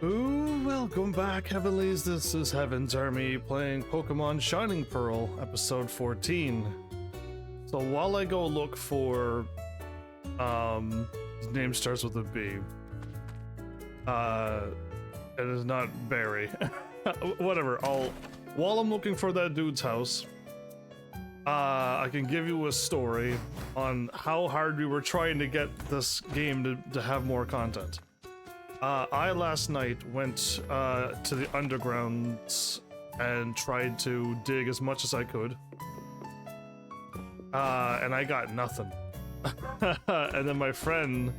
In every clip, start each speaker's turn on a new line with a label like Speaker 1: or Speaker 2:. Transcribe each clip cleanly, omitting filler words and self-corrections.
Speaker 1: Ooh, welcome back, Heavenlies. This is Heaven's Army playing Pokemon Shining Pearl, episode 14. So while I go look for, his name starts with a B. It is not Barry. Whatever, while I'm looking for that dude's house, I can give you a story on how hard we were trying to get this game to have more content. I last night went to the undergrounds and tried to dig as much as I could. And I got nothing. And then my friend,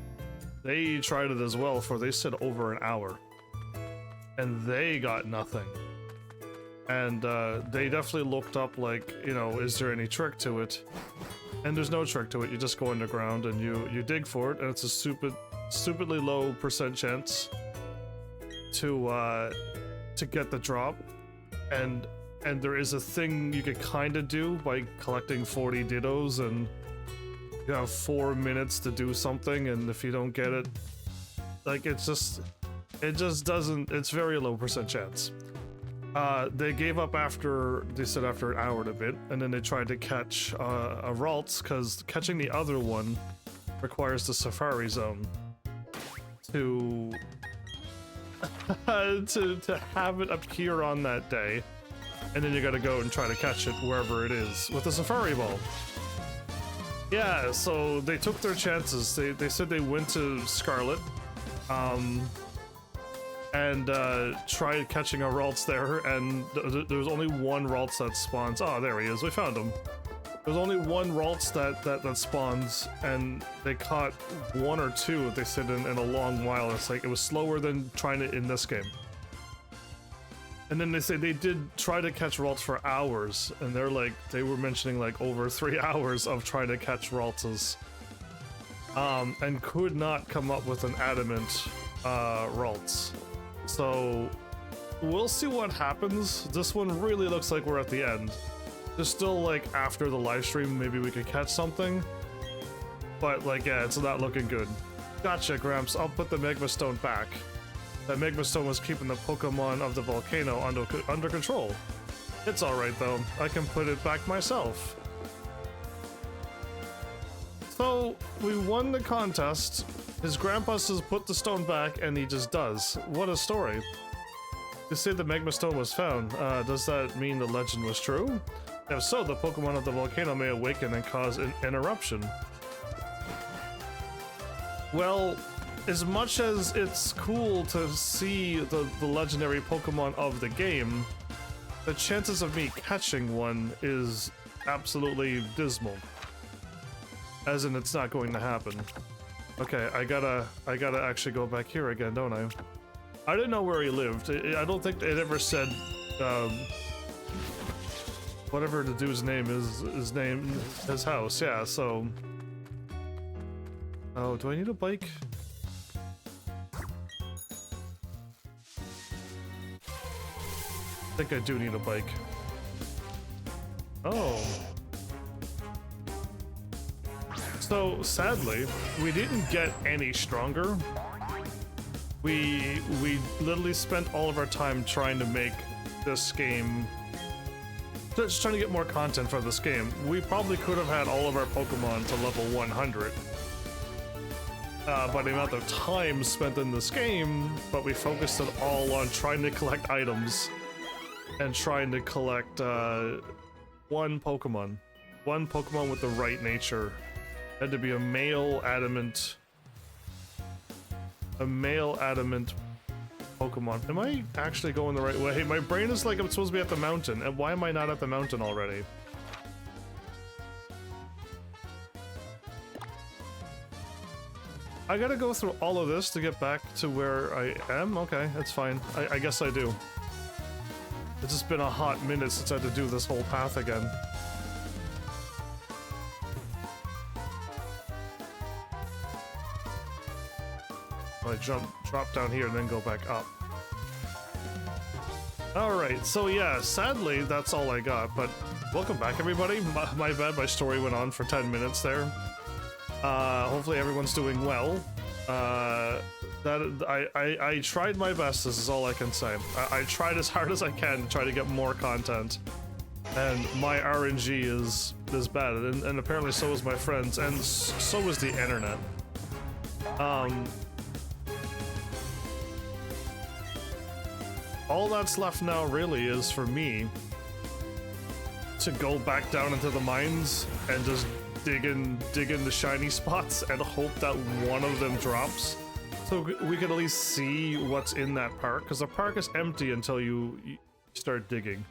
Speaker 1: they tried it as well for, they said, over an hour. And they got nothing. And they definitely looked up, like, you know, is there any trick to it? And there's no trick to it. You just go underground and you dig for it, and it's a stupidly low percent chance to get the drop, and there is a thing you could kind of do by collecting 40 Dittos, and you have 4 minutes to do something, and if you don't get it, like, it just doesn't, it's very low percent chance. They gave up after, they said after an hour and a bit, and then they tried to catch a Ralts, because catching the other one requires the Safari Zone to to have it appear on that day, and then you gotta go and try to catch it wherever it is with the Safari Ball. Yeah, so they took their chances. They said they went to Scarlet, and tried catching a Ralts there, and there's only one Ralts that spawns. Oh, there he is. We found him. There's only one Ralts that spawns, and they caught one or two, they said, in a long while. It's like, it was slower than trying it in this game. And then they say they did try to catch Ralts for hours, and they're like, they were mentioning like over 3 hours of trying to catch Ralts, and could not come up with an adamant Ralts. So we'll see what happens. This one really looks like we're at the end. There's still, like, after the live stream, maybe we could catch something. But, like, yeah, it's not looking good. Gotcha, Gramps. I'll put the Magma Stone back. That Magma Stone was keeping the Pokemon of the volcano under control. It's alright, though. I can put it back myself. So, we won the contest. His grandpa says put the stone back, and he just does. What a story. They say the Magma Stone was found. Does that mean the legend was true? If so, the Pokemon of the volcano may awaken and cause an eruption. Well, as much as it's cool to see the legendary Pokemon of the game, the chances of me catching one is absolutely dismal. As in, it's not going to happen. Okay, I gotta actually go back here again, don't I? I didn't know where he lived. I don't think it ever said, whatever the dude's name is, his house, yeah, so... Oh, do I need a bike? I think I do need a bike. Oh. So, sadly, we didn't get any stronger. We literally spent all of our time trying to make this game, just trying to get more content for this game. We probably could have had all of our Pokemon to level 100 by the amount of time spent in this game, but we focused it all on trying to collect items and trying to collect one Pokemon with the right nature. Had to be a male adamant Pokemon. Am I actually going the right way? My brain is like I'm supposed to be at the mountain, and why am I not at the mountain already? I gotta go through all of this to get back to where I am? Okay, that's fine. I guess I do. It's just been a hot minute since I had to do this whole path again. I drop down here and then go back up. Alright, so yeah, sadly, that's all I got, but welcome back, everybody. My bad, my story went on for 10 minutes there. Hopefully everyone's doing well. I tried my best. This is all I can say. I tried as hard as I can to try to get more content, and my RNG is bad, and apparently so is my friends, and so is the internet. All that's left now really is for me to go back down into the mines and just dig in the shiny spots and hope that one of them drops, so we can at least see what's in that park, because the park is empty until you start digging.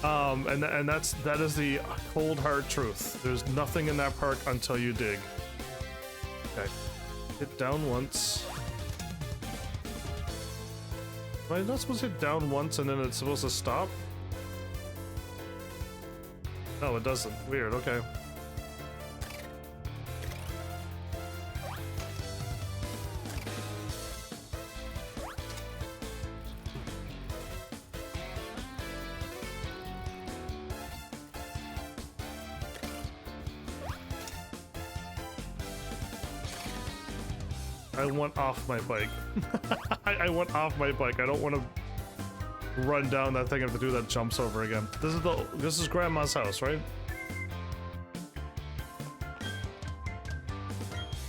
Speaker 1: And that is the cold hard truth. There's nothing in that park until you dig. Okay, hit down once. Am I not supposed to hit down once and then it's supposed to stop? No, it doesn't. Weird, okay. I want off my bike. I want off my bike. I don't want to run down that thing and have to do that jumps over again. This is Grandma's house, right?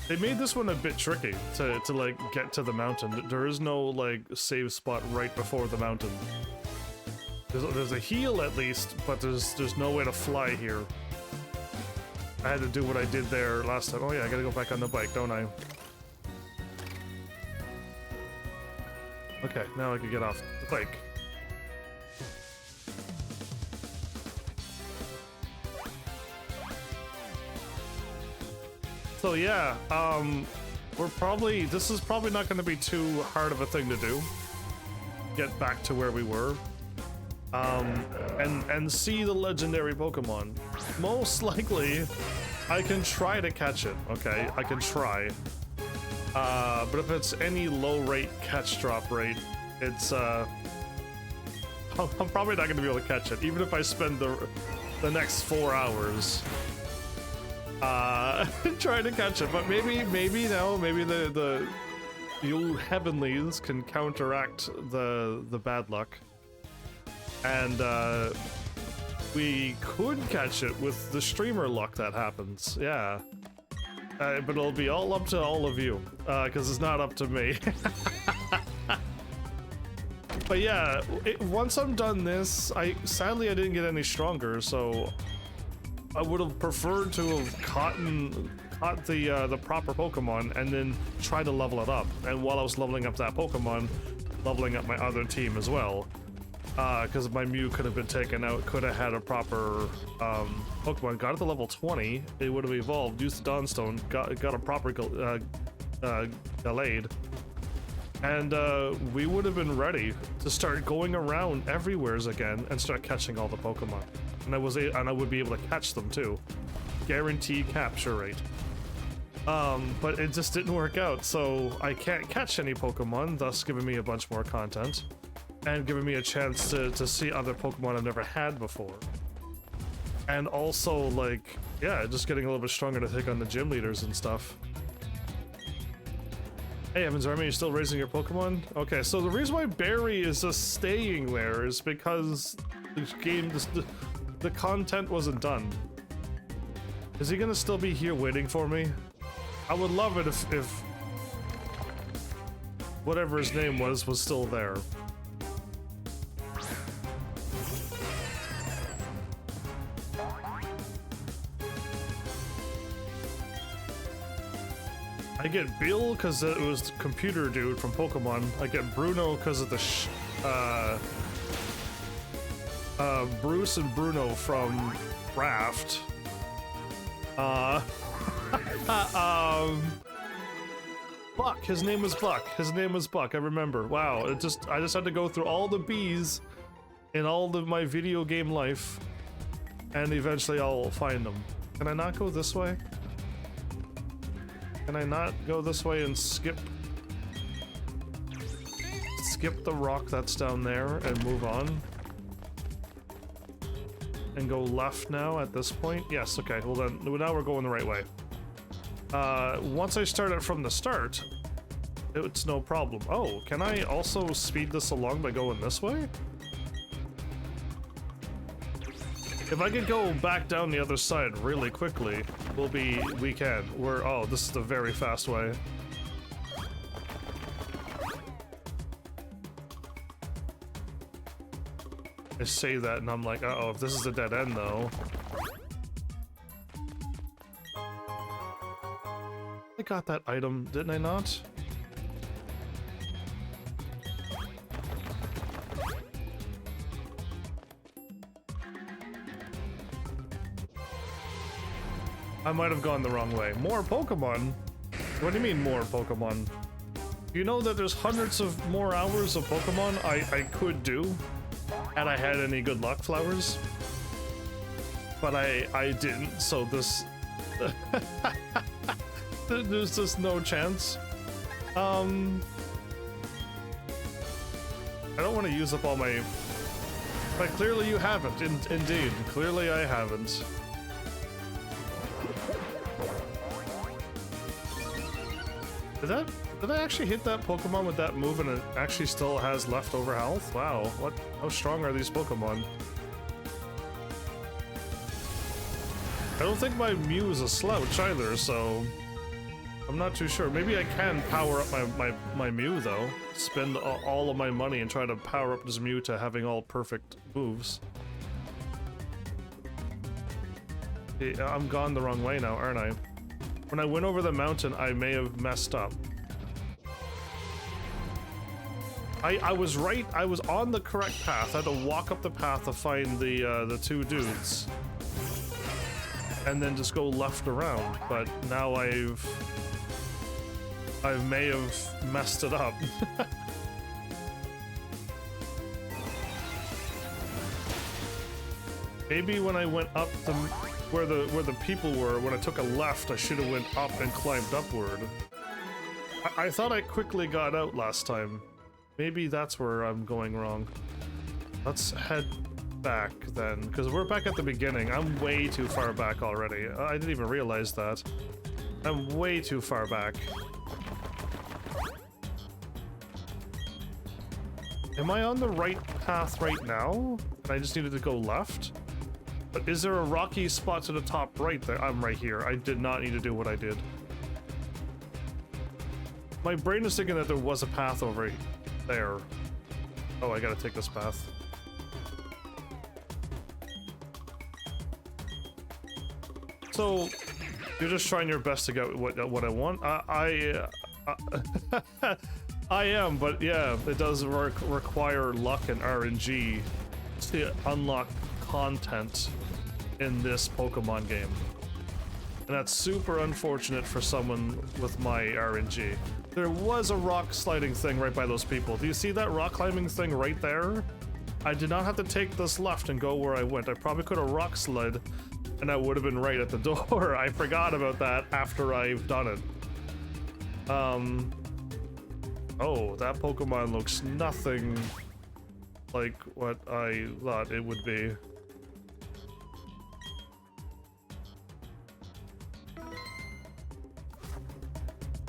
Speaker 1: They made this one a bit tricky to like get to the mountain. There is no like save spot right before the mountain. There's a heel at least, but there's no way to fly here. I had to do what I did there last time. Oh yeah, I gotta go back on the bike, don't I? Okay, now I can get off the bike. So yeah, this is probably not going to be too hard of a thing to do. Get back to where we were. And see the legendary Pokemon. Most likely, I can try to catch it, okay? I can try. But if it's any low rate catch drop rate, it's I'm probably not going to be able to catch it, even if I spend the next 4 hours trying to catch it. But maybe the you Heavenlies can counteract the bad luck, and we could catch it with the streamer luck that happens. Yeah. But it'll be all up to all of you, because it's not up to me. But yeah, once I'm done this, sadly I didn't get any stronger, so I would have preferred to have caught the proper Pokemon and then try to level it up. And while I was leveling up that Pokemon, leveling up my other team as well. Because my Mew could have been taken out, could have had a proper Pokemon. Got it to level 20, it would have evolved, used the Dawnstone, got a proper Gallade, and we would have been ready to start going around everywheres again and start catching all the Pokemon. And I would be able to catch them too. Guaranteed capture rate. But it just didn't work out, so I can't catch any Pokemon, thus giving me a bunch more content. And giving me a chance to see other Pokemon I've never had before. And also, like, yeah, just getting a little bit stronger to take on the gym leaders and stuff. Hey, HEAVENSARMY, you still raising your Pokemon? Okay, so the reason why Barry is just staying there is because the content wasn't done. Is he gonna still be here waiting for me? I would love it if whatever his name was still there. I get Bill because it was the computer dude from Pokemon. I get Bruno because of the Bruce and Bruno from Raft. Buck. His name was Buck. His name was Buck. I remember. Wow. I just had to go through all the B's in all of my video game life, and eventually I'll find them. Can I not go this way? Can I not go this way and skip the rock that's down there and move on? And go left now at this point? Yes, okay, well then, now we're going the right way. Once I start it from the start, it's no problem. Oh, can I also speed this along by going this way? If I could go back down the other side really quickly, we can. Oh, this is the very fast way. I say that and I'm like, uh-oh, if this is a dead end though. I got that item, didn't I not? I might have gone the wrong way. More Pokemon? What do you mean more Pokemon? You know that there's hundreds of more hours of Pokemon I could do had I had any good luck flowers? But I didn't, so this... There's just no chance. I don't want to use up all my... But clearly you haven't, indeed. Clearly I haven't. Did I actually hit that Pokemon with that move and it actually still has leftover health? Wow, how strong are these Pokemon? I don't think my Mew is a slouch either, so I'm not too sure. Maybe I can power up my Mew though. Spend all of my money and try to power up this Mew to having all perfect moves. I'm gone the wrong way now, aren't I? When I went over the mountain, I may have messed up. I was right. I was on the correct path. I had to walk up the path to find the two dudes, and then just go left around. But now I may have messed it up. Maybe when I went up the where the people were, when I took a left, I should have went up and climbed upward. I thought I quickly got out last time. Maybe that's where I'm going wrong. Let's head back then, because we're back at the beginning. I'm way too far back already. I didn't even realize that. I'm way too far back. Am I on the right path right now? I just needed to go left? But is there a rocky spot to the top right there? I'm right here. I did not need to do what I did. My brain is thinking that there was a path over there. Oh, I gotta take this path. So, you're just trying your best to get what I want? I am, but yeah, it does require luck and RNG to unlock content in this Pokemon game. And that's super unfortunate for someone with my RNG. There was a rock sliding thing right by those people. Do you see that rock climbing thing right there? I did not have to take this left and go where I went. I probably could have rock slid and I would have been right at the door. I forgot about that after I've done it. Oh, that Pokemon looks nothing like what I thought it would be.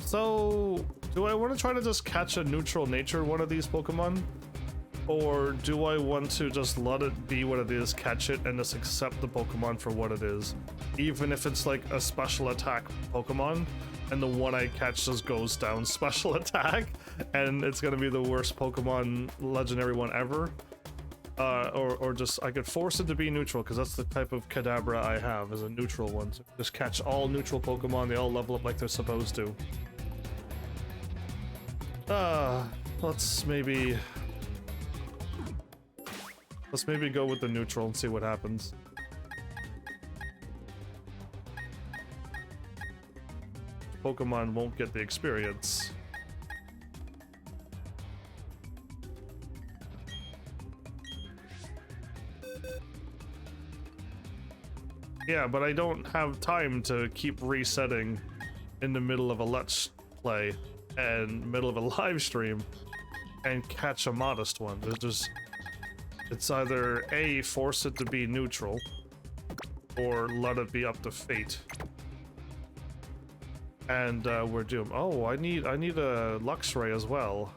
Speaker 1: So, do I want to try to just catch a neutral nature one of these Pokemon? Or do I want to just let it be what it is, catch it, and just accept the Pokemon for what it is? Even if it's like a special attack Pokemon, and the one I catch just goes down special attack, and it's gonna be the worst Pokemon legendary one ever. Or just, I could force it to be neutral, because that's the type of Kadabra I have, is a neutral one. So just catch all neutral Pokemon, they all level up like they're supposed to. Let's maybe go with the neutral and see what happens. Pokemon won't get the experience. Yeah, but I don't have time to keep resetting in the middle of a Let's Play and middle of a live stream and catch a modest one. It's either A, force it to be neutral, or let it be up to fate. and we're doomed. Oh, I need a Luxray as well.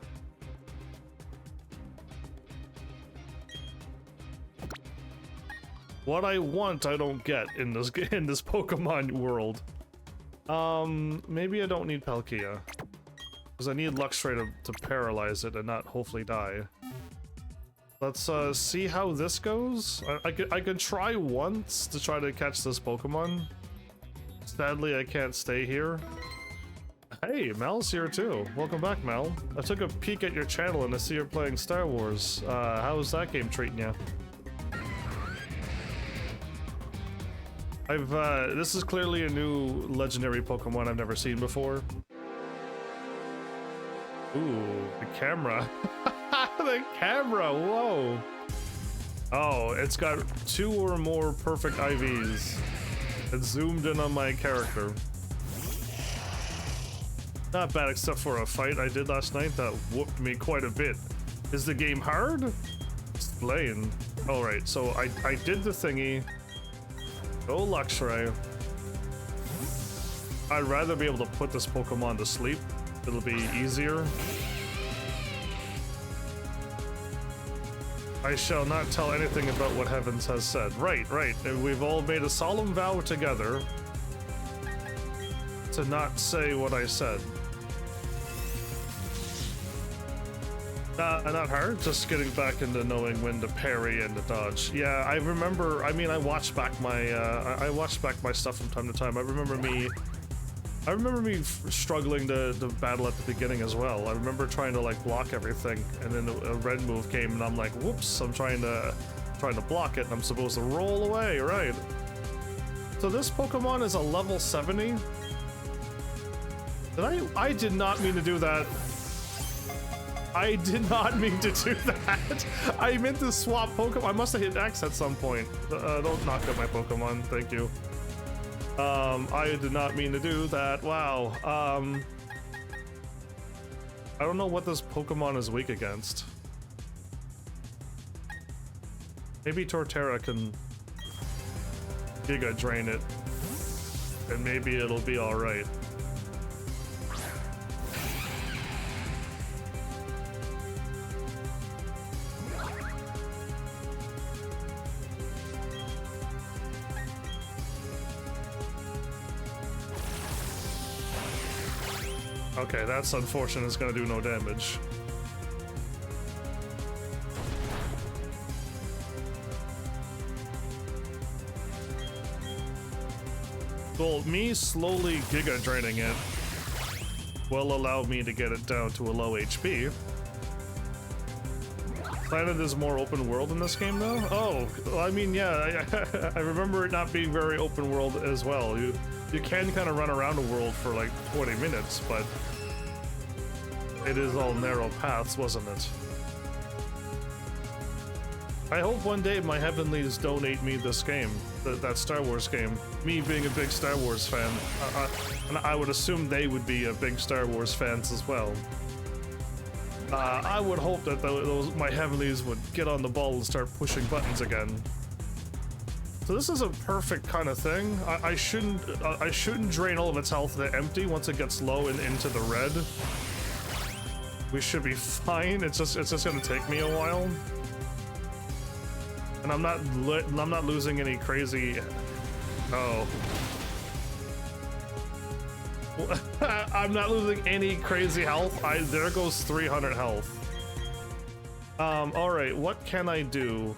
Speaker 1: What I want, I don't get in this Pokemon world. Maybe I don't need Palkia, because I need Luxray to paralyze it and not hopefully die. Let's see how this goes. I could try once to try to catch this Pokemon. Sadly, I can't stay here. Hey, Mel's here too. Welcome back, Mel. I took a peek at your channel and I see you're playing Star Wars. How's that game treating you? This is clearly a new legendary Pokemon I've never seen before. Ooh, the camera. The camera, whoa. Oh, it's got 2 or more perfect IVs. It's zoomed in on my character. Not bad except for a fight I did last night that whooped me quite a bit. Is the game hard? Explain. Alright, so I did the thingy. Go Luxray. I'd rather be able to put this Pokemon to sleep. It'll be easier. I shall not tell anything about what Heavens has said. Right. We've all made a solemn vow together to not say what I said. Not hard, just getting back into knowing when to parry and to dodge. Yeah, I remember, I mean, I watched back my stuff from time to time. I remember me struggling to battle at the beginning as well. I remember trying to like block everything, and then a red move came and I'm like, whoops, I'm trying to block it and I'm supposed to roll away, right? So this Pokemon is a level 70. I did not mean to do that. I did not mean to do that. I meant to swap Pokemon. I must have hit X at some point. Don't knock at my Pokemon, thank you. I did not mean to do that. Wow. I don't know what this Pokemon is weak against. Maybe Torterra can Giga Drain it, and maybe it'll be alright. Okay, that's unfortunate. It's gonna do no damage. Well, me slowly Giga Draining it will allow me to get it down to a low HP. Planet is more open world in this game though? Oh, well, I mean, yeah, I remember it not being very open world as well. You can kind of run around a world for like 20 minutes, but it is all narrow paths, wasn't it? I hope one day my Heavenlies donate me this game, that Star Wars game. Me being a big Star Wars fan, and I would assume they would be big Star Wars fans as well. I would hope that my Heavenlies would get on the ball and start pushing buttons again. So this is a perfect kind of thing. I shouldn't drain all of its health to empty once it gets low and into the red. We should be fine. It's just gonna take me a while. And I'm not losing any crazy. Oh. I'm not losing any crazy health. There goes 300 health. All right, what can I do?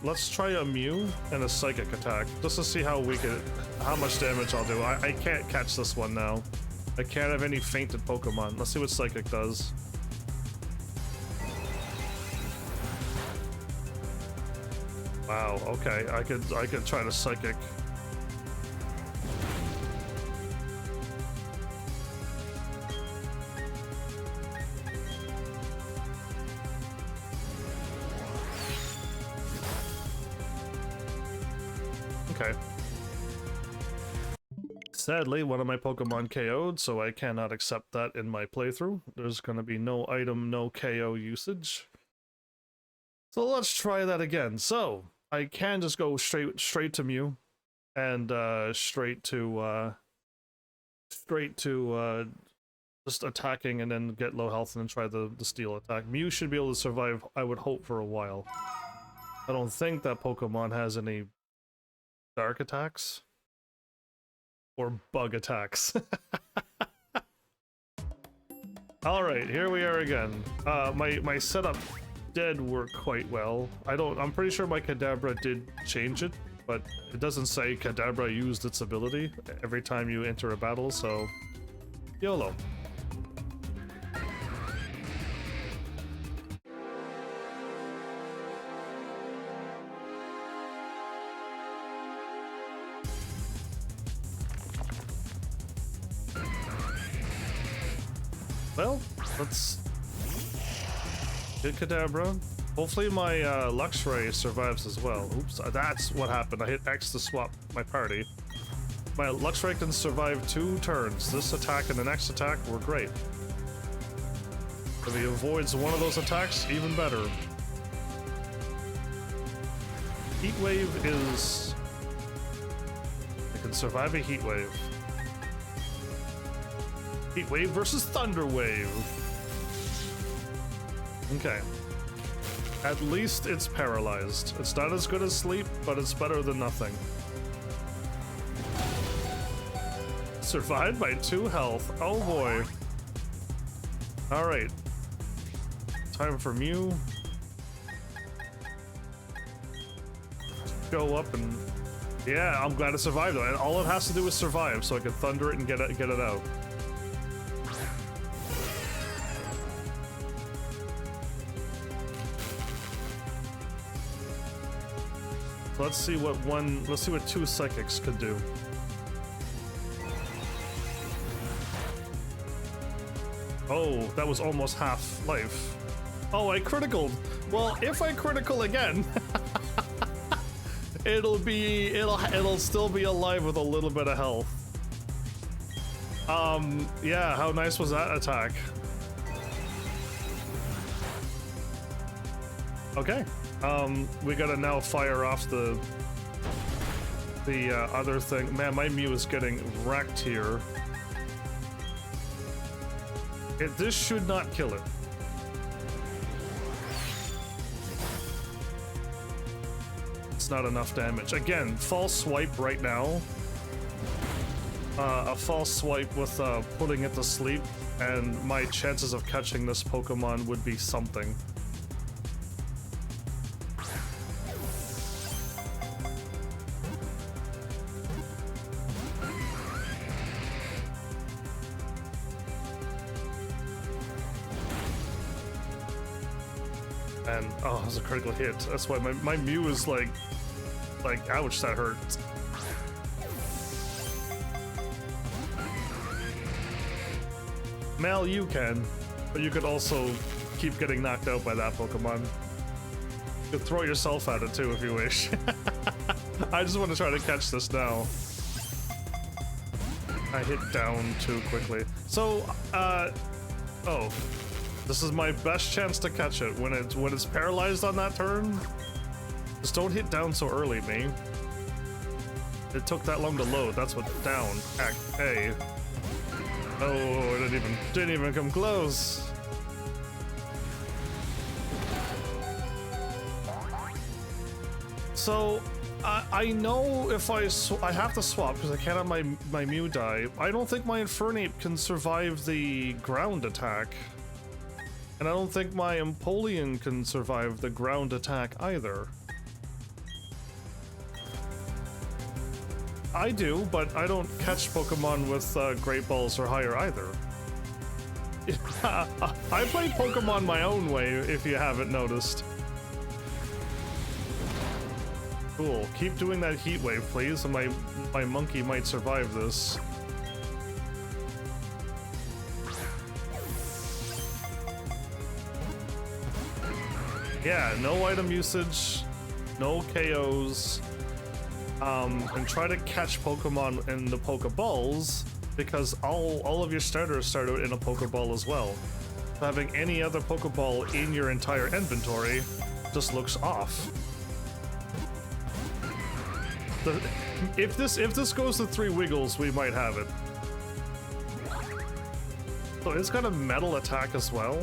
Speaker 1: Let's try a Mew and a Psychic attack just to see how much damage I'll do. I can't catch this one now. I can't have any fainted Pokemon. Let's see what Psychic does. Wow, okay, I could try to Psychic. Okay. Sadly, one of my Pokemon KO'd, so I cannot accept that in my playthrough. There's gonna be no item, no KO usage. So let's try that again. So I can just go straight to Mew, and straight to straight to just attacking and then get low health and then try the steel attack. Mew should be able to survive, I would hope, for a while. I don't think that Pokemon has any dark attacks. Or bug attacks. Alright, here we are again. My setup did work quite well. I'm pretty sure my Kadabra did change it, but it doesn't say Kadabra used its ability every time you enter a battle, so YOLO. Well, let's get Kadabra. Hopefully my Luxray survives as well. Oops, that's what happened. I hit X to swap my party. My Luxray can survive 2 turns. This attack and the next attack were great. If he avoids one of those attacks, even better. Heat Wave is... I can survive a Heat Wave. Heat Wave versus Thunder Wave. Okay. At least it's paralyzed. It's not as good as sleep, but it's better than nothing. Survived by 2 health. Oh boy. Alright. Time for Mew. Go up and... Yeah, I'm glad it survived though. And all it has to do is survive, so I can thunder it and get it out. Let's see what 2 psychics could do. Oh, that was almost half life. Oh, I criticaled. Well, if I critical again, it'll still be alive with a little bit of health. Yeah, how nice was that attack? Okay. We gotta now fire off the other thing. Man, my Mew is getting wrecked here. This should not kill it. It's not enough damage. Again, false swipe right now. A false swipe with putting it to sleep, and my chances of catching this Pokemon would be something. And oh, it was a critical hit. That's why my Mew is like ouch, that hurt. Mel, you can, but you could also keep getting knocked out by that Pokemon. You could throw yourself at it too if you wish. I just want to try to catch this now. I hit down too quickly. So, oh. This is my best chance to catch it. When it's paralyzed on that turn, just don't hit down so early, me. It took that long to load. That's what down. A. Oh, it didn't even come close. So I know if I have to swap because I can't have my Mew die. I don't think my Infernape can survive the ground attack. And I don't think my Empoleon can survive the ground attack either. I do, but I don't catch Pokemon with Great Balls or higher either. I play Pokemon my own way, if you haven't noticed. Cool. Keep doing that Heat Wave, please, and my monkey might survive this. Yeah, no item usage, no KOs, and try to catch Pokemon in the Pokeballs, because all of your starters start out in a Pokeball as well. So having any other Pokeball in your entire inventory just looks off. If this goes to 3 Wiggles, we might have it. So it's got a metal attack as well,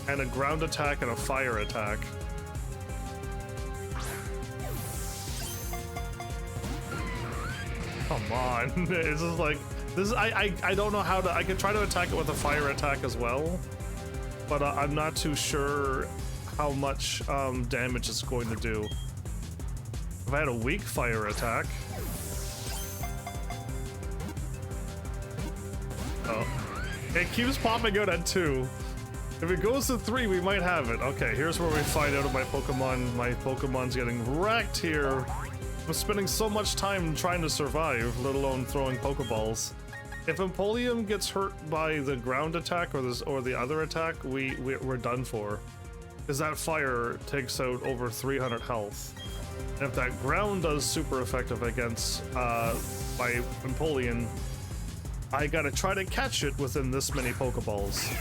Speaker 1: and a ground attack and a fire attack. Come on, it's just like this. I don't know how to. I could try to attack it with a fire attack as well, but I'm not too sure how much damage it's going to do. If I had a weak fire attack. Oh, it keeps popping out at 2. If it goes to 3, we might have it. Okay, here's where we find out if my Pokemon's getting wrecked here. I'm spending so much time trying to survive, let alone throwing Pokeballs. If Empoleon gets hurt by the ground attack or the other attack, we're done for. Because that fire takes out over 300 health. And if that ground does super effective against my Empoleon, I gotta try to catch it within this many Pokeballs.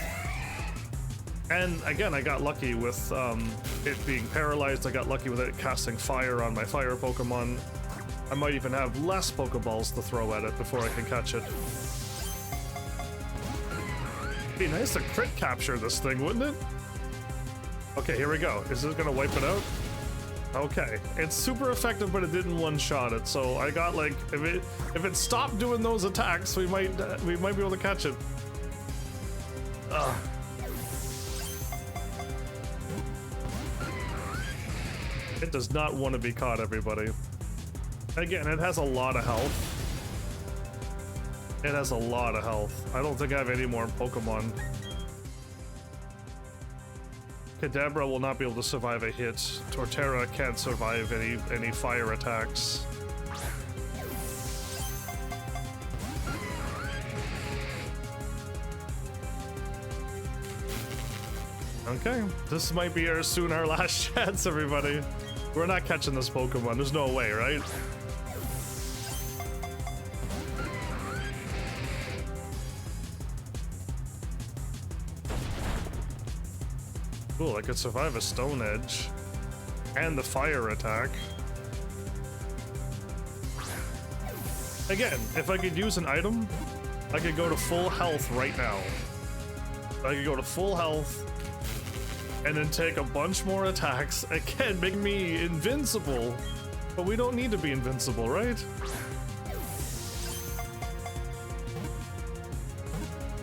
Speaker 1: And again, I got lucky with it being paralyzed. I got lucky with it casting fire on my fire Pokemon. I might even have less Pokeballs to throw at it before I can catch it. It'd be nice to crit capture this thing, wouldn't it? Okay, here we go. Is it gonna wipe it out? Okay, it's super effective, but it didn't one-shot it. So I got like, if it stopped doing those attacks, we might be able to catch it. Ugh. It does not want to be caught, everybody. Again, it has a lot of health. It has a lot of health. I don't think I have any more Pokemon. Kadabra will not be able to survive a hit. Torterra can't survive any fire attacks. Okay, this might be our last chance, everybody. We're not catching this Pokemon. There's no way, right? Cool, I could survive a Stone Edge and the fire attack. Again, if I could use an item, I could go to full health right now. I could go to full health and then take a bunch more attacks. Again, make me invincible. But we don't need to be invincible, right?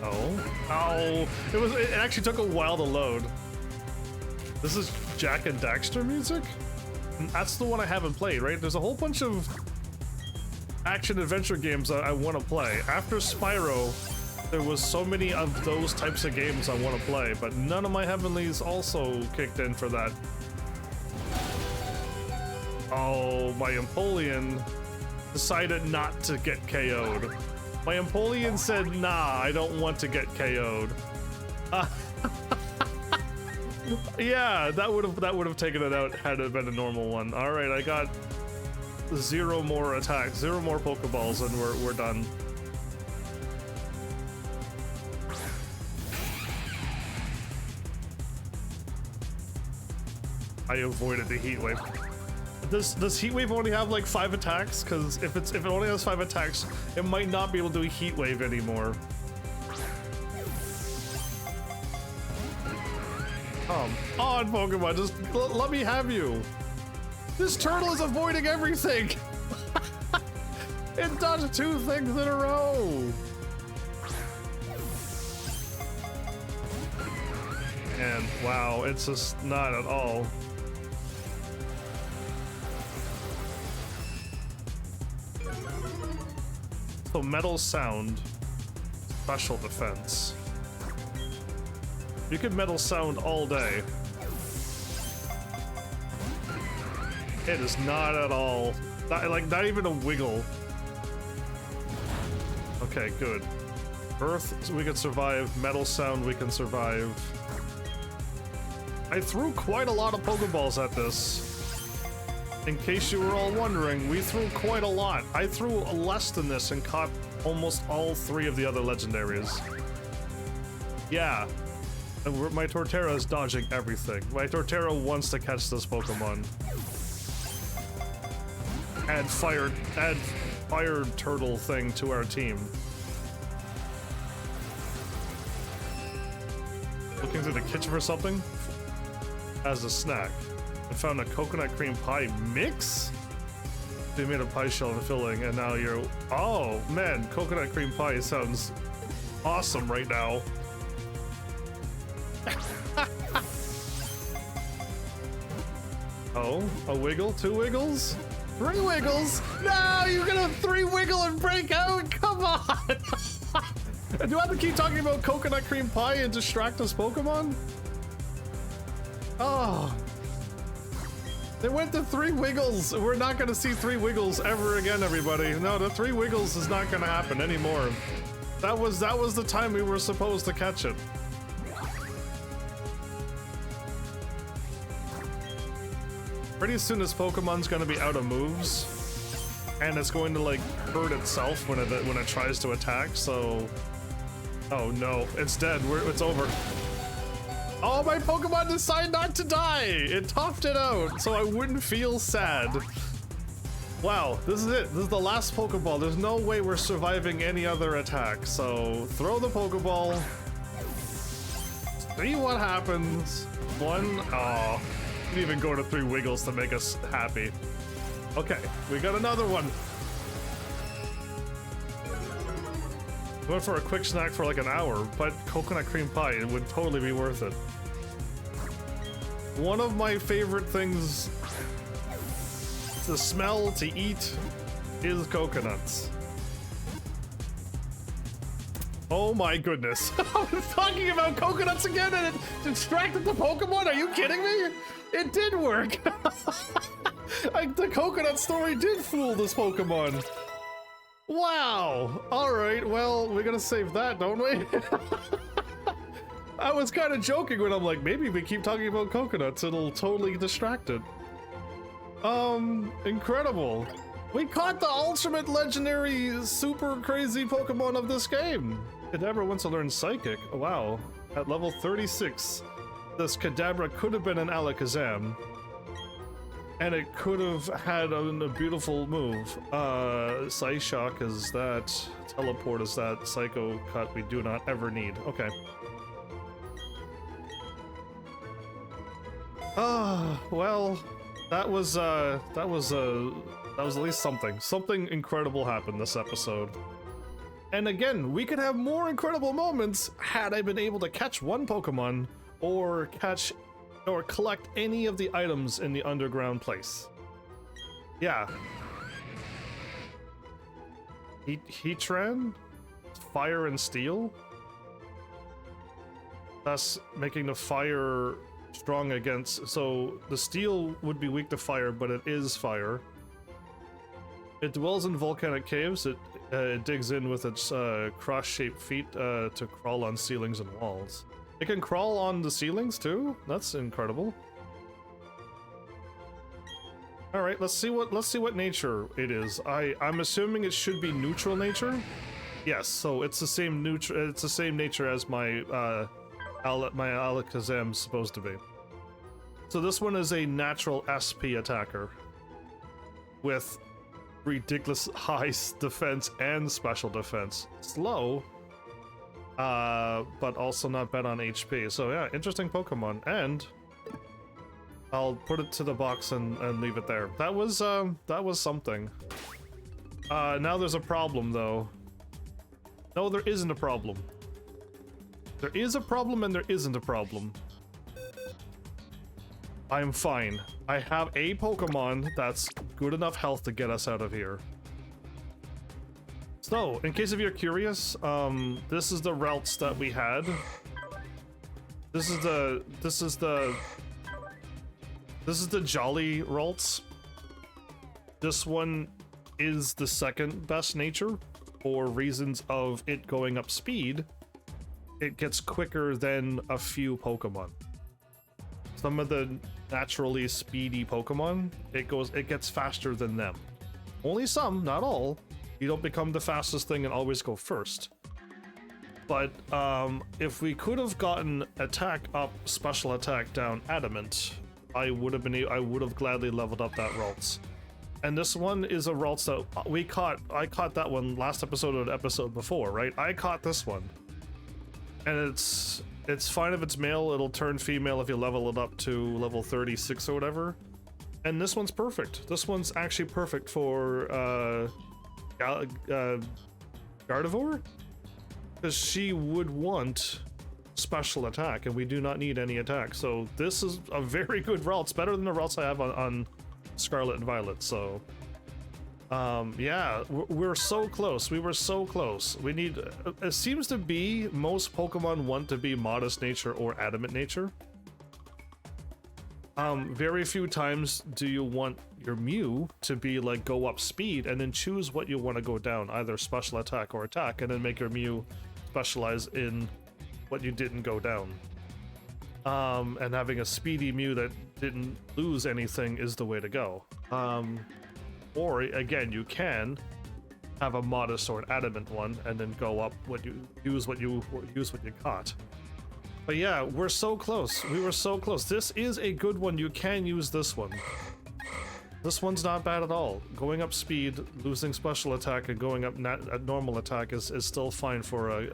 Speaker 1: Oh. Oh. It actually took a while to load. This is Jak and Daxter music? And that's the one I haven't played, right? There's a whole bunch of action-adventure games I want to play. After Spyro, there was so many of those types of games I want to play, but none of my Heavenlies also kicked in for that. Oh, my Empoleon decided not to get KO'd. My Empoleon said, nah, I don't want to get KO'd. Yeah, that would have taken it out had it been a normal one. All right, I got 0 more attacks, 0 more Pokeballs, and we're done. I avoided the Heat Wave. Does Heat Wave only have like 5 attacks? Because if it only has 5 attacks, it might not be able to do Heat Wave anymore. Come on, Pokemon, just let me have you. This turtle is avoiding everything. It dodged 2 things in a row. And wow, it's just not at all. So Metal Sound, special defense. You can Metal Sound all day. It is not at all, not even a wiggle. Okay, good. Earth, so we can survive. Metal Sound, we can survive. I threw quite a lot of Pokeballs at this. In case you were all wondering, we threw quite a lot. I threw less than this and caught almost all 3 of the other Legendaries. Yeah. And my Torterra is dodging everything. My Torterra wants to catch this Pokemon. Add fire turtle thing to our team. Looking through the kitchen for something as a snack. I found a coconut cream pie mix. They made a pie shell and filling, and now you're. Oh man, coconut cream pie sounds awesome right now. Oh, a wiggle, 2 wiggles, 3 wiggles. No, you're gonna 3 wiggle and break out. Come on. Do I have to keep talking about coconut cream pie and distract this Pokemon? Oh. They went to 3 wiggles. We're not gonna see 3 wiggles ever again, everybody. No, the 3 wiggles is not gonna happen anymore. That was the time we were supposed to catch it. Pretty soon this Pokemon's gonna be out of moves, and it's going to like hurt itself when it tries to attack. So, oh no, it's dead. It's over. Oh, my Pokemon decided not to die. It toughed it out, so I wouldn't feel sad. Wow, this is it. This is the last Pokeball. There's no way we're surviving any other attack. So throw the Pokeball. See what happens. 1. Oh. Didn't even go to 3 wiggles to make us happy. Okay, we got another one. Went for a quick snack for like an hour, but coconut cream pie, it would totally be worth it. One of my favorite things to smell, to eat, is coconuts. Oh my goodness. I was talking about coconuts again and it distracted the Pokemon? Are you kidding me? It did work. The coconut story did fool this Pokemon. Wow. All right, well, we're gonna save that, don't we? I was kind of joking when I'm like, maybe if we keep talking about coconuts, it'll totally distract it. Incredible. We caught the ultimate legendary super crazy Pokemon of this game. Kadabra wants to learn Psychic. Oh, wow. At level 36, this Kadabra could have been an Alakazam. And it could have had a beautiful move. Psyshock is that. Teleport is that. Psycho Cut we do not ever need. Okay. Well, that was at least something. Something incredible happened this episode. And again, we could have more incredible moments had I been able to catch one Pokemon or collect any of the items in the underground place. Yeah. Heatran? Fire and Steel? Thus making the fire strong against, so the steel would be weak to fire, but it is fire. It dwells in volcanic caves. It digs in with its cross-shaped feet to crawl on ceilings and walls. It can crawl on the ceilings too? That's incredible. All right, let's see what nature it is. I'm assuming it should be neutral nature. Yes, so it's the same nature as my my Alakazam's supposed to be. So this one is a natural SP attacker with ridiculous high defense and special defense. Slow, but also not bad on HP. So yeah, interesting Pokemon. And I'll put it to the box and leave it there. That was something. Now there's a problem though. No, there isn't a problem. There is a problem and there isn't a problem. I'm fine. I have a Pokemon that's good enough health to get us out of here. So, in case if you're curious, this is the routes that we had. This is the Jolly routes. This one is the second best nature for reasons of it going up speed. It gets quicker than a few Pokemon. Some of the naturally speedy Pokemon, it gets faster than them. Only some, not all. You don't become the fastest thing and always go first. But if we could have gotten attack up, special attack down, adamant, I would have gladly leveled up that Ralts. And this one is a Ralts that we caught. I caught that one last episode or the episode before, right? I caught this one. And It's fine if it's male, it'll turn female if you level it up to level 36 or whatever. And this one's perfect. This one's actually perfect for Gardevoir, because she would want special attack, and we do not need any attack. So this is a very good route. It's better than the routes I have on Scarlet and Violet. So yeah, we're so close. We were so close. We need, it seems to be most Pokemon want to be modest nature or adamant nature. Very few times do you want your Mew to be like go up speed and then choose what you want to go down, either special attack or attack, and then make your Mew specialize in what you didn't go down. And having a speedy Mew that didn't lose anything is the way to go. Or again, you can have a modest or an adamant one and then go up what you use what you caught. But yeah, we're so close. We were so close. This is a good one. You can use this one. This one's not bad at all. Going up speed, losing special attack, and going up normal attack is still fine for a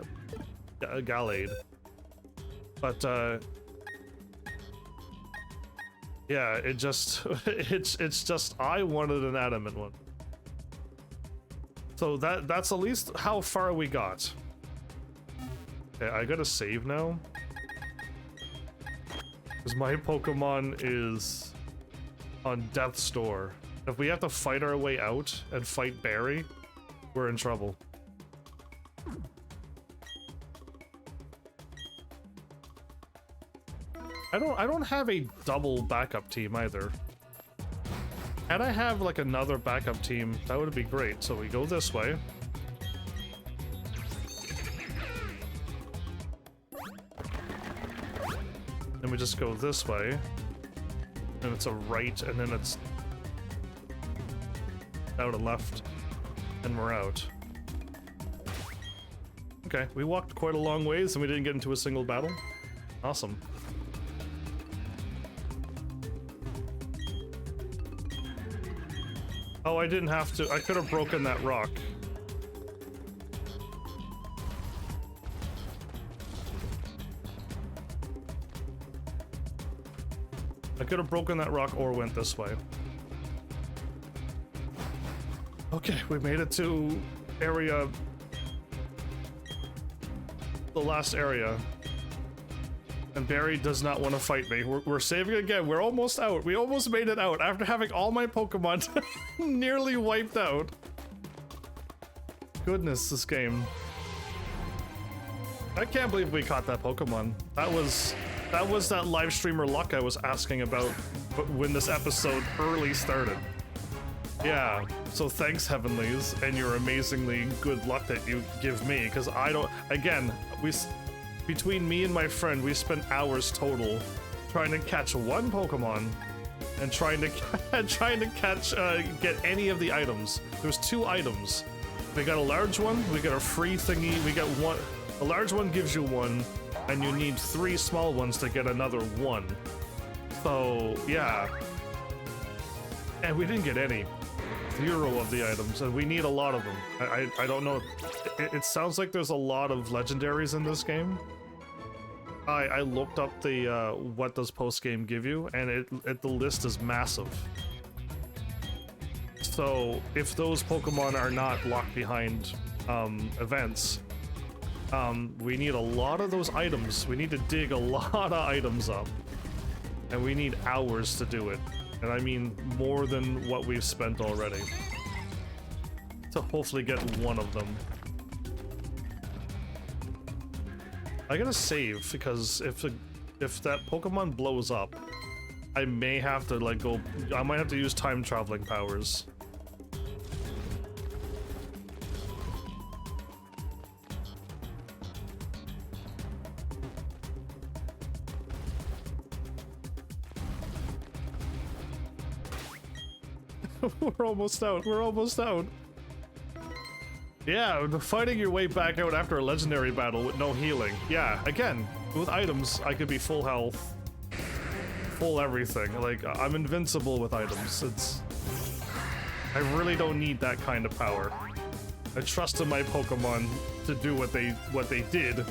Speaker 1: Gallade. But yeah, it just it's just I wanted an adamant one. So that's at least how far we got. Okay, I gotta save now. Because my Pokemon is on death's door. If we have to fight our way out and fight Barry, we're in trouble. I don't have a double backup team either. Had I have like another backup team, that would be great. So we go this way. Then we just go this way. And it's a right, and then it's out a left, and we're out. Okay, we walked quite a long ways and we didn't get into a single battle. Awesome. Oh, I didn't have to. I could have broken that rock. I could have broken that rock or went this way. Okay, we made it to area... the last area. And Barry does not want to fight me. We're saving again. We're almost out. We almost made it out after having all my Pokemon nearly wiped out. Goodness, this game. I can't believe we caught that Pokemon. That was that live streamer luck I was asking about when this episode early started. Yeah, so thanks Heavenlies and your amazingly good luck that you give me, because I don't, again, between me and my friend, we spent hours total trying to catch one Pokemon and trying to catch, get any of the items. There's 2 items. We got a large one, we got a free thingy, we got one, a large one gives you 1, and you need 3 small ones to get another 1. So, yeah. And we didn't get any. 0 of the items, and we need a lot of them. I don't know. It sounds like there's a lot of legendaries in this game. I looked up the what does post game give you, and the list is massive. So if those Pokemon are not locked behind events, we need a lot of those items. We need to dig a lot of items up, and we need hours to do it. And I mean more than what we've spent already to hopefully get one of them. I gotta save, because if that Pokemon blows up, I may have to like go, I might have to use time traveling powers. We're almost out. We're almost out. Yeah, fighting your way back out after a legendary battle with no healing. Yeah, again, with items, I could be full health, full everything. Like, I'm invincible with items. I really don't need that kind of power. I trusted my Pokemon to do what they did,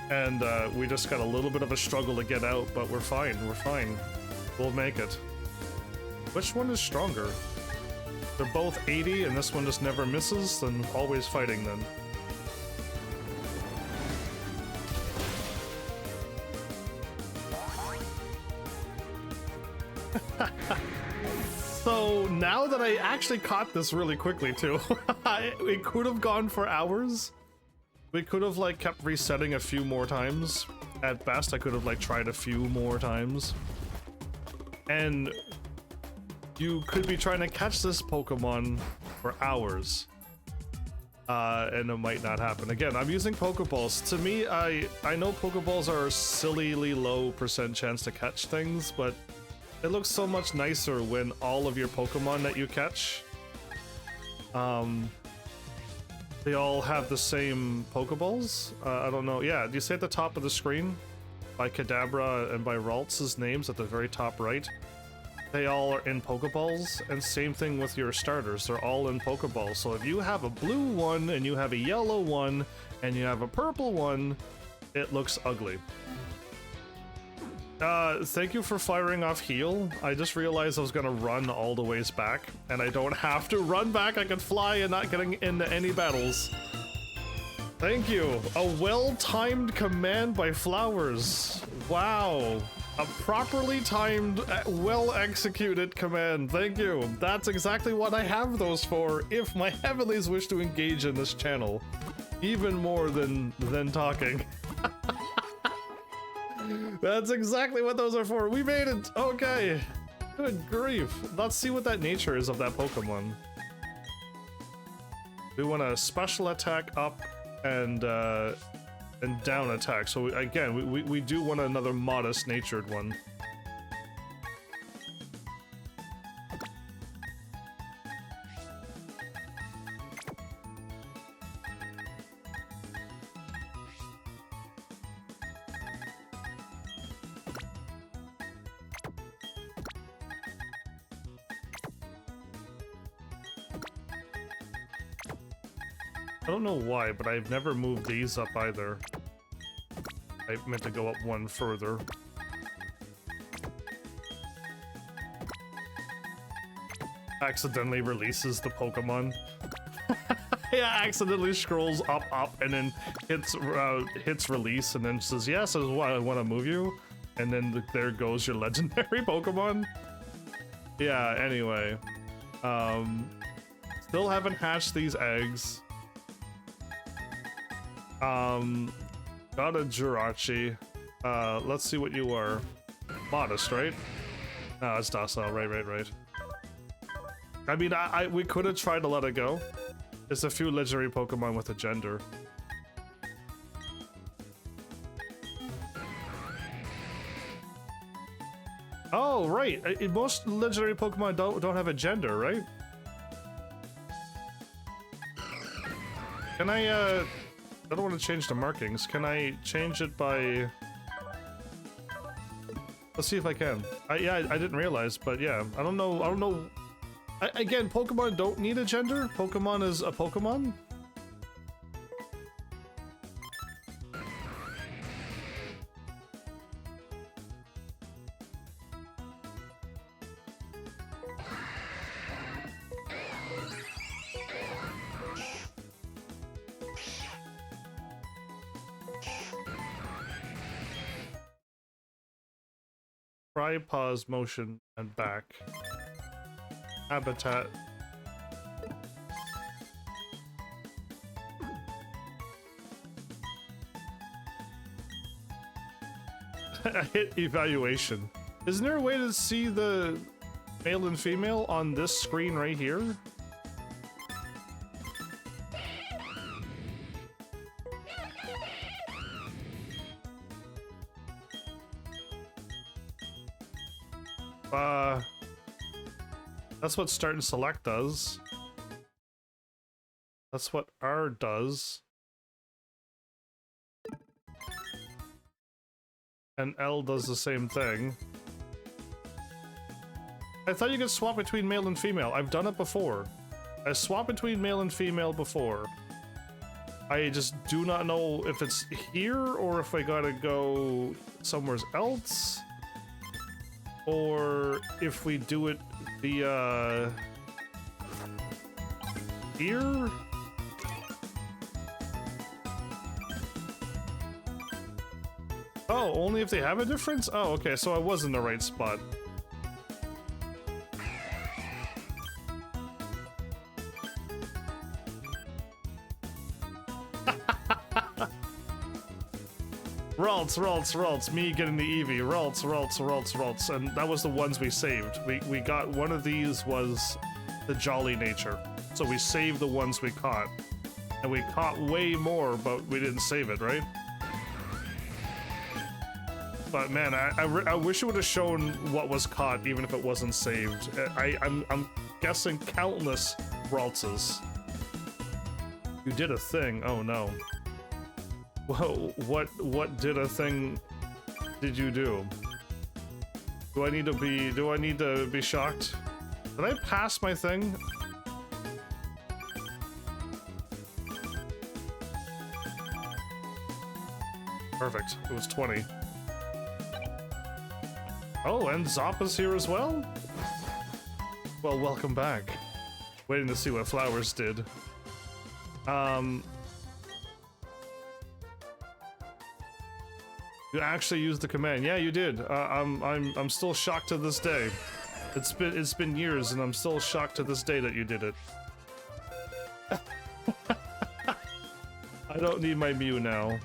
Speaker 1: And we just got a little bit of a struggle to get out, but we're fine, we're fine. We'll make it. Which one is stronger? They're both 80 and this one just never misses, then always fighting then. So now that I actually caught this really quickly too, it could have gone for hours. We could have like kept resetting a few more times. At best, I could have like tried a few more times. And you could be trying to catch this Pokemon for hours. And it might not happen. Again, I'm using Pokeballs. To me, I know Pokeballs are a sillily low % chance to catch things, but it looks so much nicer when all of your Pokemon that you catch, they all have the same Pokeballs. I don't know. Yeah, do you see at the top of the screen by Kadabra and by Ralts' names at the very top right? They all are in Pokeballs, and same thing with your starters. They're all in Pokeballs. So if you have a blue one, and you have a yellow one, and you have a purple one, it looks ugly. Thank you for firing off heal. I just realized I was gonna run all the ways back, and I don't have to run back. I can fly and not getting into any battles. Thank you. A well-timed command by Flowers. Wow. A properly timed, well-executed command. Thank you. That's exactly what I have those for if my Heavenlies wish to engage in this channel. Even more than talking. That's exactly what those are for. We made it. Okay. Good grief. Let's see what that nature is of that Pokemon. We want a special attack up and down attack. So again, we do want another modest natured one. I don't know why, but I've never moved these up either. I meant to go up one further. Accidentally releases the Pokemon. Yeah, accidentally scrolls up, and then hits release, and then says, yes, I want to move you. And then there goes your legendary Pokemon. Yeah, anyway. Still haven't hatched these eggs. Got a Jirachi. Let's see what you are. Modest, right? No, it's docile. Right. I mean, we could have tried to let it go. There's a few legendary Pokemon with a gender. Oh, right. Most legendary Pokemon don't have a gender, right? Can I don't want to change the markings. Can I change it by... Let's see if I can. Yeah, I didn't realize, but yeah. I don't know. Again, Pokemon don't need a gender. Pokemon is a Pokemon. Try pause motion and back. Habitat. I hit evaluation. Isn't there a way to see the male and female on this screen right here? That's what start and select does. That's what R does. And L does the same thing. I thought you could swap between male and female. I've done it before. I swapped between male and female before. I just do not know if it's here or if I gotta go somewhere else. Or if we do it via here. Oh, only if they have a difference? Oh, okay, so I was in the right spot. Ralts, me getting the Eevee, Ralts, and that was the ones we saved. We got one of these was the Jolly Nature, so we saved the ones we caught. And we caught way more, but we didn't save it, right? But man, I wish it would have shown what was caught, even if it wasn't saved. I'm guessing countless Raltses. You did a thing, oh no. Whoa, what did a thing did you do? Do I need to be shocked? Did I pass my thing? Perfect. It was 20. Oh, and Zappa's here as well? Well, welcome back. Waiting to see what Flowers did. You actually used the command. Yeah, you did. I'm still shocked to this day. It's been years, and I'm still shocked to this day that you did it. I don't need my Mew now.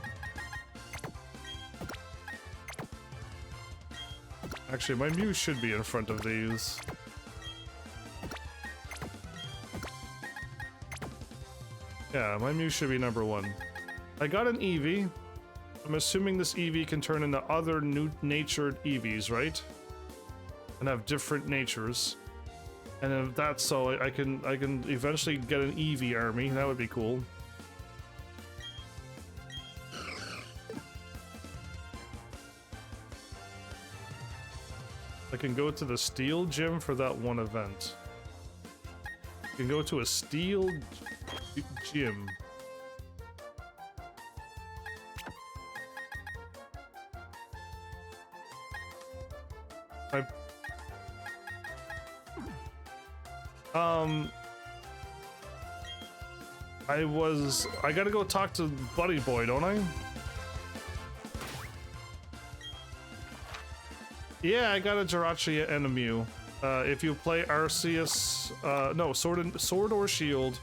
Speaker 1: Actually, my Mew should be in front of these. Yeah, my Mew should be number 1. I got an Eevee. I'm assuming this Eevee can turn into other new natured Eevees, right? And have different natures. And if that's so, I can eventually get an Eevee army. That would be cool. I can go to the Steel Gym for that one event. I can go to a Steel Gym. I gotta go talk to Buddy Boy, don't I? Yeah, I got a Jirachi and a Mew. If you play Arceus, no, Sword or Shield,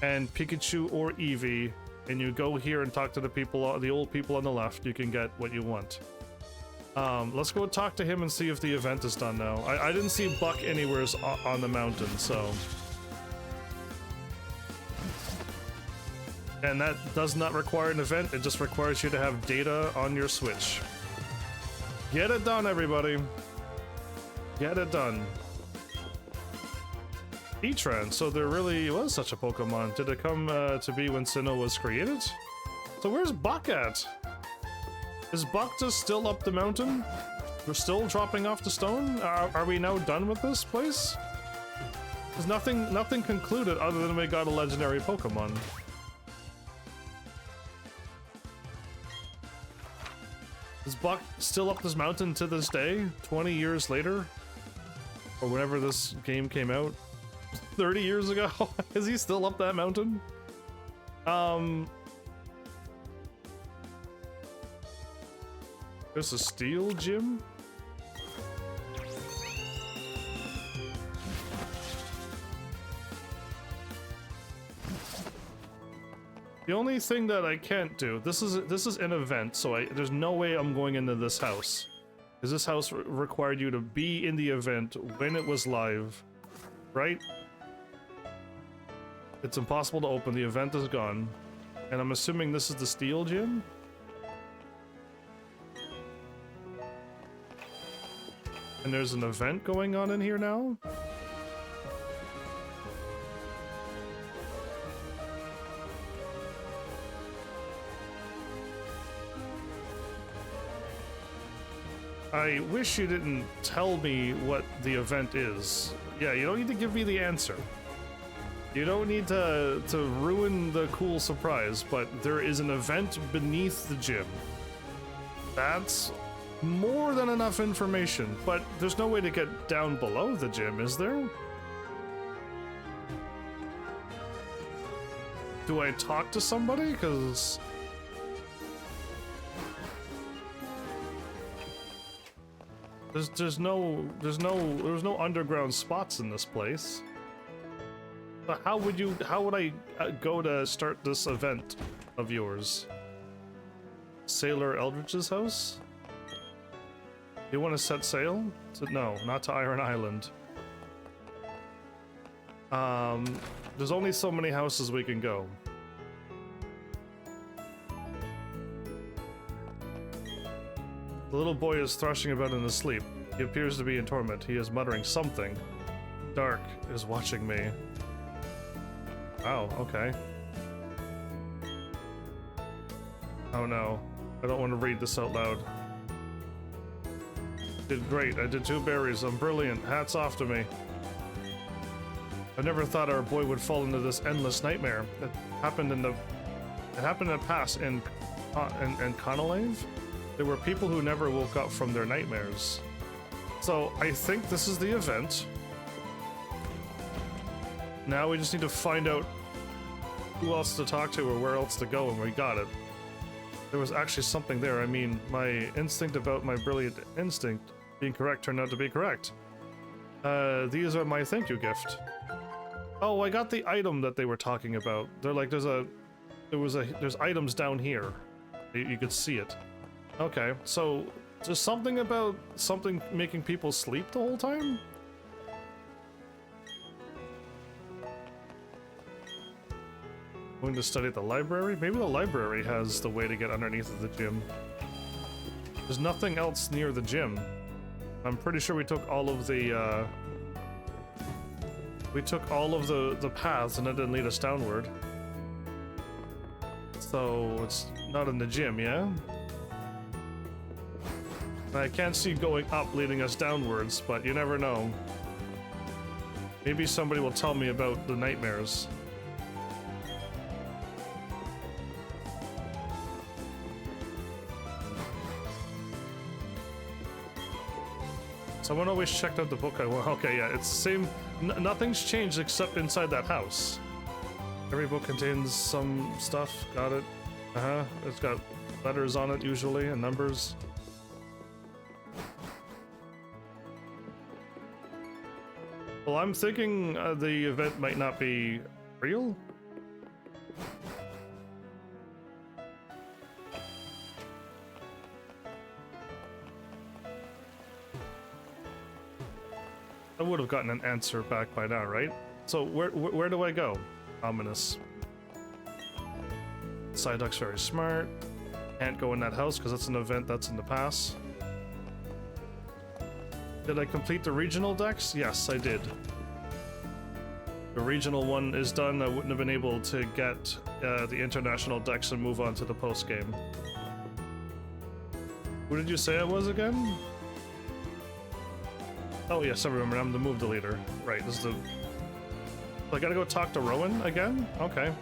Speaker 1: and Pikachu or Eevee, and you go here and talk to the old people on the left, you can get what you want. Let's go talk to him and see if the event is done now. I didn't see Buck anywhere on the mountain, so... And that does not require an event, it just requires you to have data on your Switch. Get it done, everybody! Get it done. E14, so there really was such a Pokemon. Did it come to be when Sinnoh was created? So where's Buck at? Is Buck just still up the mountain? We're still dropping off the stone? Are we now done with this place? There's nothing concluded other than we got a legendary Pokemon. Is Buck still up this mountain to this day? 20 years later? Or whenever this game came out? 30 years ago? Is he still up that mountain? There's a Steel Gym? The only thing that I can't do, this is an event, so there's no way I'm going into this house. Because this house required you to be in the event when it was live, right? It's impossible to open, the event is gone. And I'm assuming this is the Steel Gym? And there's an event going on in here now? I wish you didn't tell me what the event is. Yeah, you don't need to give me the answer. You don't need to ruin the cool surprise, but there is an event beneath the gym. That's more than enough information, but there's no way to get down below the gym, is there? Do I talk to somebody? Because there's no underground spots in this place. But how would I go to start this event of yours? Sailor Eldritch's house? You want to set sail? No, not to Iron Island. There's only so many houses we can go. The little boy is thrashing about in his sleep. He appears to be in torment. He is muttering something. Dark is watching me. Oh, okay. Oh no. I don't want to read this out loud. Did great. I did 2 berries. I'm brilliant. Hats off to me. I never thought our boy would fall into this endless nightmare. It happened in the past in Conolave. There were people who never woke up from their nightmares. So I think this is the event. Now we just need to find out who else to talk to or where else to go, and we got it. There was actually something there. I mean, my instinct about my brilliant instinct being correct turned out to be correct. These are my thank you gift. Oh, I got the item that they were talking about. They're like, there's items down here. You could see it. Okay, so there's something about something making people sleep the whole time? Going to study at the library? Maybe the library has the way to get underneath of the gym. There's nothing else near the gym. I'm pretty sure we took all of the paths and it didn't lead us downward. So it's not in the gym, yeah? I can't see going up leading us downwards, but you never know. Maybe somebody will tell me about the nightmares. Someone always checked out the book I want. Okay, yeah, it's the same. Nothing's changed except inside that house. Every book contains some stuff. Got it. It's got letters on it usually and numbers. Well, I'm thinking the event might not be real. I would have gotten an answer back by now, right? So where do I go? Ominous. Psyduck's very smart. Can't go in that house because that's an event that's in the past. Did I complete the regional decks? Yes, I did. The regional one is done. I wouldn't have been able to get the international decks and move on to the post game. Who did you say I was again? Oh yes, I remember. I'm the move deleter. Right, this is the... I gotta go talk to Rowan again? Okay.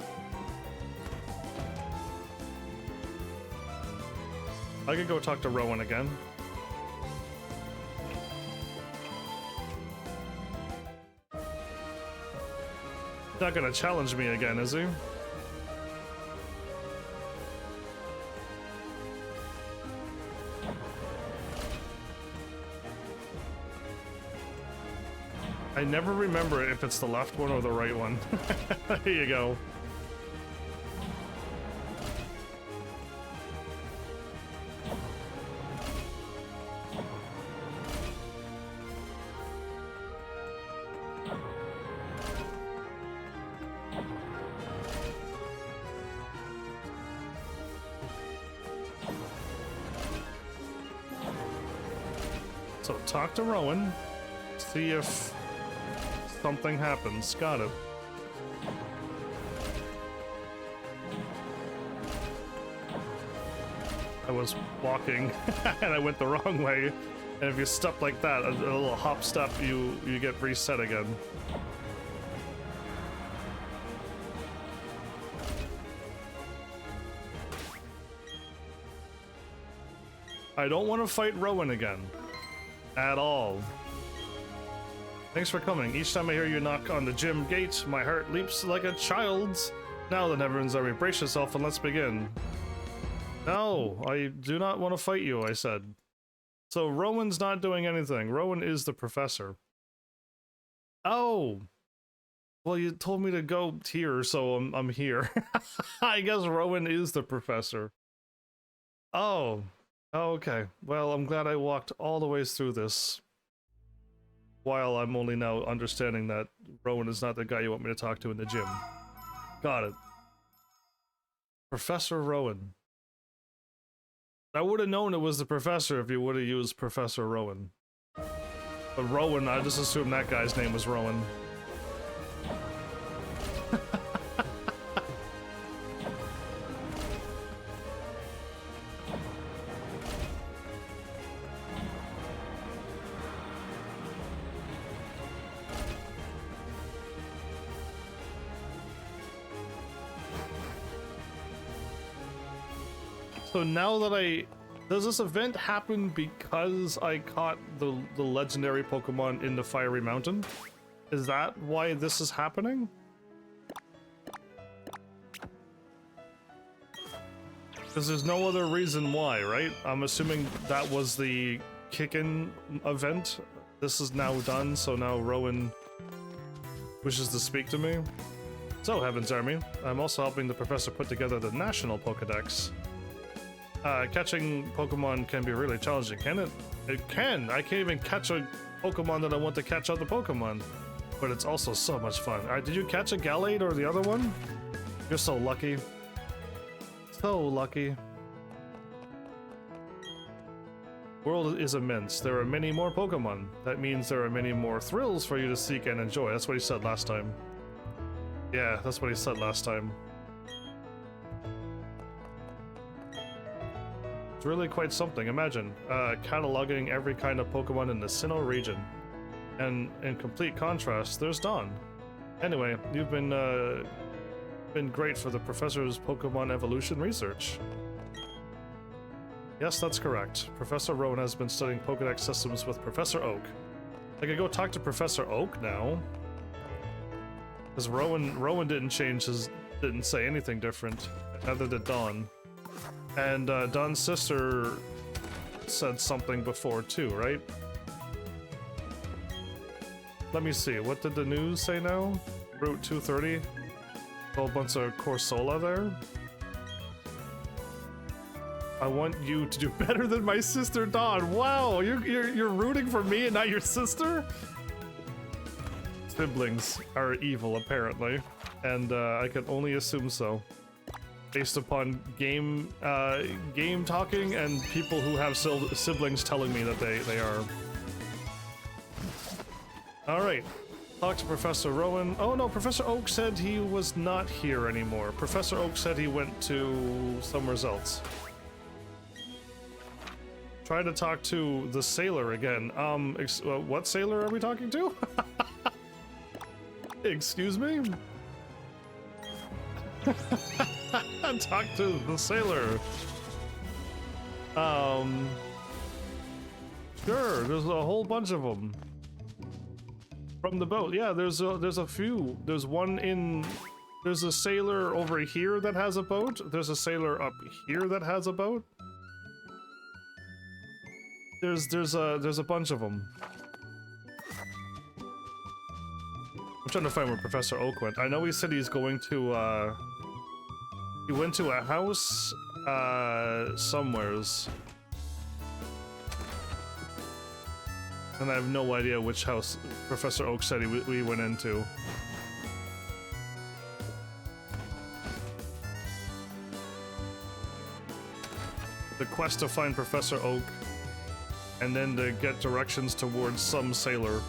Speaker 1: I could go talk to Rowan again. Not gonna challenge me again, is he? I never remember if it's the left one or the right one. There you go. So talk to Rowan, see if something happens. Got it. I was walking and I went the wrong way, and if you step like that, a little hop step, you get reset again. I don't want to fight Rowan again. At all. Thanks for coming. Each time I hear you knock on the gym gate, my heart leaps like a child's. Now then, Heavensarmy, brace yourself and let's begin. No, I do not want to fight you, I said. So Rowan's not doing anything. Rowan is the professor. Oh! Well, you told me to go here, so I'm here. I guess Rowan is the professor. Oh. Oh, okay. Well, I'm glad I walked all the way through this. While I'm only now understanding that Rowan is not the guy you want me to talk to in the gym. Got it. Professor Rowan. I would have known it was the professor if you would have used Professor Rowan. But Rowan, I just assumed that guy's name was Rowan. So now that does this event happen because I caught the legendary Pokemon in the Fiery Mountain? Is that why this is happening? Because there's no other reason why, right? I'm assuming that was the kick-in event. This is now done, so now Rowan wishes to speak to me. So, Heavensarmy, I'm also helping the professor put together the National Pokedex. Catching Pokemon can be really challenging, can it? It can! I can't even catch a Pokemon that I want to catch other Pokemon. But it's also so much fun. Alright, did you catch a Gallade or the other one? You're so lucky. So lucky. World is immense. There are many more Pokemon. That means there are many more thrills for you to seek and enjoy. That's what he said last time. Yeah, that's what he said last time. It's really quite something. Imagine cataloging every kind of Pokemon in the Sinnoh region. And in complete contrast, there's Dawn. Anyway, you've been great for the professor's Pokemon evolution research. Yes, that's correct. Professor Rowan has been studying Pokedex systems with Professor Oak. I could go talk to Professor Oak now. Because Rowan didn't say anything different. Neither did Dawn. And Dawn's sister said something before too, right? Let me see, what did the news say now? Route 230? A whole bunch of Corsola there? I want you to do better than my sister Dawn. Wow, you're rooting for me and not your sister? Siblings are evil, apparently. And I can only assume so. Based upon game talking and people who have siblings telling me that they are. Alright, talk to Professor Rowan. Oh no, Professor Oak said he was not here anymore. Professor Oak said he went to somewhere else. Try to talk to the sailor again. What sailor are we talking to? Excuse me? Talk to the sailor. Sure, there's a whole bunch of them. From the boat, yeah, there's a few. There's a sailor over here that has a boat. There's a sailor up here that has a boat. There's a bunch of them. I'm trying to find where Professor Oak went. I know he said he's going to, he went to a house, somewheres. And I have no idea which house Professor Oak said we went into. The quest to find Professor Oak, and then to get directions towards some sailor.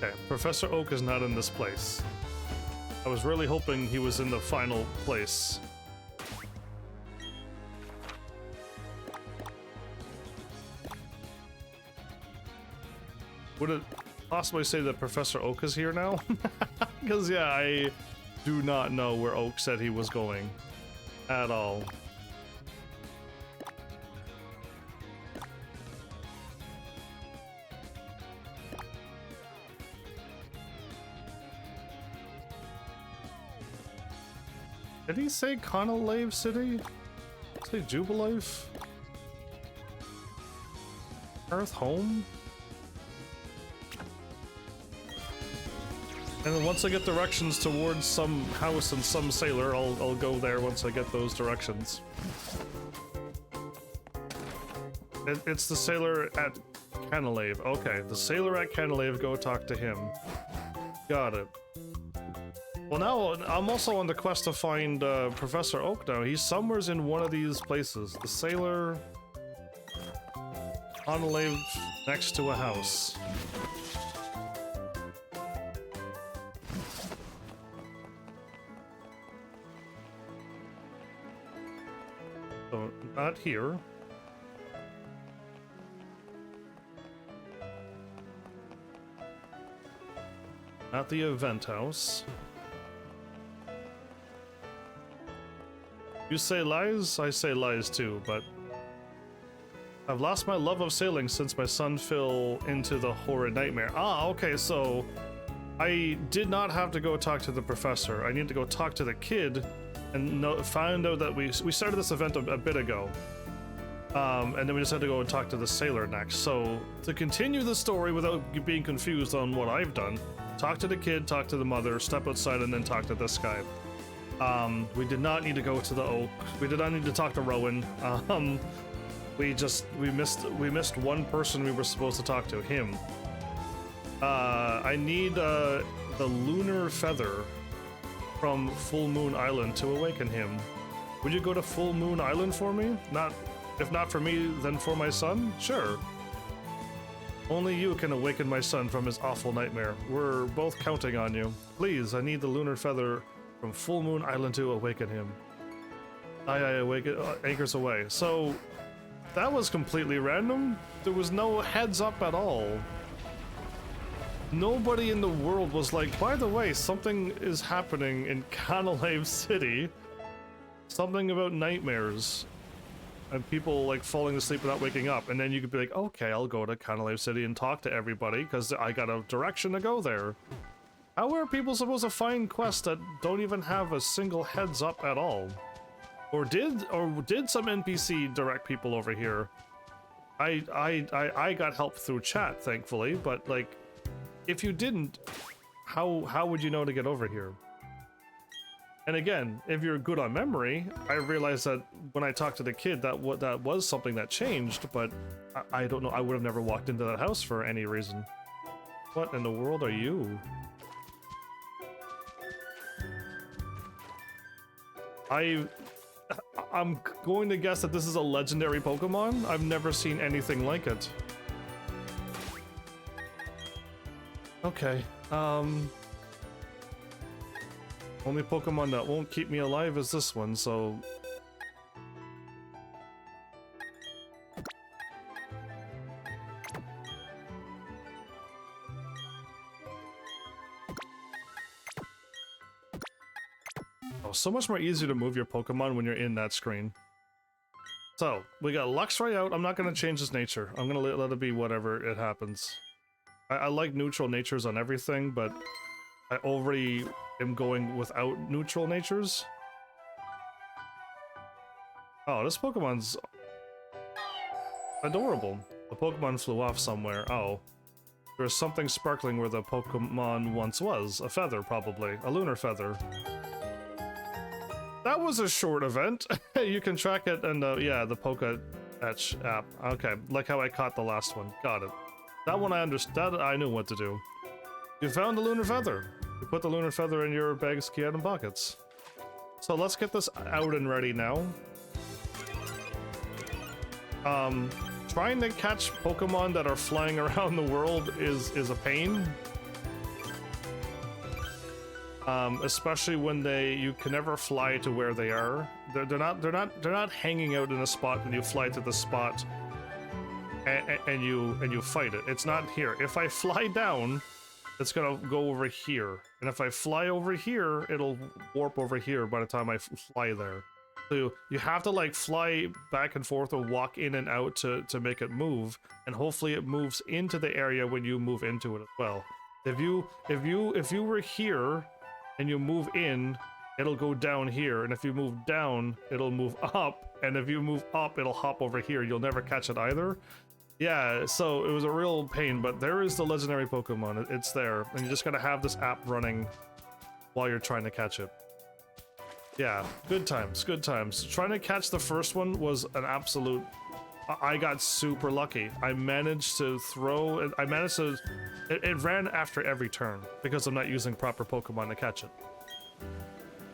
Speaker 1: Okay, Professor Oak is not in this place. I was really hoping he was in the final place. Would it possibly say that Professor Oak is here now? Because, yeah, I do not know where Oak said he was going. At all. Did he say Conolave City? Say Jubilife? Earth Home? And then once I get directions towards some house and some sailor, I'll go there once I get those directions. It's the sailor at Canalave. Okay, the sailor at Canalave, go talk to him. Got it. Well, now I'm also on the quest to find Professor Oak now. He's somewhere in one of these places. The sailor... Canalave next to a house. So, not here. Not the event house. You say lies, I say lies too, but... I've lost my love of sailing since my son fell into the horrid nightmare. Ah, okay, so... I did not have to go talk to the professor. I need to go talk to the kid and find out that we started this event a bit ago. And then we just had to go and talk to the sailor next. So, to continue the story without being confused on what I've done, talk to the kid, talk to the mother, step outside, and then talk to this guy. We did not need to go to the Oak. We did not need to talk to Rowan. We missed one person we were supposed to talk to, him. I need the lunar feather from Full Moon Island to awaken him. Would you go to Full Moon Island for me? If not for me, then for my son? Sure. Only you can awaken my son from his awful nightmare. We're both counting on you. Please, I need the lunar feather from Full Moon Island to awaken him. I awaken anchors away. So that was completely random. There was no heads up at all. Nobody in the world was like, by the way, something is happening in Canalave City. Something about nightmares. And people like falling asleep without waking up. And then you could be like, okay, I'll go to Canalave City and talk to everybody because I got a direction to go there. How are people supposed to find quests that don't even have a single heads up at all? Or did some NPC direct people over here? I got help through chat, thankfully, but like, if you didn't, how would you know to get over here? And again, if you're good on memory, I realized that when I talked to the kid, that was something that changed, but I don't know, I would have never walked into that house for any reason. What in the world are you? I'm going to guess that this is a legendary Pokemon. I've never seen anything like it. Okay, only Pokemon that won't keep me alive is this one, so... Oh, so much more easier to move your Pokemon when you're in that screen. So, we got Luxray out. I'm not going to change his nature. I'm going to let it be whatever it happens. I like neutral natures on everything, but I already am going without neutral natures. Oh, this Pokemon's adorable. The Pokemon flew off somewhere. Oh. There's something sparkling where the Pokemon once was. A feather, probably. A lunar feather. That was a short event. You can track it and, yeah, the Poke Etch app. Okay, like how I caught the last one. Got it. That one I understood. I knew what to do. You found the lunar feather. You put the lunar feather in your bag's key item pockets. So let's get this out and ready now. Trying to catch Pokemon that are flying around the world is a pain. Especially when you can never fly to where they are. They're not hanging out in a spot when you fly to the spot and you fight it. It's not here. If I fly down, it's gonna go over here, and if I fly over here, it'll warp over here by the time I fly there. So you have to like fly back and forth or walk in and out to make it move, and hopefully it moves into the area when you move into it as well. If you were here and you move in, it'll go down here, and if you move down, it'll move up, and if you move up, it'll hop over here. You'll never catch it either. Yeah, so it was a real pain, but there is the legendary Pokemon. It's there, and you just gotta have this app running while you're trying to catch it. Yeah, good times, good times. Trying to catch the first one was an absolute... I got super lucky. I managed to throw... It ran after every turn, because I'm not using proper Pokemon to catch it.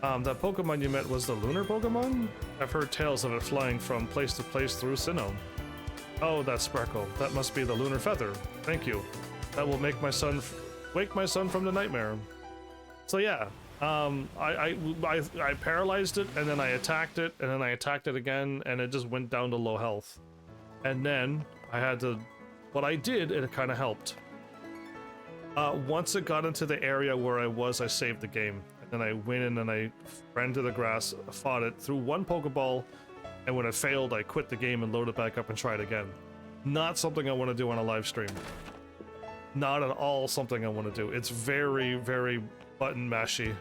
Speaker 1: That Pokemon you met was the lunar Pokemon? I've heard tales of it flying from place to place through Sinnoh. Oh, that sparkle. That must be the lunar feather. Thank you. That will make my son... wake my son from the nightmare. So yeah, I paralyzed it, and then I attacked it, and then I attacked it again, and it just went down to low health. And then I had to... what I did, it kind of helped. Once it got into the area where I saved the game. And then I went in and I ran to the grass, fought it, threw one Pokeball, and when it failed, I quit the game and loaded it back up and tried again. Not something I want to do on a live stream. Not at all something I want to do. It's very, very button mashy.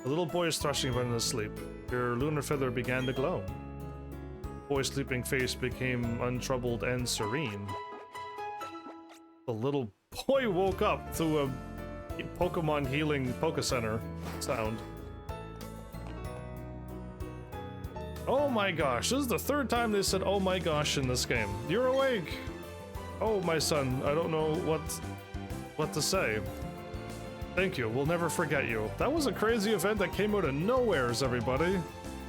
Speaker 1: The little boy is thrashing when asleep. Your lunar feather began to glow. The boy's sleeping face became untroubled and serene. The little boy woke up through a Pokemon healing Poké Center sound. Oh my gosh, this is the third time they said oh my gosh in this game. You're awake! Oh my son, I don't know what to say. Thank you, we'll never forget you. That was a crazy event that came out of nowheres, everybody.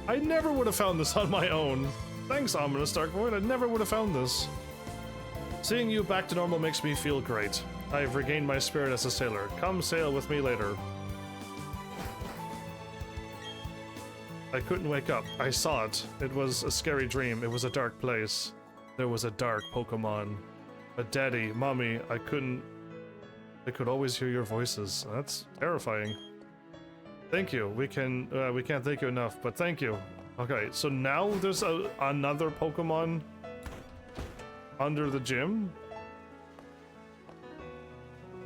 Speaker 1: I never would have found this on my own. Thanks, Ominous Dark Void, I never would have found this. Seeing you back to normal makes me feel great. I have regained my spirit as a sailor. Come sail with me later. I couldn't wake up. I saw it. It was a scary dream. It was a dark place. There was a dark Pokemon. But Daddy, Mommy, I could always hear your voices. That's terrifying. Thank you. We can't thank you enough, but thank you. Okay, so now there's another Pokemon under the gym.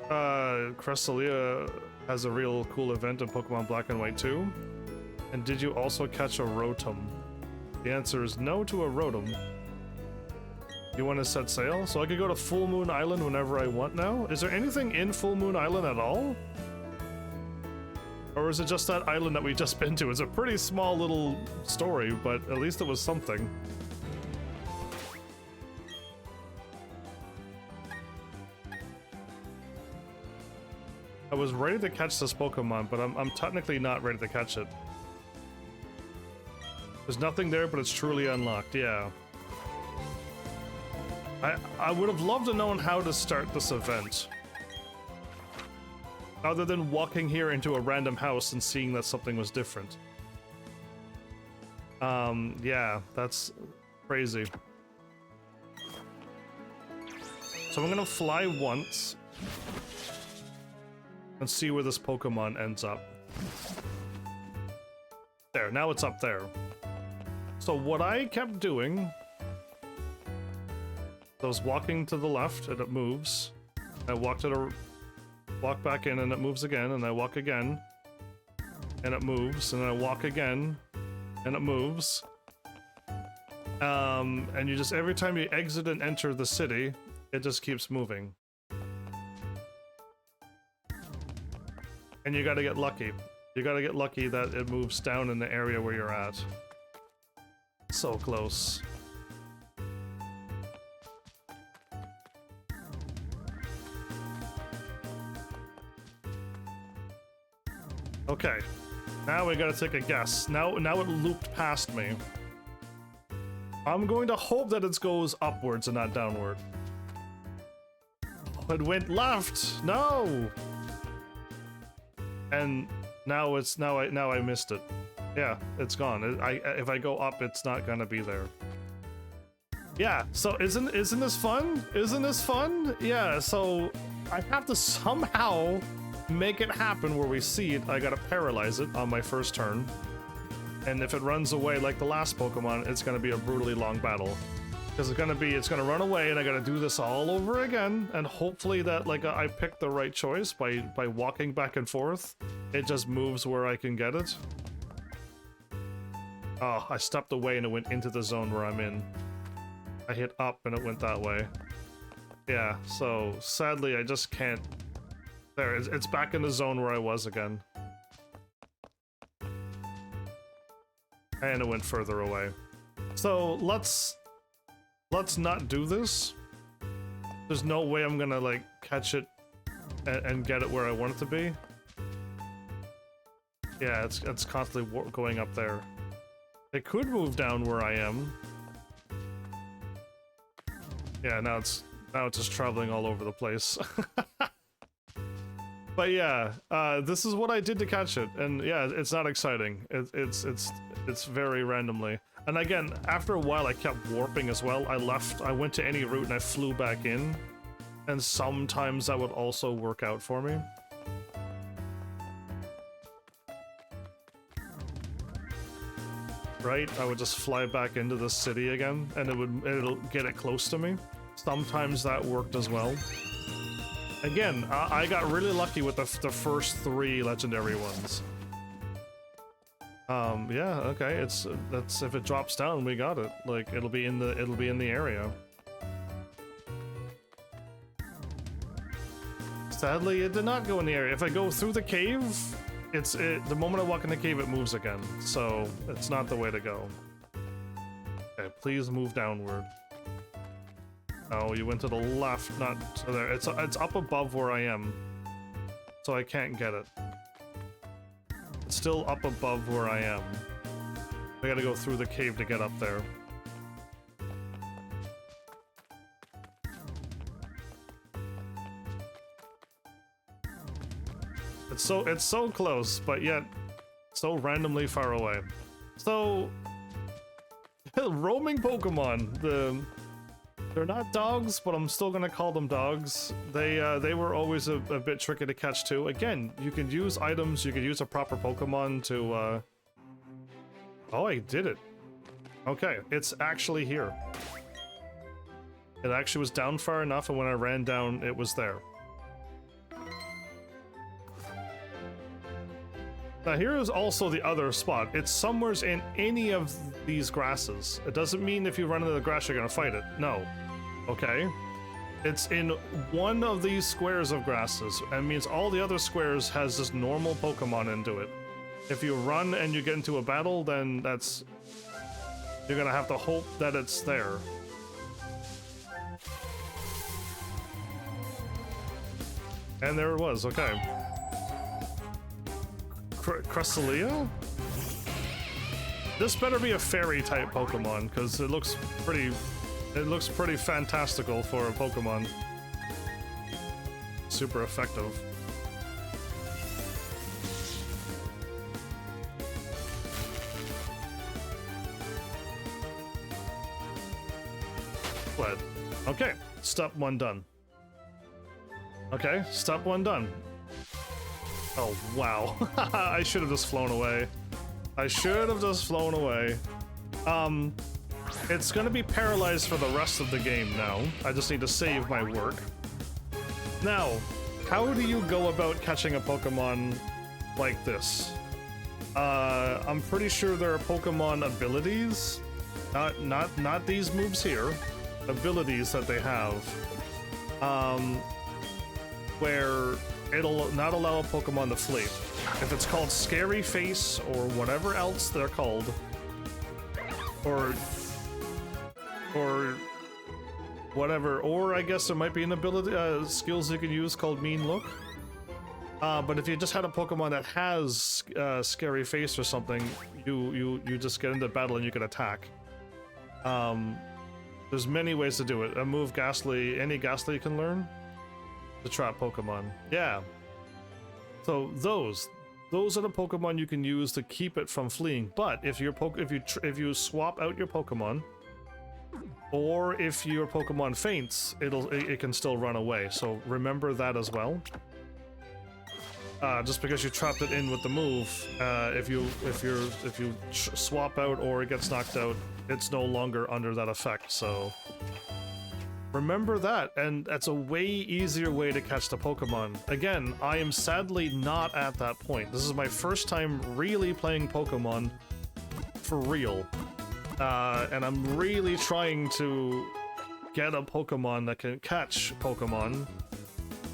Speaker 1: Cresselia has a real cool event in Pokemon Black and White 2. And did you also catch a Rotom? The answer is no to a Rotom. You want to set sail? So I could go to Full Moon Island whenever I want now? Is there anything in Full Moon Island at all? Or is it just that island that we just been to? It's a pretty small little story, but at least it was something. I was ready to catch this Pokemon, but I'm technically not ready to catch it. There's nothing there, but it's truly unlocked, yeah. I would have loved to know how to start this event. Other than walking here into a random house and seeing that something was different. Yeah, that's crazy. So I'm gonna fly once and see where this Pokemon ends up. There, now it's up there. So what I kept doing, I was walking to the left and it moves. I walk back in and it moves again, and I walk again and it moves, and I walk again and it moves. And you just, every time you exit and enter the city, it just keeps moving. And you gotta get lucky. You gotta get lucky that it moves down in the area where you're at. So close. Okay, now we gotta take a guess. Now it looped past me. I'm going to hope that it goes upwards and not downward. It went left. No. And now I missed it. Yeah, it's gone. If I go up, it's not gonna be there. Yeah, so isn't this fun? Isn't this fun? Yeah, so I have to somehow make it happen where we see it. I gotta paralyze it on my first turn. And if it runs away like the last Pokemon, it's gonna be a brutally long battle. Because it's gonna run away and I gotta do this all over again. And hopefully that like I picked the right choice by walking back and forth. It just moves where I can get it. Oh, I stepped away and it went into the zone where I'm in. I hit up and it went that way. Yeah, so sadly I just can't... There, it's back in the zone where I was again. And it went further away. So let's not do this. There's no way I'm gonna like catch it and get it where I want it to be. Yeah, it's constantly going up there. It could move down where I am. Yeah, now it's just traveling all over the place. But yeah, this is what I did to catch it, and yeah, it's not exciting. It's very randomly. And again, after a while, I kept warping as well. I went to any route and I flew back in, and sometimes that would also work out for me. Right? I would just fly back into the city again, and it'll get it close to me. Sometimes that worked as well. Again, I got really lucky with the first 3 legendary ones. Yeah, okay. That's if it drops down, we got it. Like it'll be in the area. Sadly, it did not go in the area. If I go through the cave, the moment I walk in the cave, it moves again. So it's not the way to go. Okay, please move downward. Oh, you went to the left, not to there. It's up above where I am, so I can't get it. It's still up above where I am. I gotta go through the cave to get up there. It's so close, but yet so randomly far away. So roaming Pokemon, they're not dogs, but I'm still gonna call them dogs. They were always a bit tricky to catch too. Again, you can use items, you can use a proper Pokemon to Oh, I did it. Okay, it's actually here. It actually was down far enough, and when I ran down, it was there. Now here is also the other spot. It's somewhere in any of these grasses. It doesn't mean if you run into the grass you're gonna fight it. No. Okay? It's in one of these squares of grasses. That means all the other squares has this normal Pokemon into it. If you run and you get into a battle, then you're gonna have to hope that it's there. And there it was, okay. Cresselia? This better be a fairy type Pokemon, because it looks pretty fantastical for a Pokemon. Super effective. Fled. Okay, step 1 done. Okay, step 1 done. Oh, wow. I should have just flown away. I should have just flown away. It's gonna be paralyzed for the rest of the game now. I just need to save my work. Now, how do you go about catching a Pokemon like this? I'm pretty sure there are Pokemon abilities. Not these moves here. Abilities that they have. Where it'll not allow a Pokemon to flee. If it's called Scary Face or whatever else they're called, or whatever, or I guess there might be an ability, skills you can use called Mean Look. But if you just had a Pokemon that has Scary Face or something, you just get into battle and you can attack. There's many ways to do it. A move Ghastly, any Ghastly you can learn to trap Pokemon. Yeah. So those are the Pokemon you can use to keep it from fleeing. But if you swap out your Pokemon or if your Pokemon faints, it can still run away. So remember that as well. Just because you trapped it in with the move, if you swap out or it gets knocked out, it's no longer under that effect. So remember that, and that's a way easier way to catch the Pokemon. Again, I am sadly not at that point. This is my first time really playing Pokemon for real, and I'm really trying to get a Pokemon that can catch Pokemon.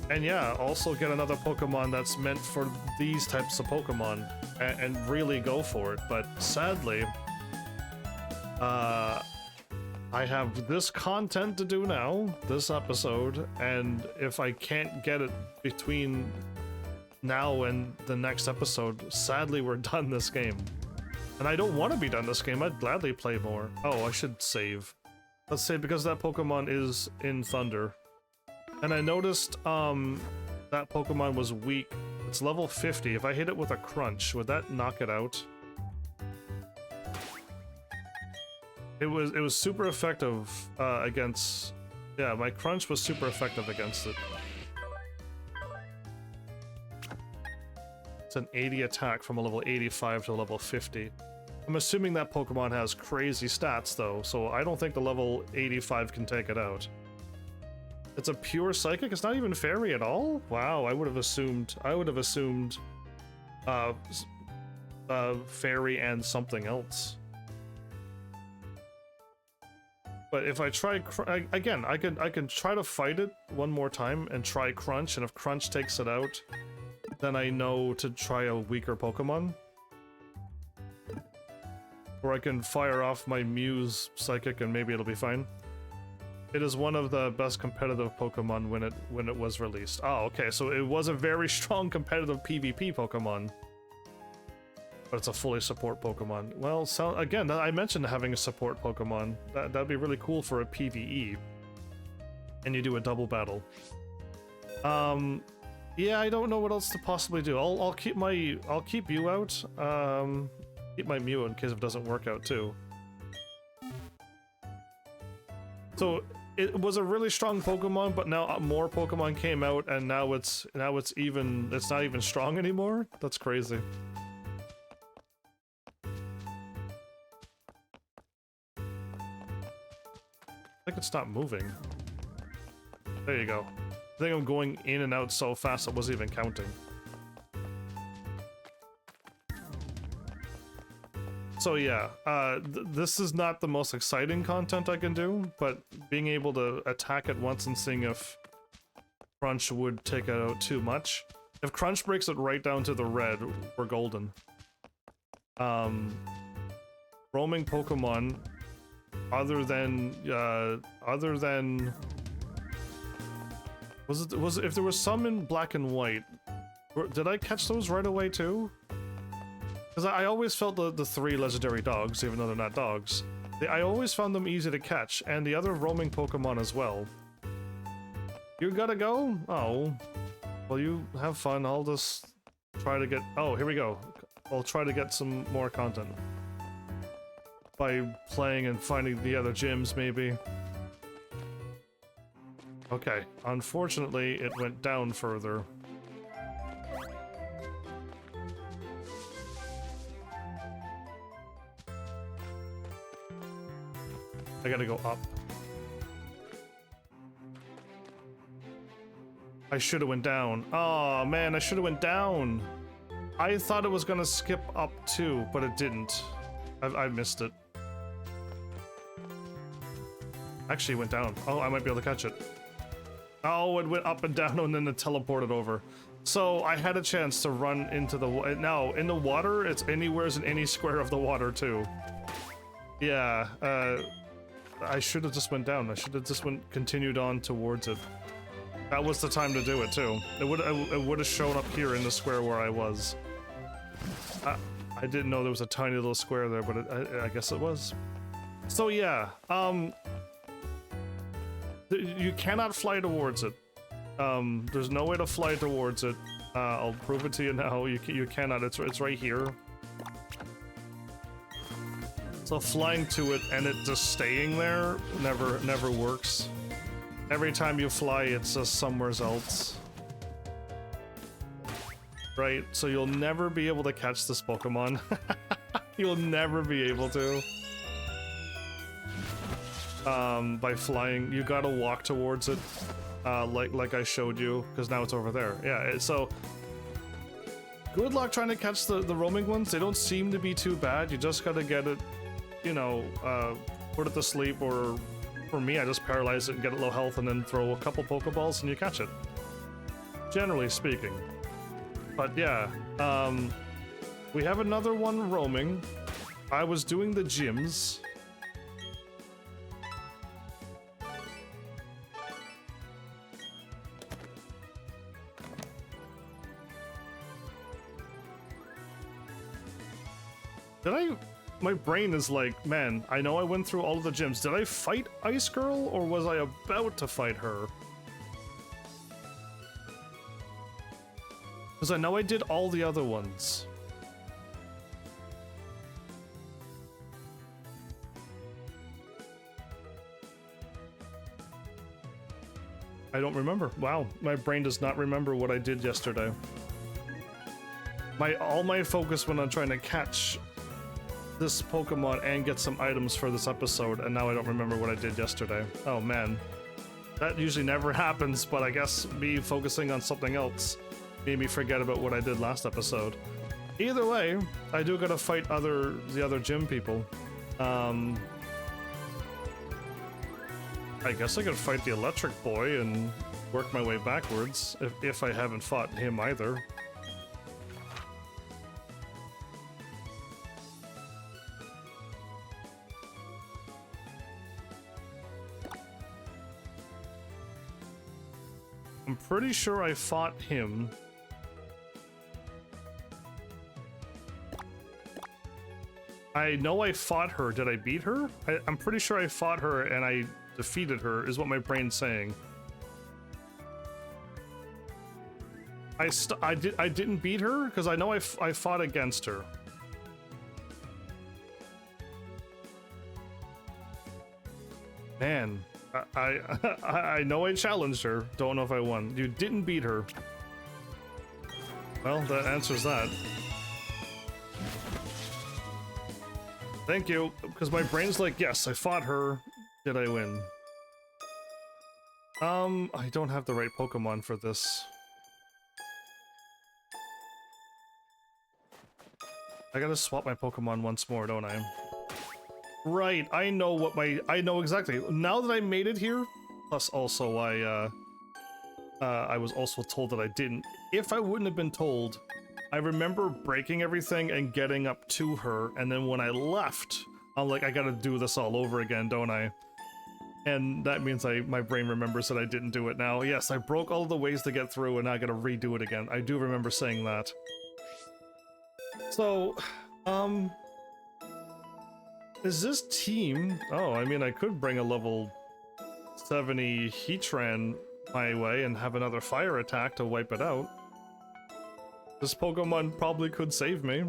Speaker 1: And yeah, also get another Pokemon that's meant for these types of Pokemon and really go for it. But sadly, I have this content to do now, this episode, and if I can't get it between now and the next episode, sadly we're done this game. And I don't want to be done this game, I'd gladly play more. Oh, I should save. Let's save because that Pokemon is in Thunder. And I noticed that Pokemon was weak. It's level 50. If I hit it with a Crunch, would that knock it out? It was super effective against... Yeah, my Crunch was super effective against it. It's an 80 attack from a level 85 to a level 50. I'm assuming that Pokemon has crazy stats though, so I don't think the level 85 can take it out. It's a pure psychic? It's not even fairy at all? Wow, I would have assumed fairy and something else. But if I try, again, I can try to fight it one more time and try Crunch, and if Crunch takes it out, then I know to try a weaker Pokemon. Or I can fire off my Muse Psychic and maybe it'll be fine. It is one of the best competitive Pokemon when it was released. Oh, okay, so it was a very strong competitive PvP Pokemon. But it's a fully support Pokemon. Well, so again, I mentioned having a support Pokemon. That'd be really cool for a PvE. And you do a double battle. Yeah, I don't know what else to possibly do. I'll keep you out. Keep my Mew in case it doesn't work out too. So it was a really strong Pokemon, but now more Pokemon came out, and now it's not even strong anymore. That's crazy. I think it stopped moving. There you go. I think I'm going in and out so fast it wasn't even counting. So yeah, this is not the most exciting content I can do, but being able to attack it once and seeing if Crunch would take it out too much. If Crunch breaks it right down to the red, we're golden. Roaming Pokemon, other than was it if there was some in black and white, did I catch those right away too? Because I always felt the three legendary dogs, even though they're not dogs, I always found them easy to catch, and the other roaming Pokemon as well. You gotta go? Oh. Well, you have fun. I'll just try to get... Oh, here we go. I'll try to get some more content. By playing and finding the other gyms, maybe. Okay. Unfortunately, it went down further. I gotta go up. I should have went down. Oh man, I should have went down. I thought it was gonna skip up too, but it didn't. I missed it. Actually, it went down. Oh, I might be able to catch it. Oh, it went up and down and then it teleported over. So I had a chance to run into the... Now, in the water, it's anywheres in any square of the water too. Yeah, I should have just went down. I should have just continued on towards it. That was the time to do it too. It would have shown up here in the square where I was. I didn't know there was a tiny little square there, but I guess it was. So yeah, you cannot fly towards it. There's no way to fly towards it. I'll prove it to you now. You cannot. It's right here. So flying to it and it just staying there never works. Every time you fly, it's just somewhere else. Right? So you'll never be able to catch this Pokemon. You'll never be able to. By flying, you gotta walk towards it, like I showed you, because now it's over there. Yeah, so good luck trying to catch the roaming ones. They don't seem to be too bad. You just gotta get it, you know, put it to sleep, or for me, I just paralyze it and get it low health and then throw a couple Pokeballs and you catch it. Generally speaking. But yeah, we have another one roaming. I was doing the gyms. My brain is like, man, I know I went through all of the gyms. Did I fight Ice Girl, or was I about to fight her? Because I know I did all the other ones. I don't remember. Wow, my brain does not remember what I did yesterday. All my focus went on trying to catch this Pokemon and get some items for this episode, and now I don't remember what I did yesterday. Oh man. That usually never happens, but I guess me focusing on something else made me forget about what I did last episode. Either way, I do gotta fight the other gym people. I guess I could fight the electric boy and work my way backwards, if I haven't fought him either. I'm pretty sure I fought him. I know I fought her. Did I beat her? I'm pretty sure I fought her and I defeated her, is what my brain's saying. I didn't beat her because I know I fought against her. Man, I know I challenged her. Don't know if I won. You didn't beat her. Well, that answers that. Thank you, because my brain's like, yes, I fought her. Did I win? I don't have the right Pokemon for this. I gotta swap my Pokemon once more, don't I? Right, I know exactly. Now that I made it here, plus also I was also told that I didn't. If I wouldn't have been told, I remember breaking everything and getting up to her, and then when I left, I'm like, I gotta do this all over again, don't I? And that means my brain remembers that I didn't do it now. Yes, I broke all the ways to get through, and now I gotta redo it again. I do remember saying that. So, is this team... Oh, I mean, I could bring a level 70 Heatran my way and have another fire attack to wipe it out. This Pokemon probably could save me,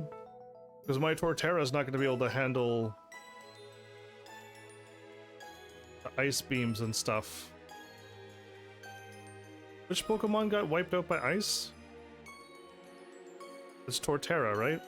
Speaker 1: because my Torterra is not going to be able to handle the ice beams and stuff. Which Pokemon got wiped out by ice? It's Torterra, right?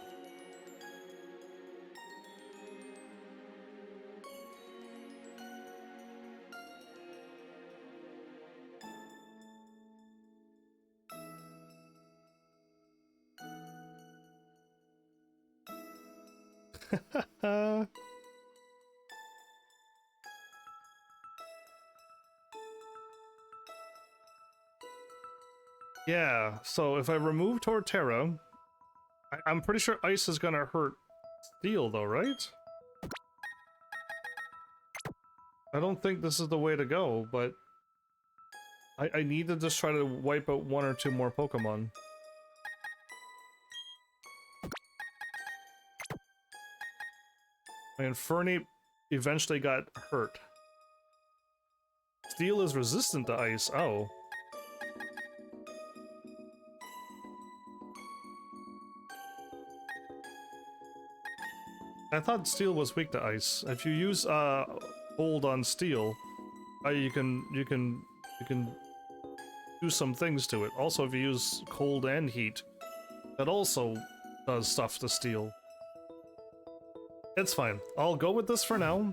Speaker 1: Yeah, so if I remove Torterra, I'm pretty sure ice is gonna hurt steel though, right? I don't think this is the way to go, but I need to just try to wipe out one or two more Pokemon. And Fernie eventually got hurt. Steel is resistant to ice. Oh. I thought steel was weak to ice. If you use hold on steel, you can do some things to it. Also, if you use cold and heat, that also does stuff to steel. It's fine. I'll go with this for now.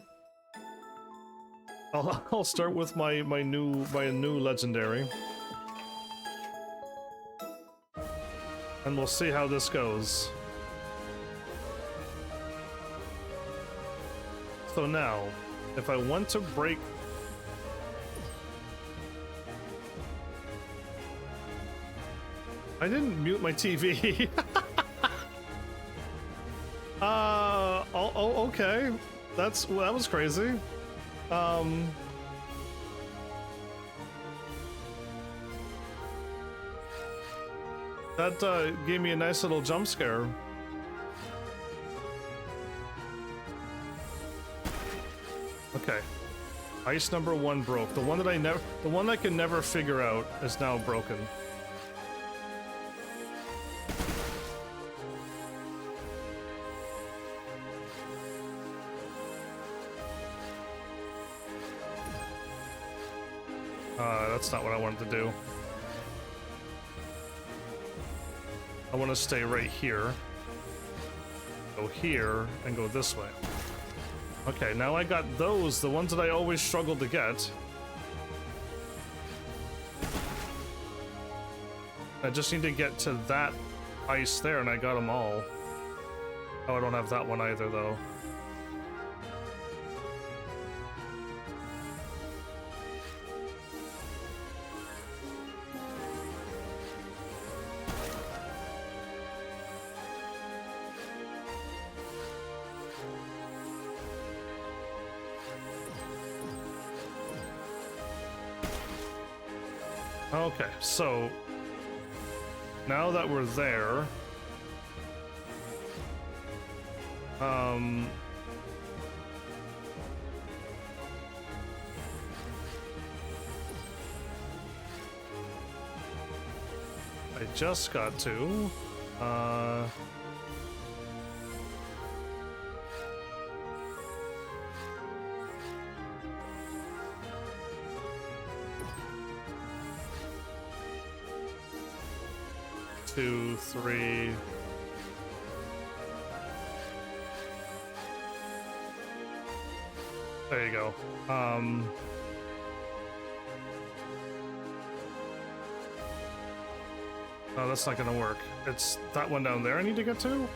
Speaker 1: I'll start with my new legendary, and we'll see how this goes. So now, if I want to break... I didn't mute my TV. Oh, okay. That was crazy. That gave me a nice little jump scare. Okay. Ice number 1 broke. The one I can never figure out is now broken. That's not what I wanted to do. I want to stay right here. Go here and go this way. Okay, now I got those, the ones that I always struggled to get. I just need to get to that ice there, and I got them all. Oh, I don't have that one either, though. Okay, so now that we're there, I just got to, 2, 3. There you go. No, that's not gonna work. It's that one down there I need to get to?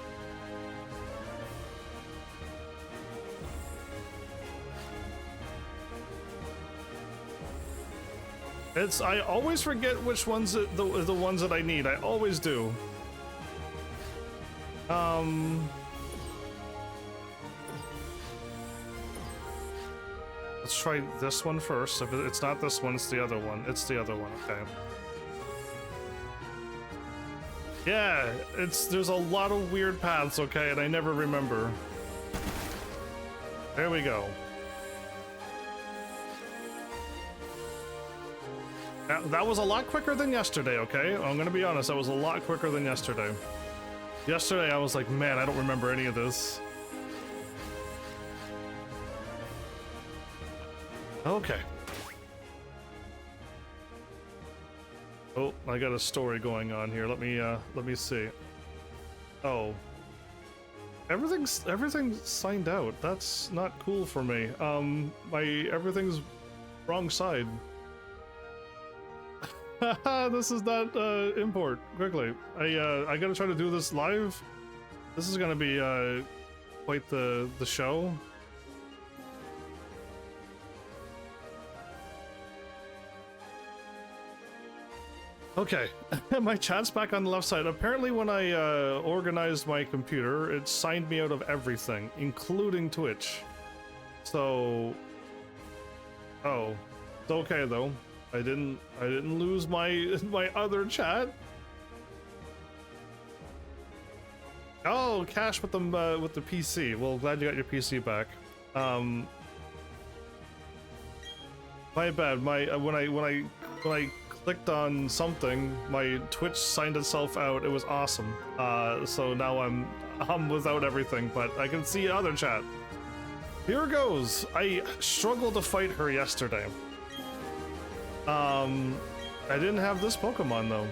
Speaker 1: I always forget which ones the ones that I need. I always do. Let's try this one first. If it's not this one, it's the other one. It's the other one, okay. Yeah, there's a lot of weird paths, okay, and I never remember. There we go. That was a lot quicker than yesterday, okay? I'm gonna be honest, that was a lot quicker than yesterday. Yesterday I was like, man, I don't remember any of this. Okay. Oh, I got a story going on here. Let me see. Oh. Everything's signed out. That's not cool for me. Everything's wrong side. This is not import. Quickly, I gotta try to do this live. This is gonna be quite the show. Okay, my chat's back on the left side. Apparently, when I organized my computer, it signed me out of everything, including Twitch. So, oh, it's okay though. I didn't lose my other chat. Oh, Cash with the PC. Well, glad you got your PC back. My bad. When I clicked on something, my Twitch signed itself out. It was awesome. So now I'm without everything, but I can see other chat. Here goes. I struggled to fight her yesterday. I didn't have this Pokemon though.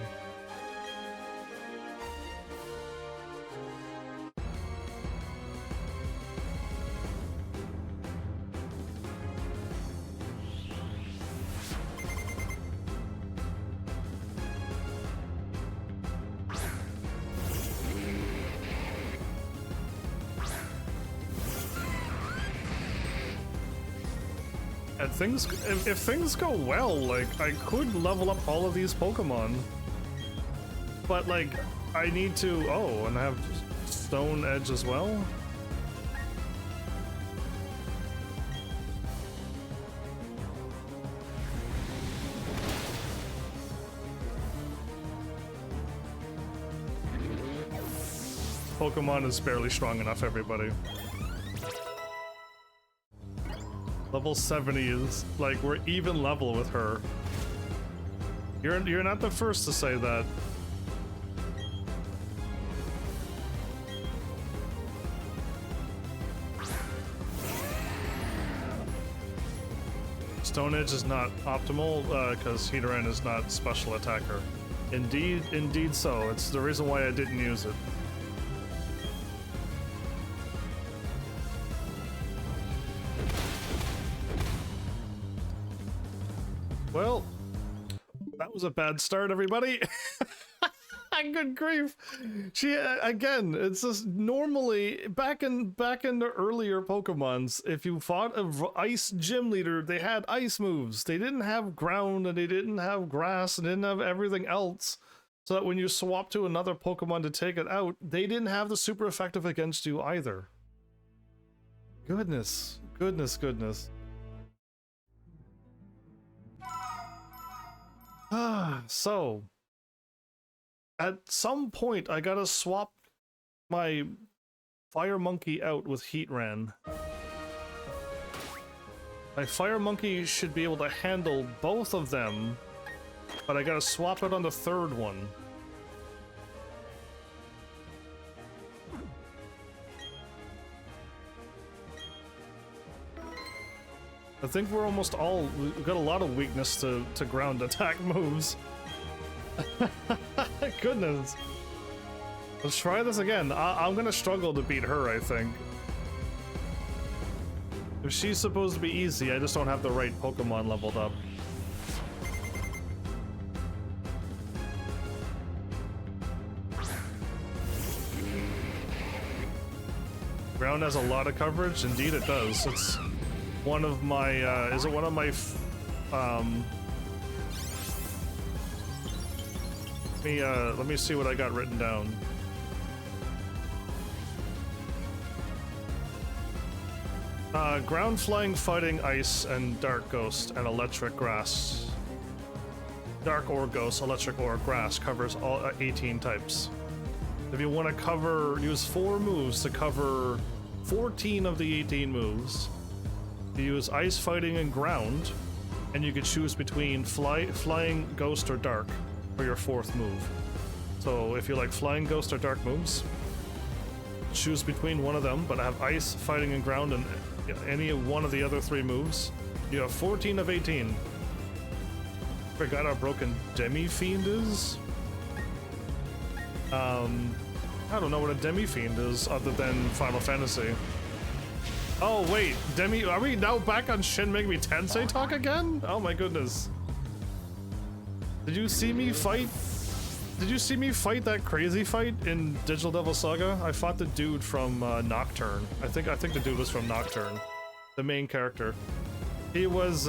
Speaker 1: And if things go well, like, I could level up all of these Pokemon. But, like, I need to... Oh, and I have Stone Edge as well? Pokemon is barely strong enough, everybody. Level 70 is, like, we're even level with her. You're not the first to say that. Stone Edge is not optimal, because Heatran is not special attacker. Indeed so. It's the reason why I didn't use it. Well, that was a bad start, everybody. Good grief. She again, it's just normally back in the earlier Pokemons, if you fought an ice gym leader, they had ice moves. They didn't have ground and they didn't have grass and didn't have everything else. So that when you swap to another Pokemon to take it out, they didn't have the super effective against you either. Goodness. So, at some point, I gotta swap my Fire Monkey out with Heatran. My Fire Monkey should be able to handle both of them, but I gotta swap it on the third one. I think we're almost all... We've got a lot of weakness to ground attack moves. Goodness. Let's try this again. I'm gonna struggle to beat her, I think. If she's supposed to be easy, I just don't have the right Pokemon leveled up. Ground has a lot of coverage. Indeed it does. It's one of my, is it one of my, let me see what I got written down. Ground, flying, fighting, ice, and dark ghost, and electric grass. Dark or ghost, electric or grass covers all 18 types. If you want to use 4 moves to cover 14 of the 18 moves, you use ice, fighting, and ground, and you can choose between flying, ghost, or dark for your 4th move. So if you like flying, ghost, or dark moves, choose between one of them, but have ice, fighting, and ground, and any one of the other 3 moves. You have 14 of 18. Forgot how broken Demi-Fiend is? I don't know what a Demi-Fiend is other than Final Fantasy. Oh wait, are we now back on Shin Megami Tensei talk again? Oh my goodness. Did you see me fight that crazy fight in Digital Devil Saga? I fought the dude from Nocturne. I think the dude was from Nocturne. The main character. He was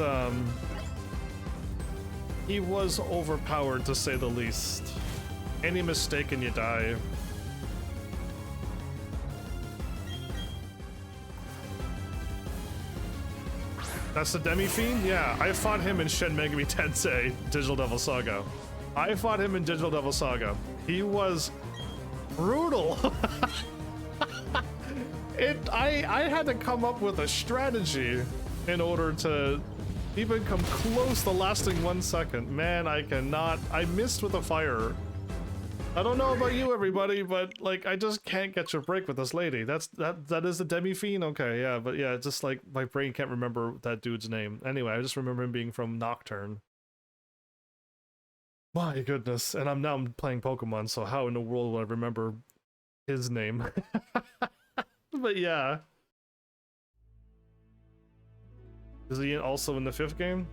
Speaker 1: overpowered, to say the least. Any mistake and you die. That's the Demi-Fiend? Yeah, I fought him in Shin Megami Tensei Digital Devil Saga. I fought him in Digital Devil Saga. He was brutal. I had to come up with a strategy in order to Even come close to lasting 1 second. Man, I cannot. I missed with a fire. I don't know about you, everybody, but like I just can't catch a break with this lady. That is the Demi-Fiend? Okay, yeah, but yeah, just like my brain can't remember that dude's name. Anyway, I just remember him being from Nocturne. My goodness, and I'm playing Pokemon, so how in the world will I remember his name? But yeah. Is he also in the 5th game?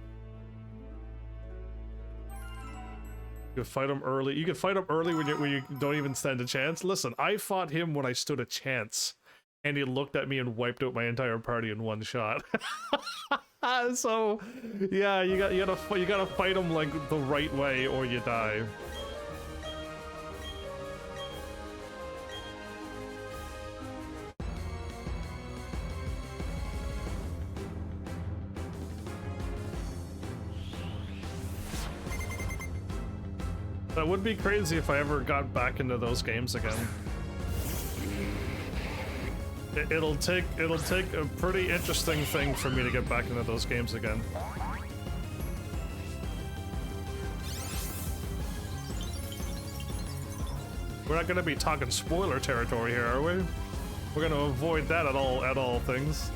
Speaker 1: You could fight him early. You could fight him early when you don't even stand a chance. Listen, I fought him when I stood a chance, and he looked at me and wiped out my entire party in 1 shot. So, yeah, you gotta fight him like the right way, or you die. That would be crazy if I ever got back into those games again. It'll take a pretty interesting thing for me to get back into those games again. We're not gonna be talking spoiler territory here, are we? We're gonna avoid that at all things.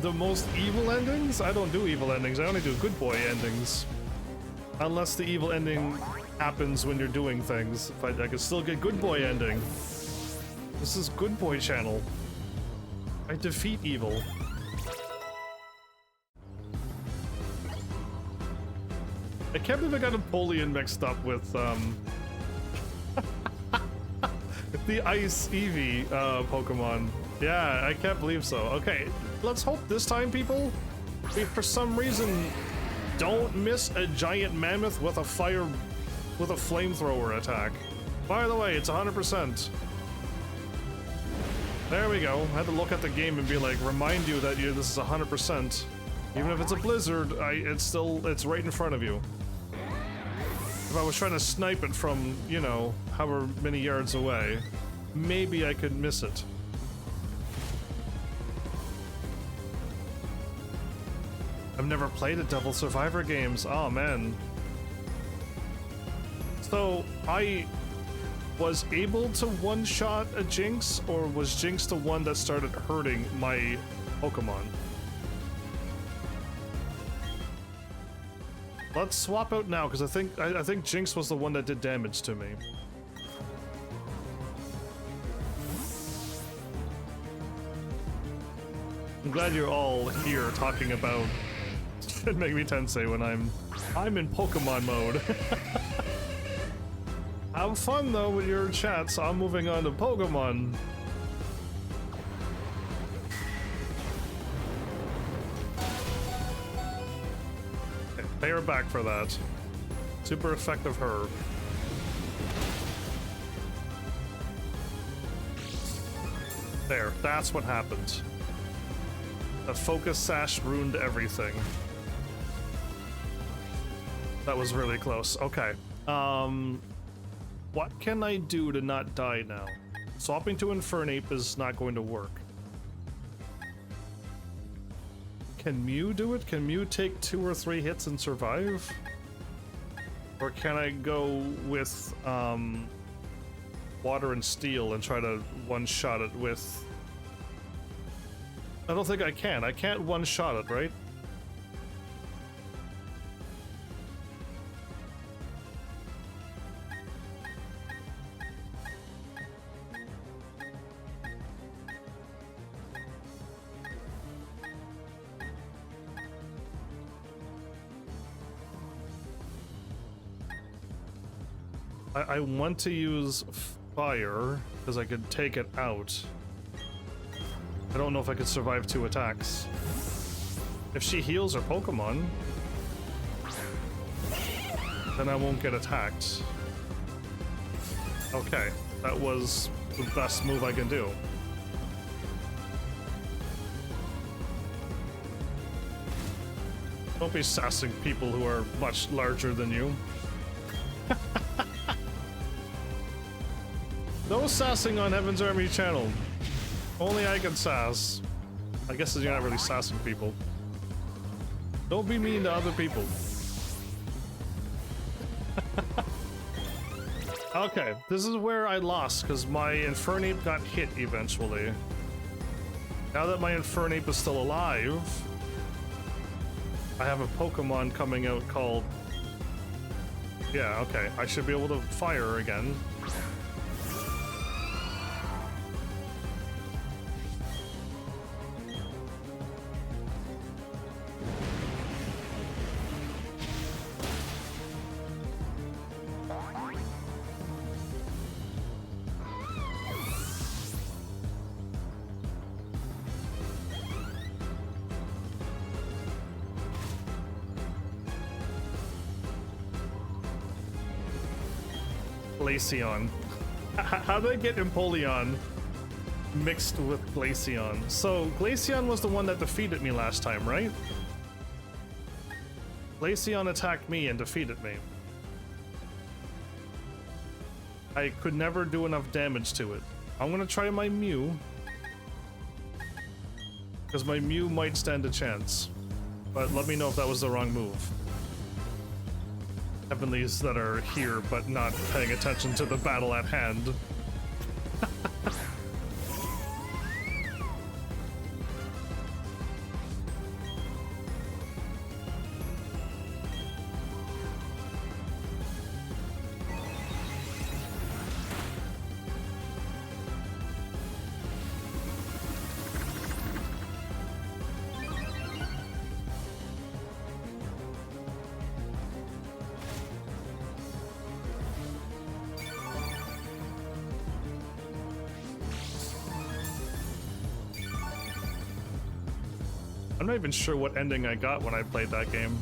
Speaker 1: The most evil endings? I don't do evil endings, I only do good boy endings. Unless the evil ending happens when you're doing things. But I can still get good boy ending. This is good boy channel. I defeat evil. I can't believe I got Napoleon mixed up with the Ice Eevee Pokemon. Yeah, I can't believe so. Okay, let's hope this time, people, we for some reason don't miss a giant mammoth with a flamethrower attack. By the way, it's 100%. There we go. I had to look at the game and be like, remind you that this is 100%. Even if it's a blizzard, it's right in front of you. If I was trying to snipe it from, you know, however many yards away, maybe I could miss it. I've never played a Devil Survivor games. Oh man. So I was able to one-shot a Jinx, or was Jinx the one that started hurting my Pokemon? Let's swap out now, because I think Jinx was the one that did damage to me. I'm glad you're all here talking about it. Make me tensei when I'm in Pokemon mode. Have fun though with your chat, so I'm moving on to Pokemon. Okay, pay her back for that. Super effective herb. There, that's what happened. The focus sash ruined everything. That was really close. Okay. What can I do to not die now? Swapping to Infernape is not going to work. Can Mew do it? Can Mew take 2 or 3 hits and survive? Or can I go with Water and Steel and try to one-shot it with... I don't think I can. I can't one-shot it, right? I want to use fire because I could take it out. I don't know if I could survive 2 attacks. If she heals her Pokemon, then I won't get attacked. Okay, that was the best move I can do. Don't be sassing people who are much larger than you. No sassing on Heaven's Army channel. Only I can sass. I guess you're not really sassing people. Don't be mean to other people. Okay, this is where I lost because my Infernape got hit eventually. Now that my Infernape is still alive, I have a Pokemon coming out called... Yeah, okay, I should be able to fire again. Glaceon. How did I get Empoleon mixed with Glaceon? So Glaceon was the one that defeated me last time, right? Glaceon attacked me and defeated me. I could never do enough damage to it. I'm gonna try my Mew, because my Mew might stand a chance. But let me know if that was the wrong move. Heavenlies that are here but not paying attention to the battle at hand. I'm not even sure what ending I got when I played that game.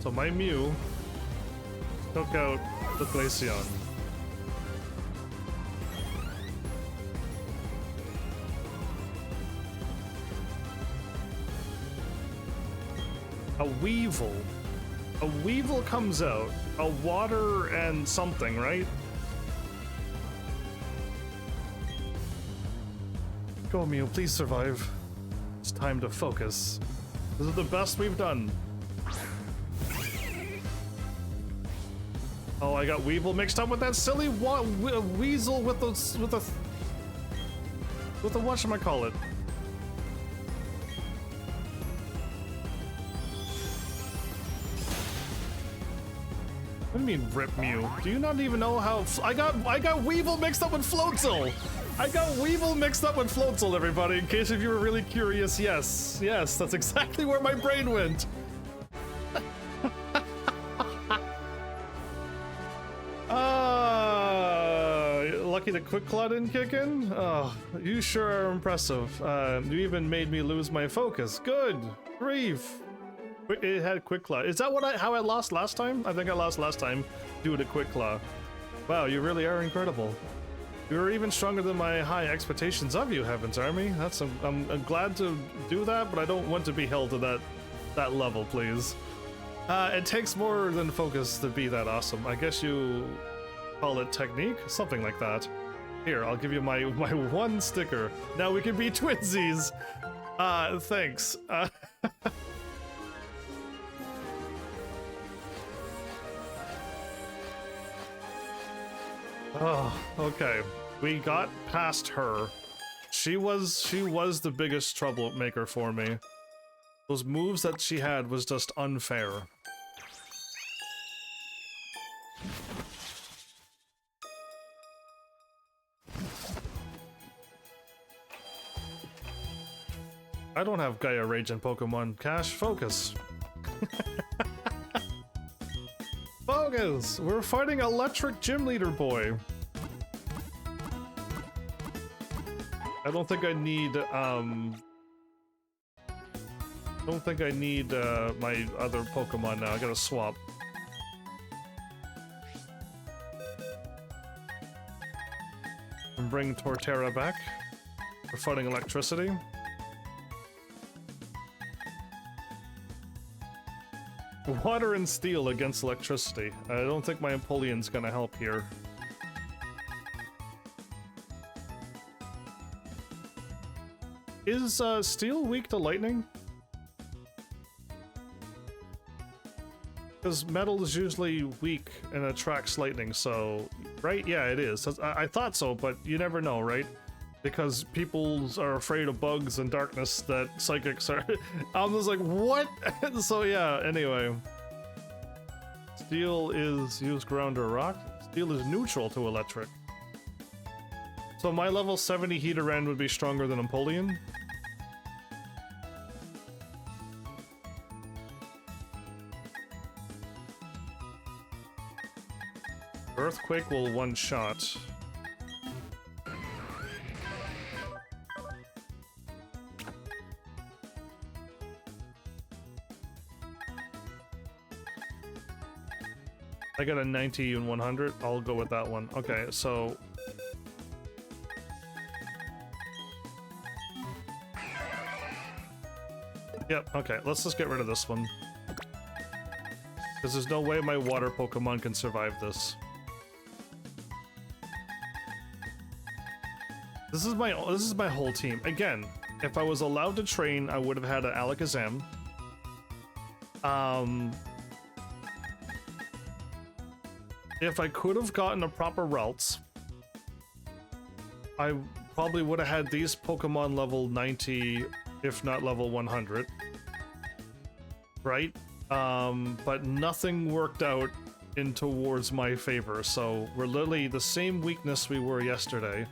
Speaker 1: So my Mew took out the Glaceon. A Weevil. A Weevil comes out. A water and something, right? Go, Mew, please survive. It's time to focus. This is the best we've done. Oh, I got Weevil mixed up with that silly weasel with the whatchamacallit. What do you mean, Rip Mew? Do you not even know how I got Weevil mixed up with Floatzel? I got Weevil mixed up with Floatzel, everybody, in case if you were really curious. Yes, that's exactly where my brain went. Lucky the Quick Claw didn't kick in? Oh, you sure are impressive. You even made me lose my focus. Good grief. It had Quick Claw. Is that how I lost last time? I think I lost last time due to Quick Claw. Wow, you really are incredible. You're even stronger than my high expectations of you, Heaven's Army. I'm glad to do that, but I don't want to be held to that level, please. It takes more than focus to be that awesome. I guess you call it technique? Something like that. Here, I'll give you my one sticker. Now we can be twinsies. Thanks. Oh, okay. We got past her. She was the biggest troublemaker for me. Those moves that she had was just unfair. I don't have Gaia Rage in Pokemon Cash. Focus. Focus! We're fighting Electric Gym Leader Boy. I don't think I need, my other Pokemon now. I gotta swap. And bring Torterra back. We're fighting electricity. Water and steel against electricity. I don't think my Empoleon's gonna help here. Is steel weak to lightning? Because metal is usually weak and attracts lightning, so... Right? Yeah, it is. I thought so, but you never know, right? Because people are afraid of bugs and darkness that psychics are... I'm just like, what? So yeah, anyway. Steel is used ground or rock. Steel is neutral to electric. So my level 70 Heaterand would be stronger than Empoleon? Earthquake will one-shot. I got a 90 and 100. I'll go with that one. Okay, so... Yep, okay, let's just get rid of this one. Because there's no way my water Pokemon can survive this. This is my whole team. Again, if I was allowed to train, I would have had an Alakazam. If I could have gotten a proper Ralts, I probably would have had these Pokemon level 90, if not level 100. Right? But nothing worked out in towards my favor, so we're literally the same weakness we were yesterday.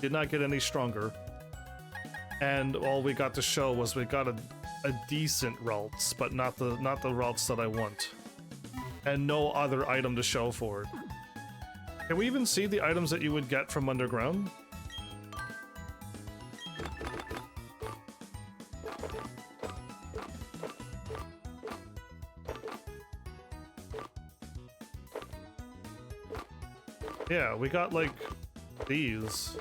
Speaker 1: Did not get any stronger. And all we got to show was we got a decent Ralts, but not the Ralts that I want. And no other item to show for it. Can we even see the items that you would get from underground? Yeah, we got like these.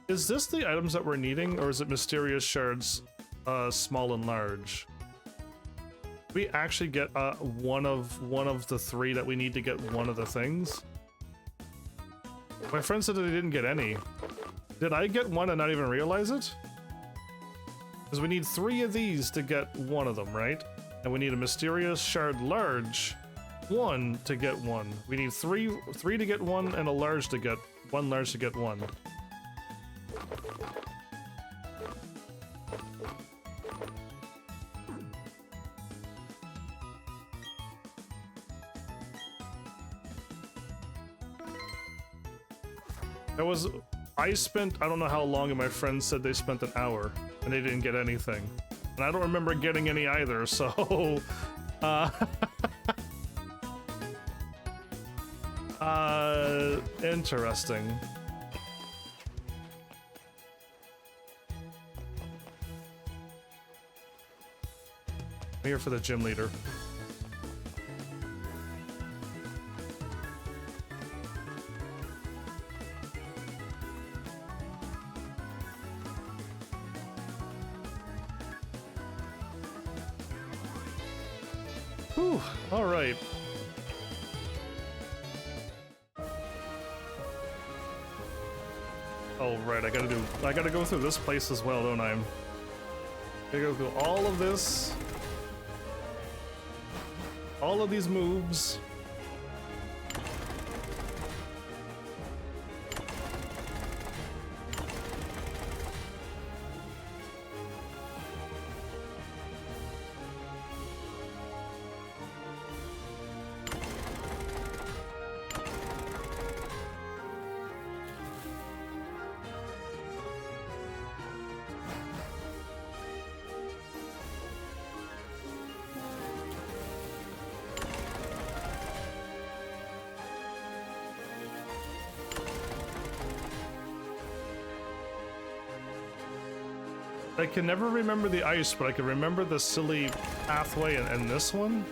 Speaker 1: Is this the items that we're needing, or is it mysterious shards, small and large? We actually get one of the three that we need to get one of the things. My friend said that they didn't get any. Did I get one and not even realize it? Because we need 3 of these to get one of them, right? And we need a mysterious shard large 1 to get one. We need three to get one and a large to get one large to get one. I spent, I don't know how long, and my friend said they spent an hour, and they didn't get anything. And I don't remember getting any either, so... interesting. I'm here for the gym leader. Whew, all right. Oh, right, I gotta go through this place as well, don't I? I gotta go through all of this. All of these moves. I can never remember the ice, but I can remember the silly pathway and this one.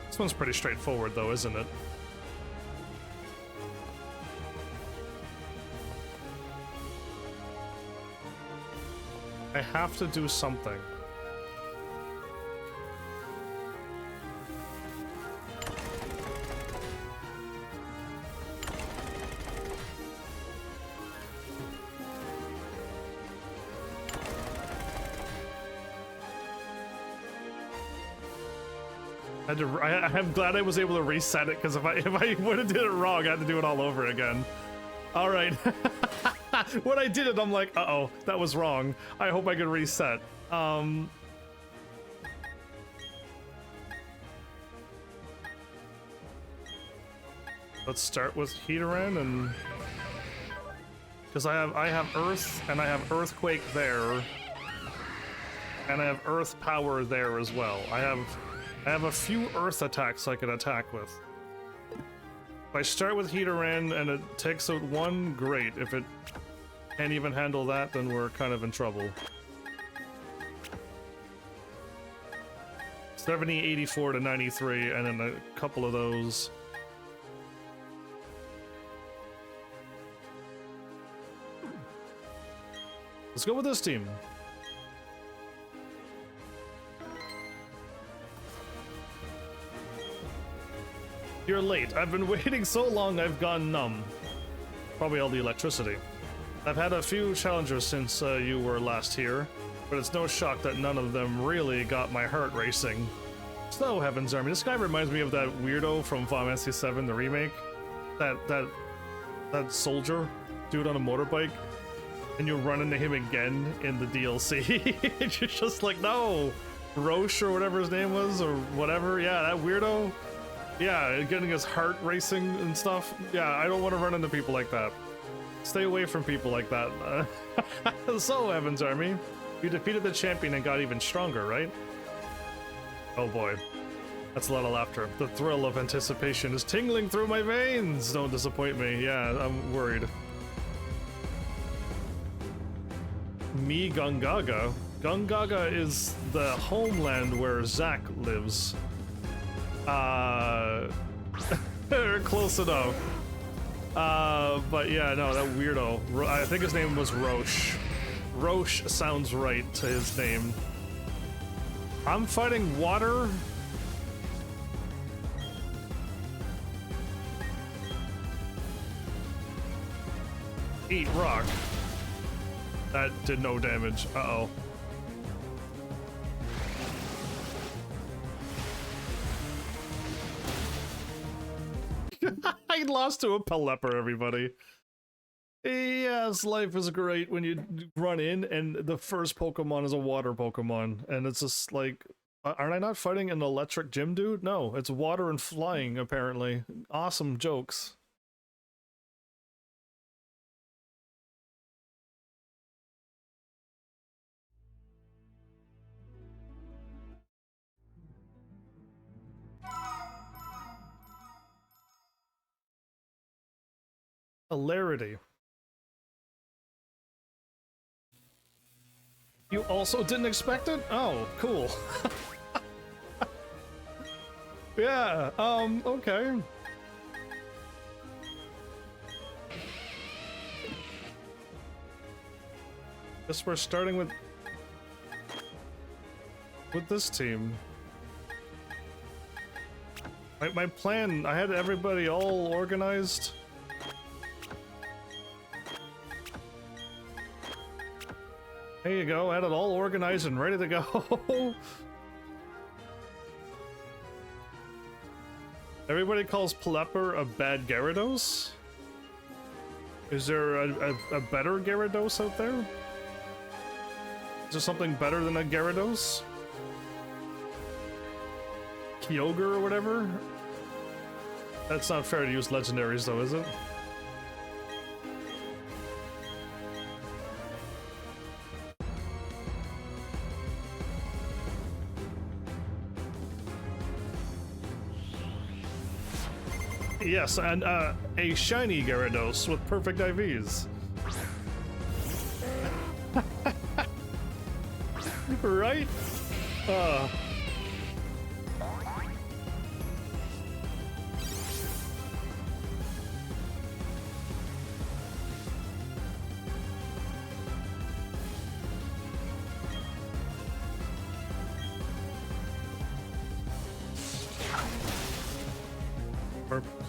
Speaker 1: This one's pretty straightforward though, isn't it? I have to do something. I'm glad I was able to reset it, because if I would have did it wrong, I had to do it all over again. All right. When I did it, I'm like, uh-oh, that was wrong. I hope I can reset. Let's start with Heateran, and because I have Earth and I have Earthquake there, and I have Earth Power there as well. I have a few Earth attacks I can attack with. If I start with Heateran and it takes out one, great. If it can't even handle that, then we're kind of in trouble. 70, 84 to 93, and then a couple of those. Let's go with this team. You're late. I've been waiting so long I've gone numb. Probably all the electricity. I've had a few challengers since you were last here, but it's no shock that none of them really got my heart racing. So, Heaven's Army, this guy reminds me of that weirdo from Final Fantasy VII, the remake. That soldier dude on a motorbike, and you run into him again in the DLC. You're just like, no! Roche or whatever his name was, or whatever. Yeah, that weirdo. Yeah, getting his heart racing and stuff. Yeah, I don't want to run into people like that. Stay away from people like that. So, Heaven's Army, you defeated the champion and got even stronger, right? Oh boy. That's a lot of laughter. The thrill of anticipation is tingling through my veins! Don't disappoint me. Yeah, I'm worried. Me Gungaga? Gungaga is the homeland where Zack lives. Close enough. But yeah, no, that weirdo. I think his name was Roche. Roche sounds right to his name. I'm fighting water. Eat rock. That did no damage. Uh-oh. I lost to a Pelipper, everybody. Yes, life is great when you run in and the first Pokemon is a water Pokemon. And it's just like, aren't I not fighting an electric gym dude? No, it's water and flying, apparently. Awesome jokes. Hilarity. You also didn't expect it? Oh, cool. Yeah, okay. Guess we're starting with this team. My plan, I had everybody all organized. There you go, had it all organized and ready to go. Everybody calls Pelipper a bad Gyarados? Is there a better Gyarados out there? Is there something better than a Gyarados? Kyogre or whatever? That's not fair to use legendaries though, is it? Yes, and a shiny Gyarados with perfect IVs. Right? Perfect.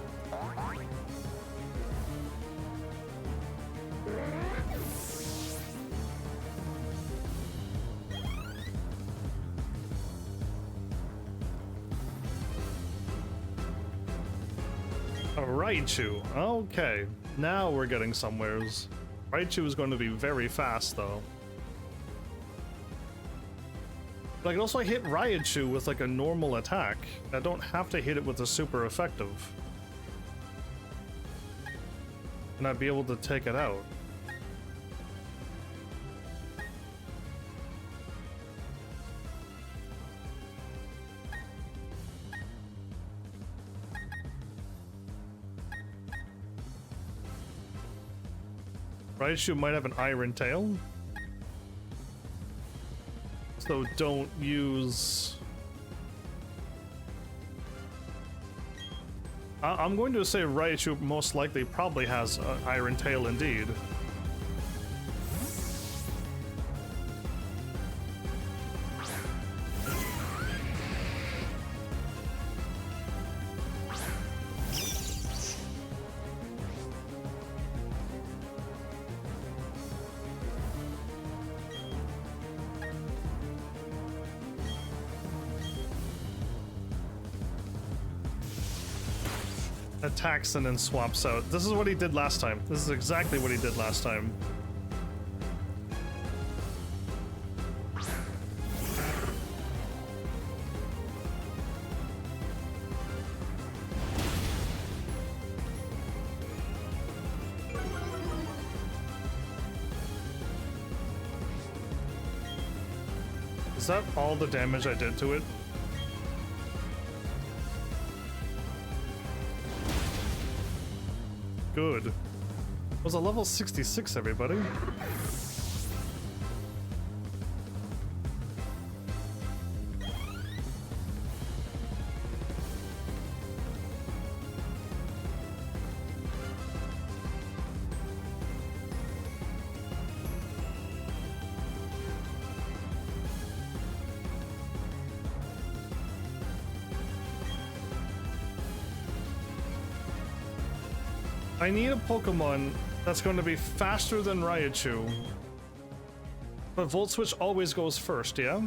Speaker 1: A Raichu. Okay, now we're getting somewheres. Raichu is going to be very fast, though. But I can also hit Raichu with like a normal attack. I don't have to hit it with a super effective. And I'd be able to take it out. Raichu might have an Iron Tail. So don't use... I'm going to say Raichu most likely probably has an Iron Tail indeed. Attacks and then swaps out. This is what he did last time. This is exactly what he did last time. Is that all the damage I did to it? Good. It was a level 66, everybody. I need a Pokemon that's going to be faster than Raichu. But Volt Switch always goes first, yeah?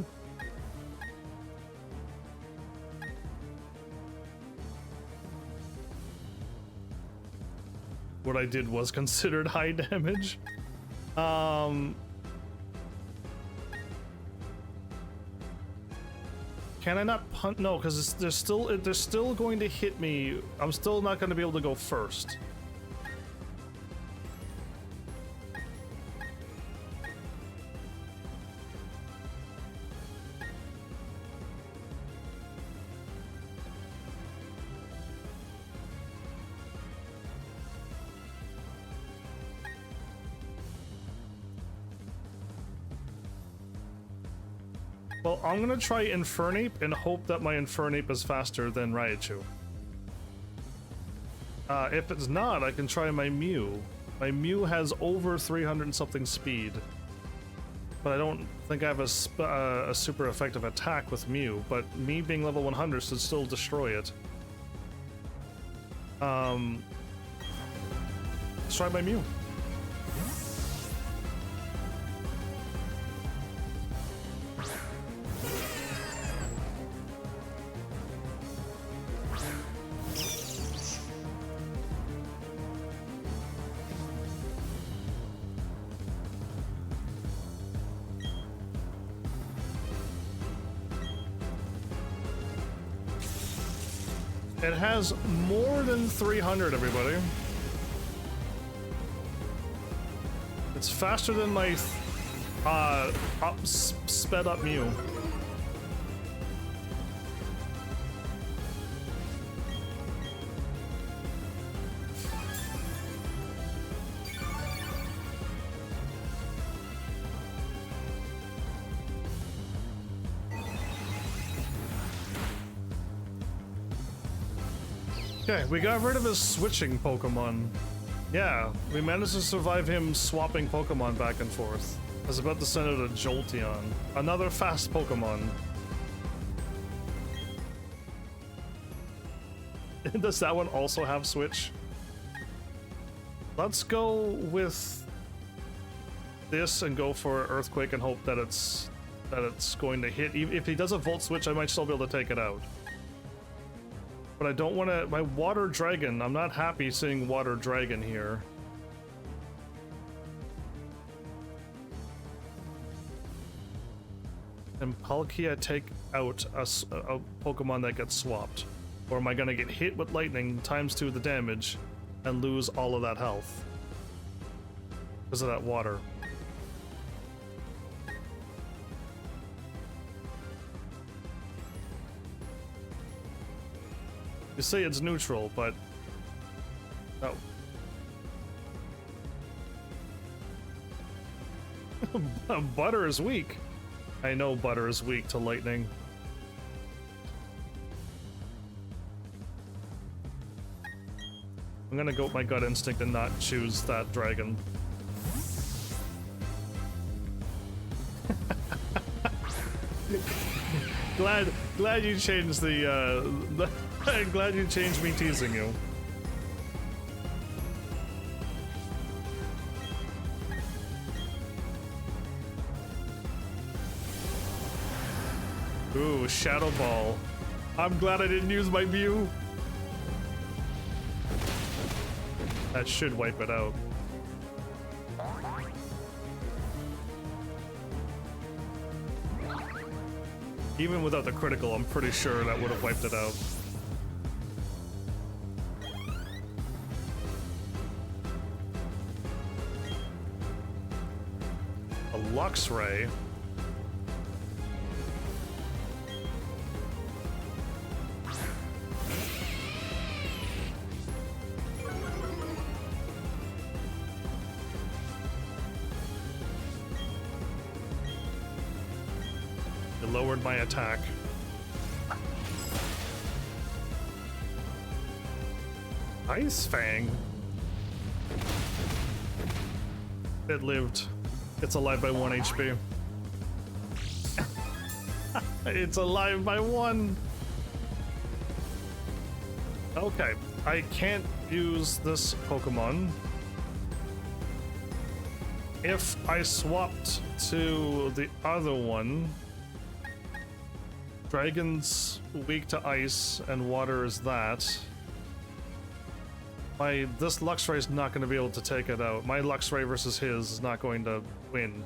Speaker 1: What I did was considered high damage. Can I not punt? No, because they're still going to hit me. I'm still not going to be able to go first. Well, I'm gonna try Infernape and hope that my Infernape is faster than Raichu. If it's not, I can try my Mew. My Mew has over 300 and something speed. But I don't think I have a super effective attack with Mew, but me being level 100 should still destroy it. Let's try my Mew. It has more than 300, everybody. It's faster than my sped up Mew. Okay, we got rid of his switching Pokemon. Yeah, we managed to survive him swapping Pokemon back and forth. I was about to send out a Jolteon. Another fast Pokemon. Does that one also have switch? Let's go with this and go for Earthquake and hope that it's going to hit. If he does a Volt Switch, I might still be able to take it out. But I don't want to... My Water Dragon, I'm not happy seeing Water Dragon here. Can Palkia take out a Pokemon that gets swapped? Or am I going to get hit with lightning ×2 the damage and lose all of that health? Because of that water. You say it's neutral, but... Oh. Butter is weak. I know Butter is weak to lightning. I'm gonna go with my gut instinct and not choose that dragon. glad you changed the glad you changed me teasing you. Ooh, Shadow Ball. I'm glad I didn't use my Mew. That should wipe it out. Even without the critical, I'm pretty sure that would have wiped it out. A Luxray. Lowered my attack. Ice Fang. It lived. It's alive by 1 HP. It's alive by 1. Okay, I can't use this Pokemon. If I swapped to the other one, Dragon's weak to ice and water is that. This Luxray is not going to be able to take it out. My Luxray versus his is not going to win.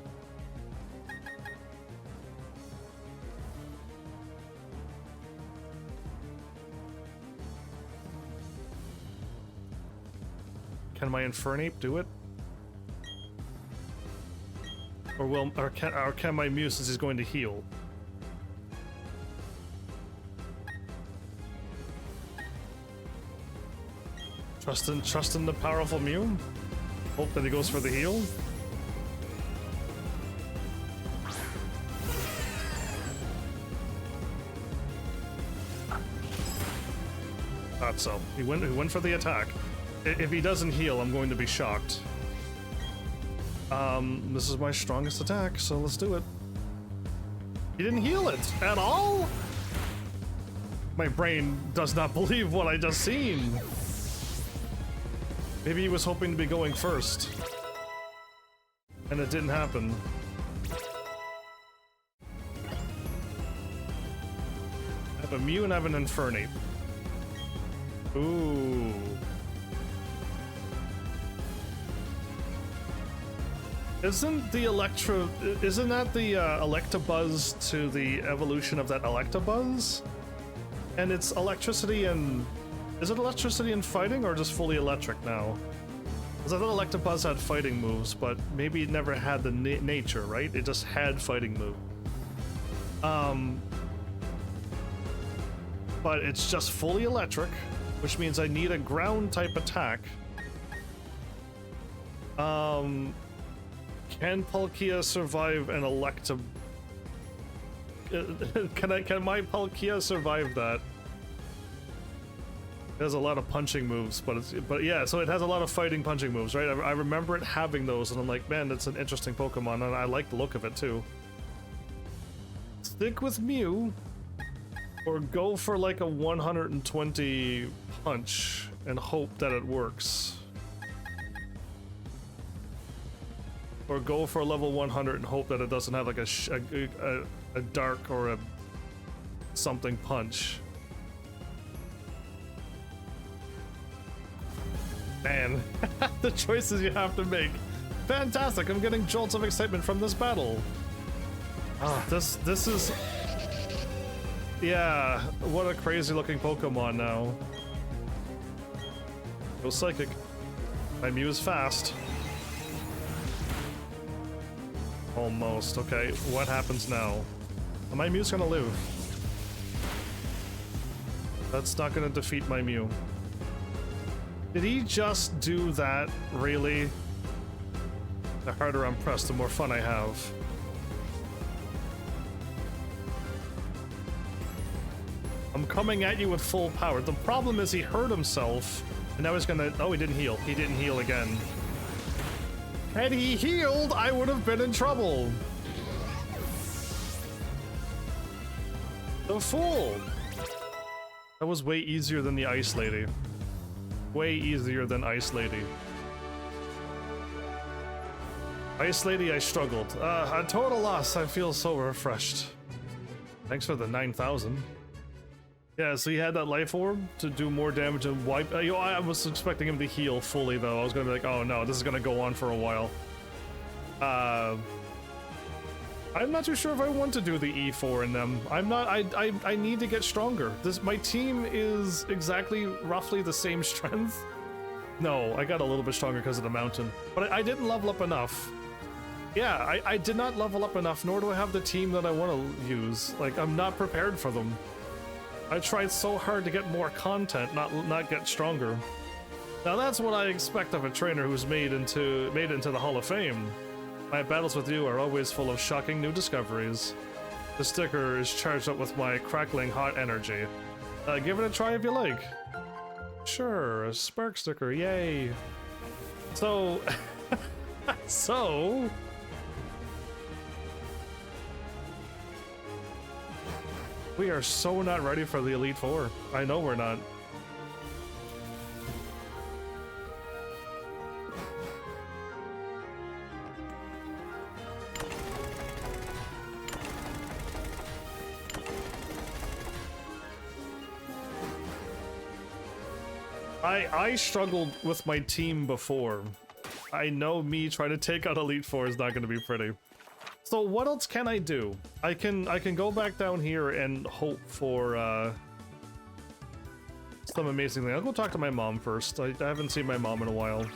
Speaker 1: Can my Infernape do it? Or can my Mew, since he's going to heal? Trust in the powerful Mew. Hope that he goes for the heal. Thought so. He went for the attack. If he doesn't heal, I'm going to be shocked. This is my strongest attack, so let's do it. He didn't heal it at all? My brain does not believe what I just seen. Maybe he was hoping to be going first. And it didn't happen. I have a Mew and I have an Infernape. Ooh. Isn't that the Electabuzz to the evolution of that Electabuzz? And it's electricity and... Is it electricity and fighting, or just fully electric now? Because I thought Electabuzz had fighting moves, but maybe it never had the nature, right? It just had fighting move. But it's just fully electric, which means I need a ground type attack. Can Palkia survive an Electab? Can my Palkia survive that? It has a lot of punching moves, but yeah, so it has a lot of fighting punching moves, right? I remember it having those, and I'm like, man, that's an interesting Pokemon, and I like the look of it too. Stick with Mew, or go for like a 120 punch and hope that it works. Or go for a level 100 and hope that it doesn't have like a dark or a something punch. Man, the choices you have to make. Fantastic, I'm getting jolts of excitement from this battle. Ah, this is... Yeah, what a crazy looking Pokemon now. Go Psychic. My Mew is fast. Almost, okay. What happens now? My Mew's gonna live. That's not gonna defeat my Mew. Did he just do that, really? The harder I'm pressed, the more fun I have. I'm coming at you with full power. The problem is he hurt himself, and now he's gonna... Oh, he didn't heal. He didn't heal again. Had he healed, I would have been in trouble. The fool! That was way easier than the Ice Lady. Way easier than Ice Lady. Ice Lady, I struggled. A total loss. I feel so refreshed. Thanks for the 9,000. Yeah, so he had that life orb to do more damage and wipe. I was expecting him to heal fully, though. I was gonna be like, oh no, this is gonna go on for a while. I'm not too sure if I want to do the E4 in them. I'm not. I need to get stronger. My team is exactly roughly the same strength. No, I got a little bit stronger because of the mountain, but I didn't level up enough. Yeah, I did not level up enough, nor do I have the team that I want to use. Like, I'm not prepared for them. I tried so hard to get more content, not get stronger. Now that's what I expect of a trainer who's made into the Hall of Fame. My battles with you are always full of shocking new discoveries. The sticker is charged up with my crackling hot energy. Give it a try if you like. Sure, a spark sticker, yay. So, so... We are so not ready for the Elite Four. I know we're not. I struggled with my team before. I know me trying to take out Elite Four is not going to be pretty. So what else can I do? I can go back down here and hope for some amazing thing. I'll go talk to my mom first. I haven't seen my mom in a while.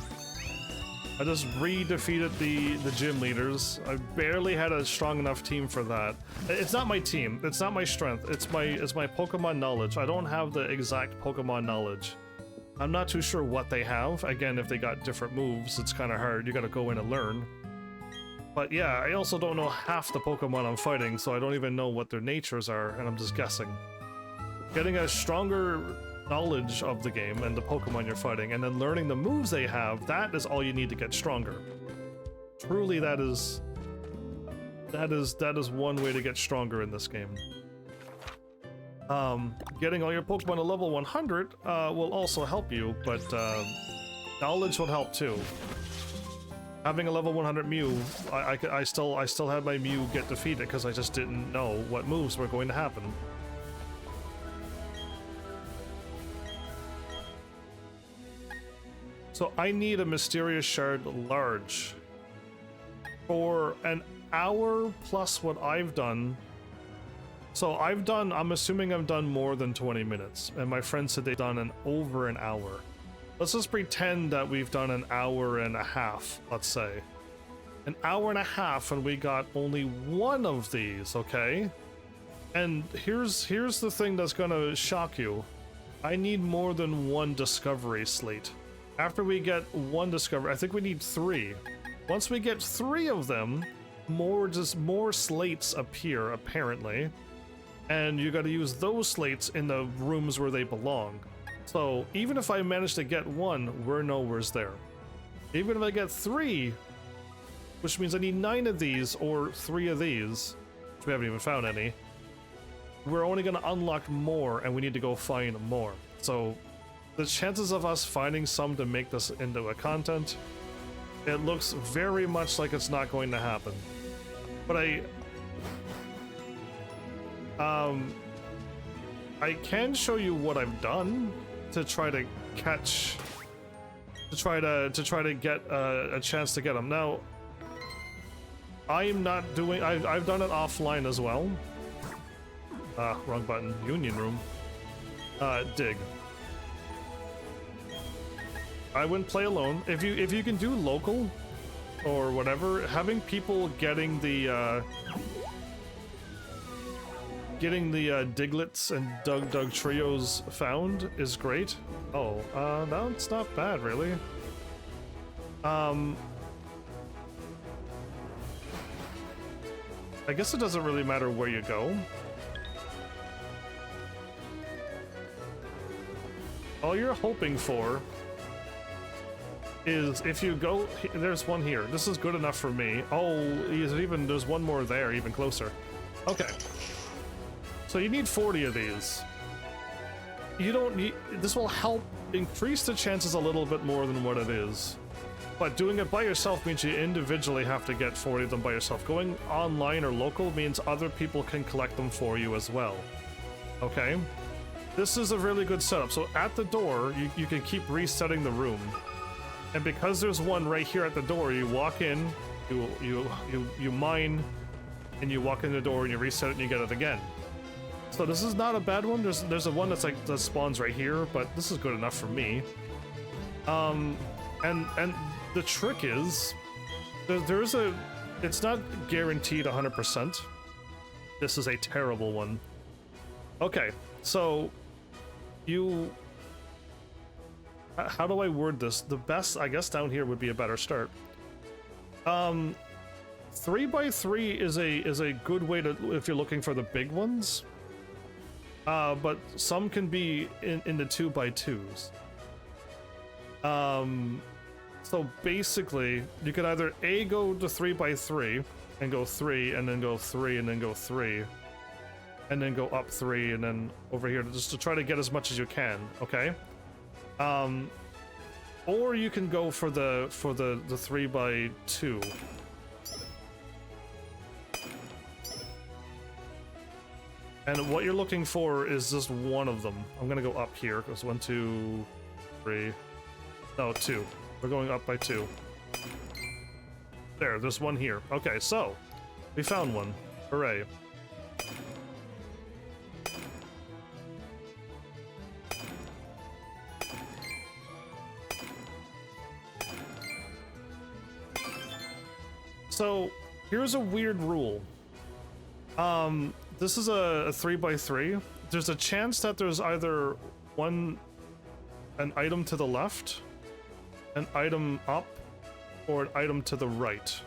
Speaker 1: I just re-defeated the gym leaders. I barely had a strong enough team for that. It's not my team. It's not my strength. It's my Pokemon knowledge. I don't have the exact Pokemon knowledge. I'm not too sure what they have. Again, if they got different moves, it's kind of hard. You gotta go in and learn. But yeah, I also don't know half the Pokemon I'm fighting, so I don't even know what their natures are, and I'm just guessing. Getting a stronger knowledge of the game and the Pokemon you're fighting, and then learning the moves they have, that is all you need to get stronger. Truly, that is one way to get stronger in this game. Getting all your Pokemon to level 100 will also help you, but knowledge will help too. Having a level 100 Mew, I still had my Mew get defeated because I just didn't know what moves were going to happen. So I need a Mysterious Shard large. For an hour plus what I've done. So I'm assuming I've done more than 20 minutes, and my friend said they've done over an hour. Let's just pretend that we've done an hour and a half, let's say. An hour and a half and we got only one of these, okay? And here's the thing that's gonna shock you. I need more than one discovery slate. After we get one discovery, I think we need 3. Once we get 3 of them, more slates appear, apparently. And you gotta use those slates in the rooms where they belong. So even if I manage to get 1, we're nowhere's there. Even if I get 3, which means I need 9 of these or 3 of these, which we haven't even found any, we're only going to unlock more and we need to go find more. So the chances of us finding some to make this into a content, it looks very much like it's not going to happen. But I can show you what I've done to try to catch, to try to get a chance to get them. Now, I'm not doing. I've done it offline as well. Wrong button. Union room. Dig. I wouldn't play alone. If you can do local or whatever, having people getting the Diglets and Doug trios found is great. Oh, no, it's not bad, really. I guess it doesn't really matter where you go. All you're hoping for is if you go, there's one here. This is good enough for me. Oh, there's one more there, even closer. Okay. So you need 40 of these. You don't need, this will help increase the chances a little bit more than what it is. But doing it by yourself means you individually have to get 40 of them by yourself. Going online or local means other people can collect them for you as well. Okay? This is a really good setup. So at the door, you can keep resetting the room. And because there's one right here at the door, you walk in, you mine, and you walk in the door and you reset it and you get it again. So this is not a bad one. There's a one that's like that spawns right here, but this is good enough for me. And the trick is there's a, it's not guaranteed 100%. This is a terrible one. Okay, so you, how do I word this? The best, I guess, down here would be a better start. 3x3 is a good way to, if you're looking for the big ones. But some can be in the 2x2s. So basically, you could either A, go to 3x3 and go 3, and then go 3, and then go 3, and then go up 3, and then over here, just to try to get as much as you can. Okay. Or you can go for the 3x2. And what you're looking for is just one of them. I'm gonna go up here. It goes 1, 2, 3. No, 2. We're going up by 2. There's one here. Okay, so we found one. Hooray. So here's a weird rule. This is a 3x3. There's a chance that there's either an item to the left, an item up, or an item to the right.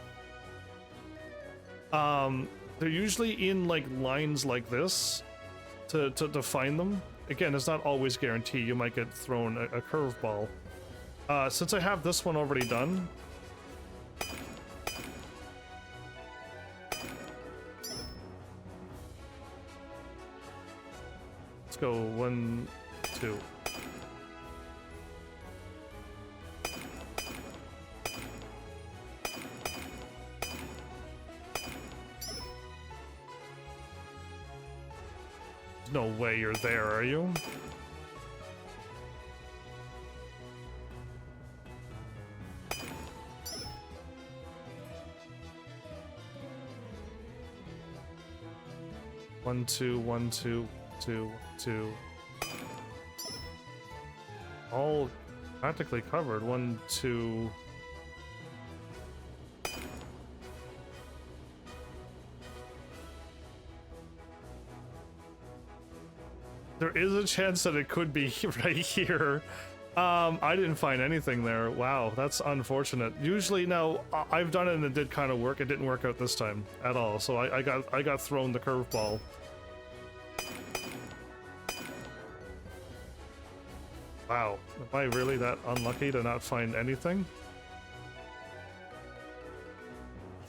Speaker 1: They're usually in like lines like this to find them. Again, it's not always guaranteed. You might get thrown a curveball. Since I have this one already done, let's go 1, 2. No way you're there, are you? One, 2, 1, 2, 2, 2. All practically covered. 1, 2. There is a chance that it could be right here. I didn't find anything there. Wow, that's unfortunate. Usually, now I've done it and it did kind of work. It didn't work out this time at all. So I got thrown the curveball. Wow, am I really that unlucky to not find anything?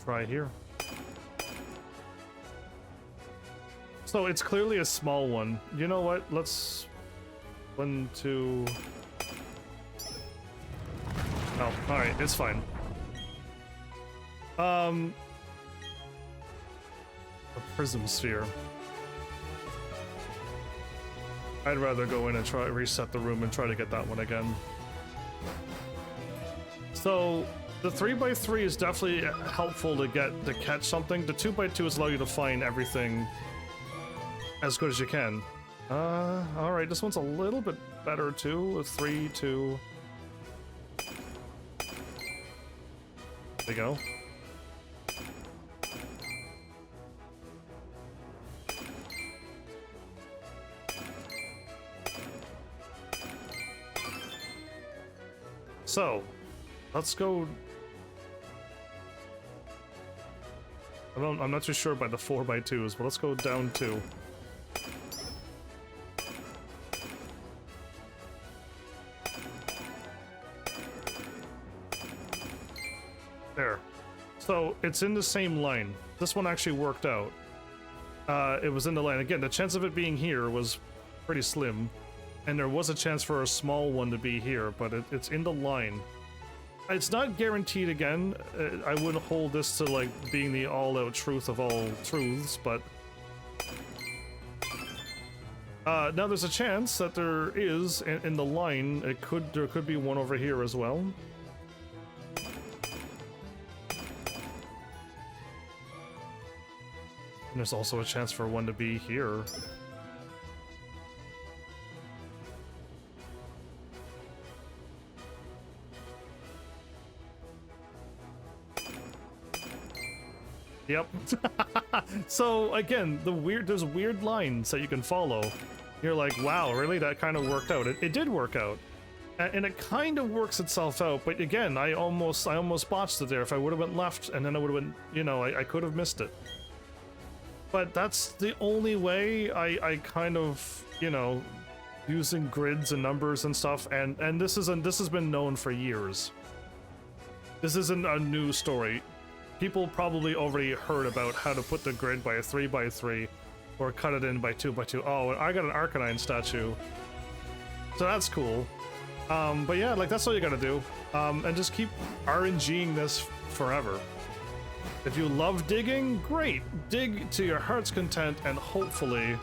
Speaker 1: Try here. So it's clearly a small one. You know what? Let's... 1, 2... Oh, alright, it's fine. A prism sphere. I'd rather go in and try reset the room and try to get that one again. So the 3x3 is definitely helpful to catch something. The 2x2s allow you to find everything as good as you can. All right, this one's a little bit better too. A 3, 2. There we go. So, let's go. I'm not too sure about the 4x2s, but let's go down 2. There. So, it's in the same line. This one actually worked out. It was in the line. Again, the chance of it being here was pretty slim. And there was a chance for a small one to be here, but it's in the line. It's not guaranteed again. I wouldn't hold this to like being the all-out truth of all truths, but now there's a chance that there is in the line. There could be one over here as well. And there's also a chance for one to be here. Yep. So again, there's weird lines that you can follow. You're like, wow, really? That kind of worked out. It did work out, and it kind of works itself out. But again, I almost botched it there. If I would have went left, and then I would have went, you know, I could have missed it. But that's the only way I kind of, you know, using grids and numbers and stuff. And this has been known for years. This isn't a new story. People probably already heard about how to put the grid by a 3x3 or cut it in by 2x2. Oh, I got an Arcanine statue. So that's cool. But yeah, like that's all you gotta do. And just keep RNGing this forever. If you love digging, great. Dig to your heart's content and hopefully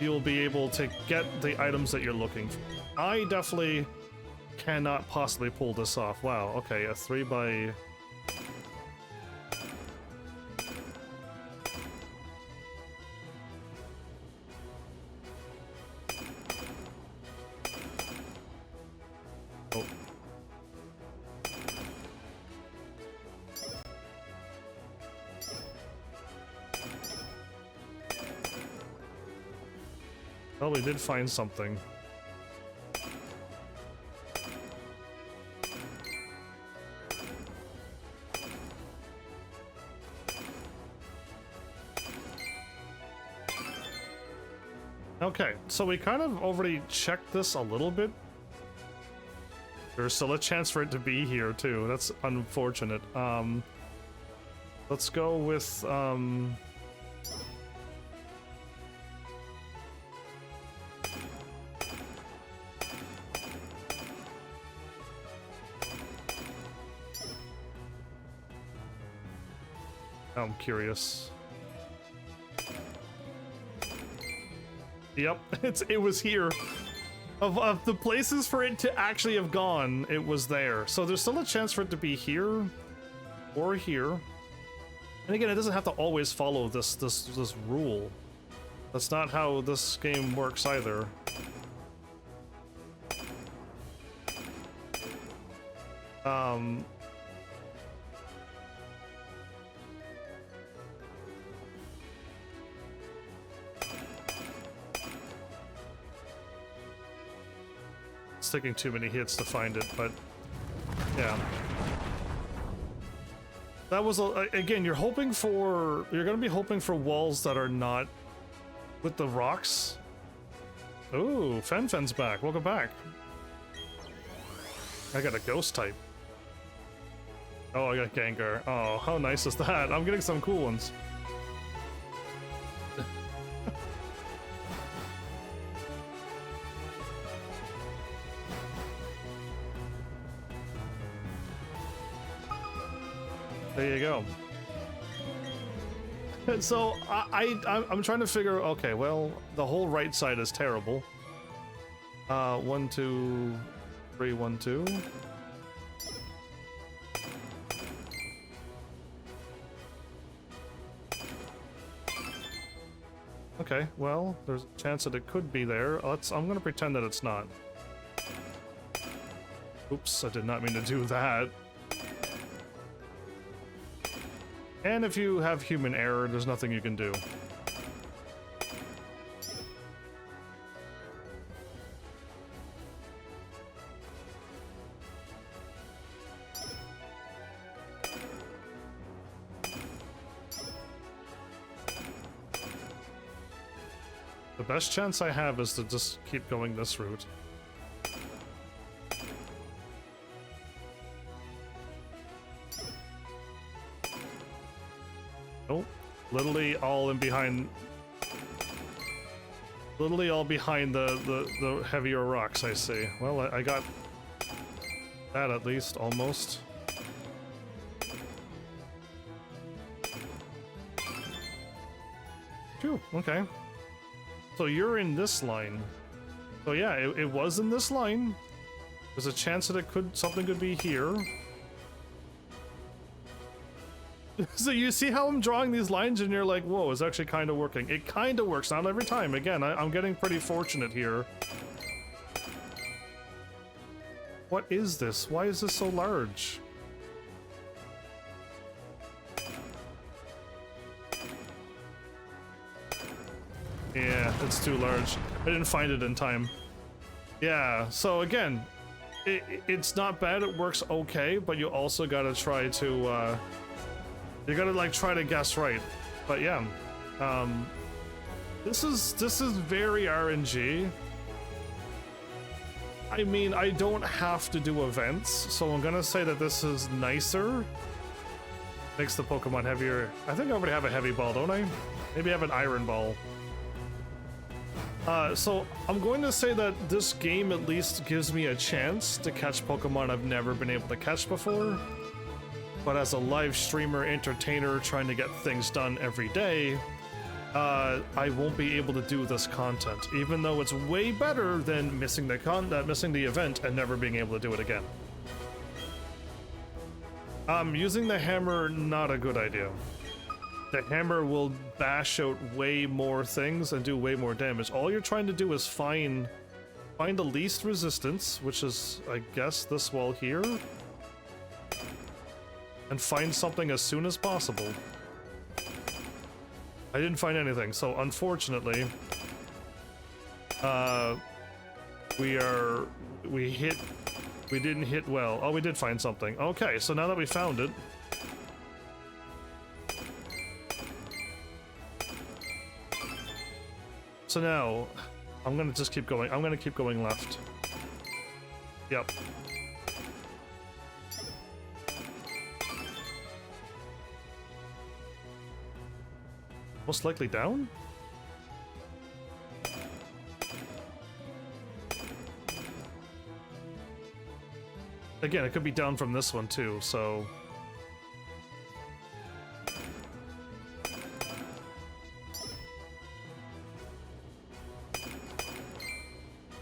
Speaker 1: you'll be able to get the items that you're looking for. I definitely cannot possibly pull this off. Wow, okay, a 3x... Oh. Well, we did find something. Okay, so we kind of already checked this a little bit. There's still a chance for it to be here too. That's unfortunate. Let's go with I'm curious. Yep, it was here. Of the places for it to actually have gone, it was there. So there's still a chance for it to be here or here. And again, it doesn't have to always follow this rule. That's not how this game works either. It's taking too many hits to find it, but yeah. That was, again, you're going to be hoping for walls that are not with the rocks. Ooh, Fen's back. Welcome back. I got a ghost type. Oh, I got Gengar. Oh, how nice is that? I'm getting some cool ones. There you go. So I'm trying to figure. Okay, well, the whole right side is terrible. 1, 2, 3, 1, 2. Okay, well, there's a chance that it could be there. I'm gonna pretend that it's not. Oops, I did not mean to do that. And if you have human error, there's nothing you can do. The best chance I have is to just keep going this route. Oh, literally all in behind. Literally all behind the heavier rocks, I see. Well, I got that at least, almost. Phew, okay. So you're in this line. So yeah, it was in this line. There's a chance that something could be here. So you see how I'm drawing these lines and you're like, whoa, it's actually kind of working. It kind of works, not every time. Again, I'm getting pretty fortunate here. What is this? Why is this so large? Yeah, it's too large. I didn't find it in time. Yeah, so again, it's not bad, it works okay, but you also gotta try to, you gotta like try to guess right. But yeah, this is very RNG. I mean, I don't have to do events, so I'm gonna say that this is nicer. Makes the Pokemon heavier. I think I already have a heavy ball, don't I? Maybe I have an iron ball. So I'm going to say that this game at least gives me a chance to catch Pokemon I've never been able to catch before. But as a live streamer, entertainer, trying to get things done every day, I won't be able to do this content, even though it's way better than missing the event and never being able to do it again. Using the hammer, not a good idea. The hammer will bash out way more things and do way more damage. All you're trying to do is find the least resistance, which is, I guess, this wall here, and find something as soon as possible. I didn't find anything, so unfortunately, we didn't hit well. Oh, we did find something. Okay, so now that we found it, so now, I'm gonna just keep going. I'm gonna keep going left. Yep. Most likely down? Again, it could be down from this one too, so...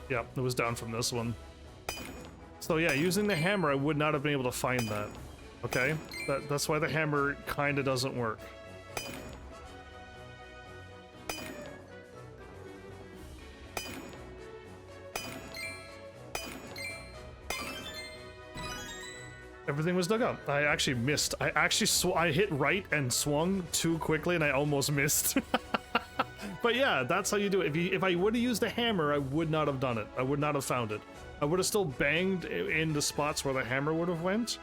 Speaker 1: Yeah, it was down from this one. So yeah, using the hammer, I would not have been able to find that. Okay? That's why the hammer kinda doesn't work. Everything was dug up. I actually missed. I hit right and swung too quickly and I almost missed. But yeah, that's how you do it. If I would have used the hammer, I would not have done it. I would not have found it. I would have still banged in the spots where the hammer would have went.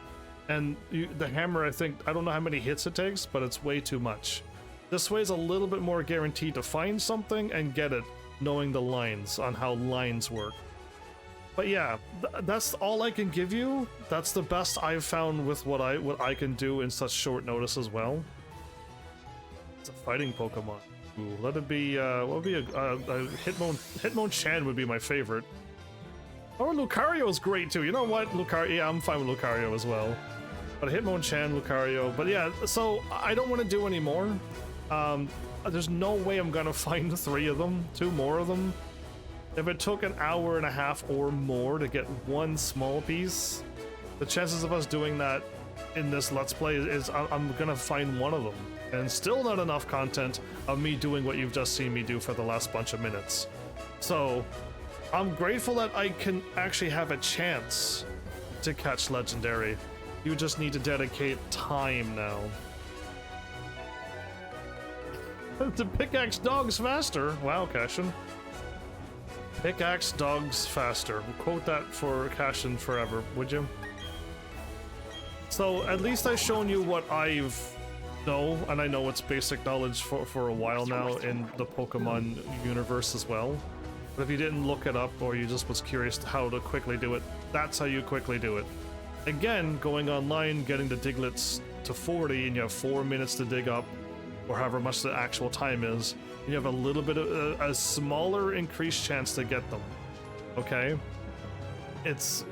Speaker 1: And the hammer, I don't know how many hits it takes, but it's way too much. This way is a little bit more guaranteed to find something and get it knowing the lines on how lines work. But yeah, that's all I can give you. That's the best I've found with what I can do in such short notice as well. It's a fighting Pokemon. Ooh, let it be. What would be a Hitmonchan would be my favorite. Or Lucario's great too. You know what, Lucario? Yeah, I'm fine with Lucario as well. But Hitmonchan, Lucario. But yeah, so I don't want to do any more. There's no way I'm gonna find 3 of them, 2 more of them. If it took an hour and a half or more to get one small piece, the chances of us doing that in this Let's Play is I'm gonna find one of them. And still not enough content of me doing what you've just seen me do for the last bunch of minutes. So, I'm grateful that I can actually have a chance to catch Legendary. You just need to dedicate time now. The pickaxe dogs faster. Wow, Cashin. Pickaxe dogs faster. Quote that for Cashin forever, would you? So at least I've shown you what I've know, and I know it's basic knowledge for a while now in the Pokemon universe as well. But if you didn't look it up or you just was curious how to quickly do it, that's how you quickly do it. Again, going online, getting the Diglets to 40, and you have 4 minutes to dig up, or however much the actual time is, you have a little bit of a smaller increased chance to get them. Okay? It's,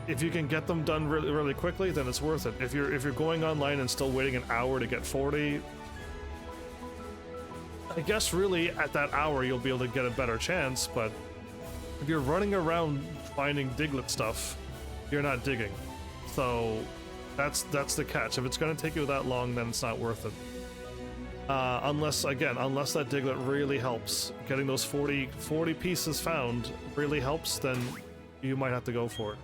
Speaker 1: if you can get them done really, really quickly, then it's worth it. If you're going online and still waiting an hour to get 40, I guess really at that hour you'll be able to get a better chance, but if you're running around finding Diglett stuff, you're not digging. So that's the catch. If it's going to take you that long, then it's not worth it. Unless that Diglett really helps, getting those 40 pieces found really helps, then you might have to go for it.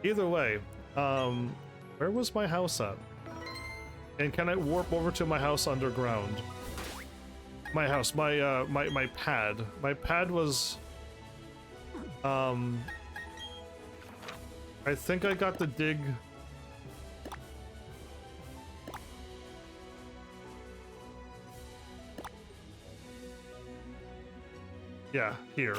Speaker 1: Either way, where was my house at? And can I warp over to my house underground? My house, my pad. My pad was, I think I got the dig. Yeah, here.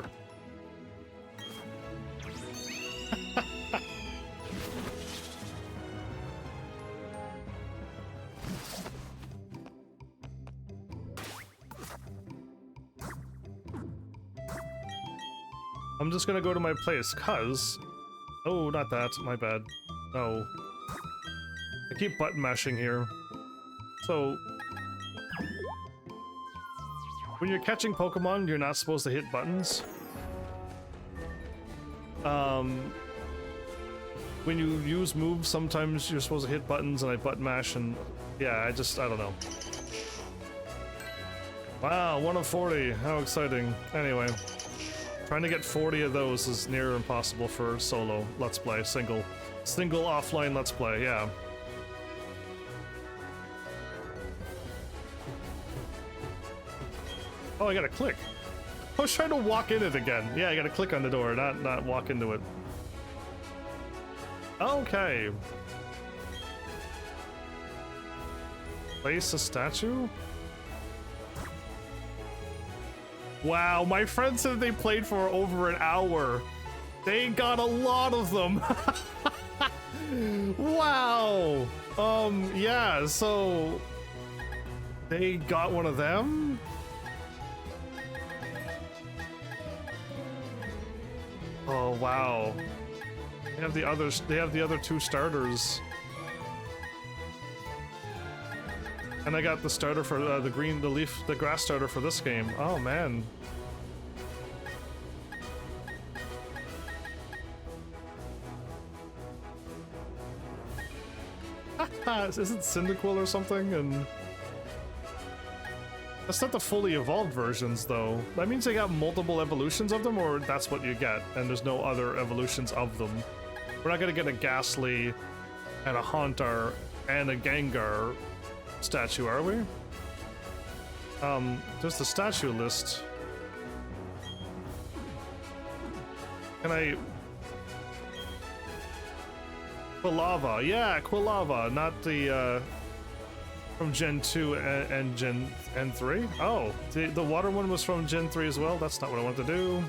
Speaker 1: I'm just gonna go to my place, cause... Oh, not that, my bad. No. I keep button mashing here. So... when you're catching Pokemon, you're not supposed to hit buttons. When you use moves, sometimes you're supposed to hit buttons, and I button mash, and yeah, I don't know. Wow, 1 of 40, how exciting. Anyway, trying to get 40 of those is near impossible for solo Let's Play, single offline Let's Play, yeah. Oh, I gotta click. I was trying to walk in it again. Yeah, I gotta click on the door, not walk into it. Okay. Place a statue? Wow, my friend said they played for over an hour. They got a lot of them. Wow. Yeah, so they got one of them? Oh, wow. They have the other 2 starters. And I got the starter for the grass starter for this game. Oh man. Isn't Cyndaquil or something? And that's not the fully evolved versions though. That means they got multiple evolutions of them, or that's what you get, and there's no other evolutions of them. We're not gonna get a Ghastly and a Haunter and a Gengar statue, are we? There's the statue list. Can I... Quilava, yeah, Quilava, not the, From Gen 2 and Gen 3? Oh, the water one was from Gen 3 as well? That's not what I wanted to do.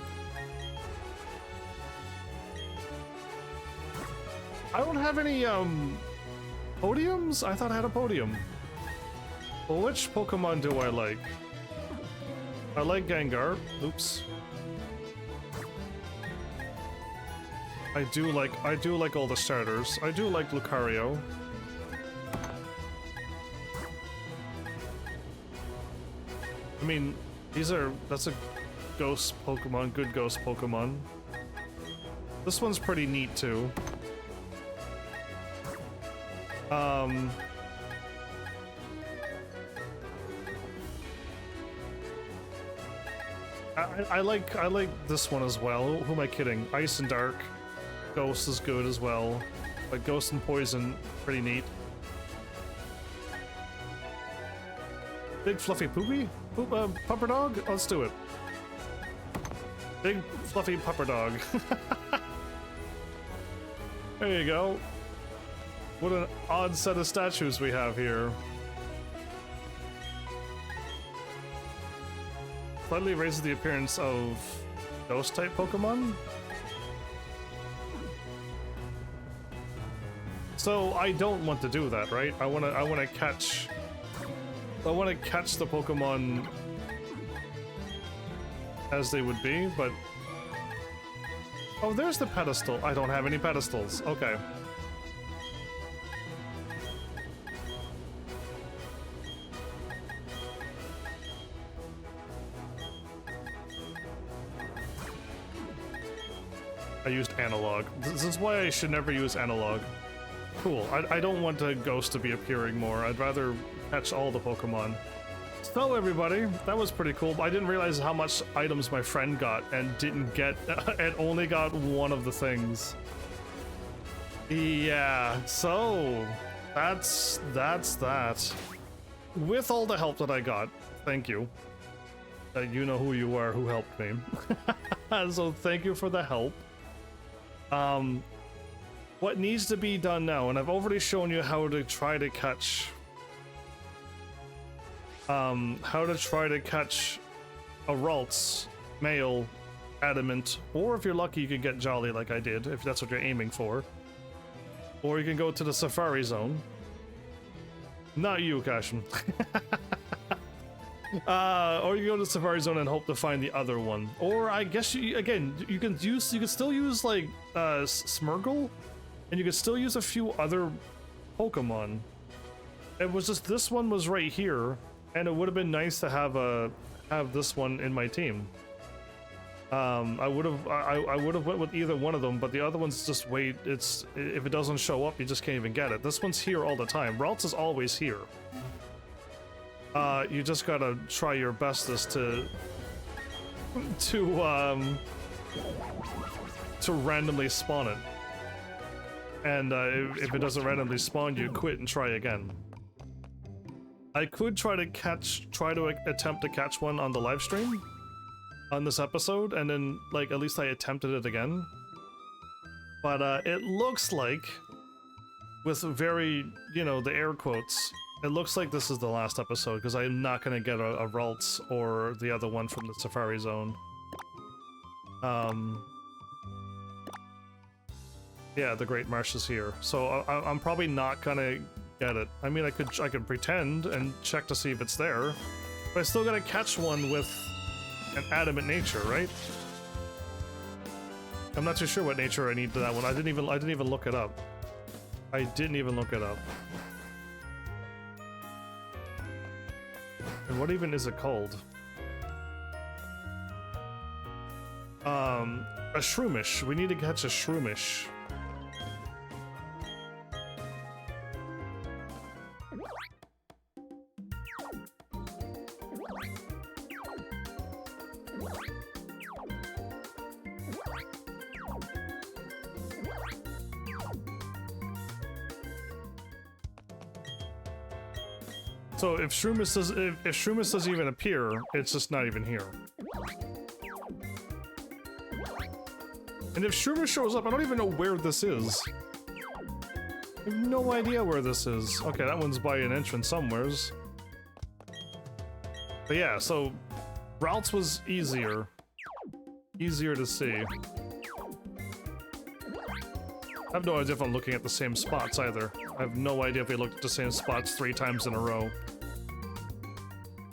Speaker 1: I don't have any, podiums? I thought I had a podium. Well, which Pokemon do I like? I like Gengar. Oops. I do like all the starters. I do like Lucario. I mean, that's a ghost Pokemon, good ghost Pokemon. This one's pretty neat too. I like this one as well. Who am I kidding? Ice and Dark. Ghost is good as well. Like Ghost and Poison, pretty neat. Big fluffy poopy? Pupper dog? Let's do it. Big fluffy pupper dog. There you go. What an odd set of statues we have here. Slightly raises the appearance of ghost-type Pokemon. So I don't want to do that, right? I wanna catch the Pokemon as they would be, but oh, there's the pedestal. I don't have any pedestals. Okay. I used analog. This is why I should never use analog. Cool. I don't want a ghost to be appearing more. I'd rather catch all the Pokemon. So everybody, that was pretty cool. I didn't realize how much items my friend got and didn't get, and only got one of the things. Yeah, so that's that. With all the help that I got, thank you. You know who you are, who helped me. So thank you for the help. What needs to be done now, and I've already shown you how to try to catch a Ralts, male, adamant, or if you're lucky you can get Jolly like I did, if that's what you're aiming for. Or you can go to the Safari Zone. Not you, Cashin. Or you go to the Safari Zone and hope to find the other one. Or I guess you can still use like Smeargle, and you could still use a few other Pokemon. It was just this one was right here, and it would have been nice to have this one in my team. I would have went with either one of them, but the other one's just if it doesn't show up, you just can't even get it. This one's here all the time. Ralts is always here. You just gotta try your bestest to randomly spawn it. And if it doesn't randomly spawn, you quit and try again. I could try to attempt to catch one on the live stream on this episode, and then like at least I attempted it again. But it looks like, with very, the air quotes, it looks like this is the last episode, because I'm not going to get a Ralts or the other one from the Safari Zone. Yeah, the Great Marsh is here. So I'm probably not going to get it. I mean, I could pretend and check to see if it's there, but I still got to catch one with an adamant nature, right? I'm not too sure what nature I need to that one. I didn't even look it up. I didn't even look it up. And what even is it called? A Shroomish. We need to catch a Shroomish. So if Shroomish doesn't even appear, it's just not even here. And if Shroomish shows up, I don't even know where this is. I have no idea where this is. Okay, that one's by an entrance somewheres. But yeah, so routes was easier. Easier to see. I have no idea if I'm looking at the same spots either. I have no idea if we looked at the same spots 3 times in a row.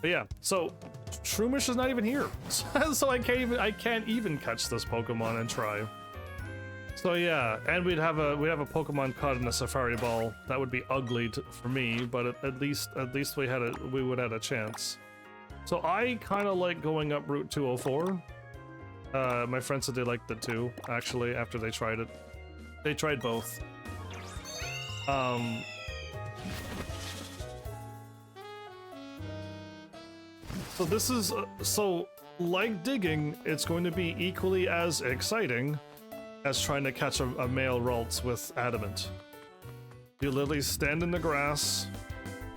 Speaker 1: But yeah, so Shroomish is not even here. So I can't even catch this Pokemon and try. So yeah, and we'd have a Pokemon caught in a Safari Ball. That would be ugly for me, but at least we would have a chance. So I kind of like going up Route 204. My friends said they liked it too, actually, after they tried it. They tried both. So this is, so like digging, it's going to be equally as exciting as trying to catch a male Ralts with Adamant. You literally stand in the grass,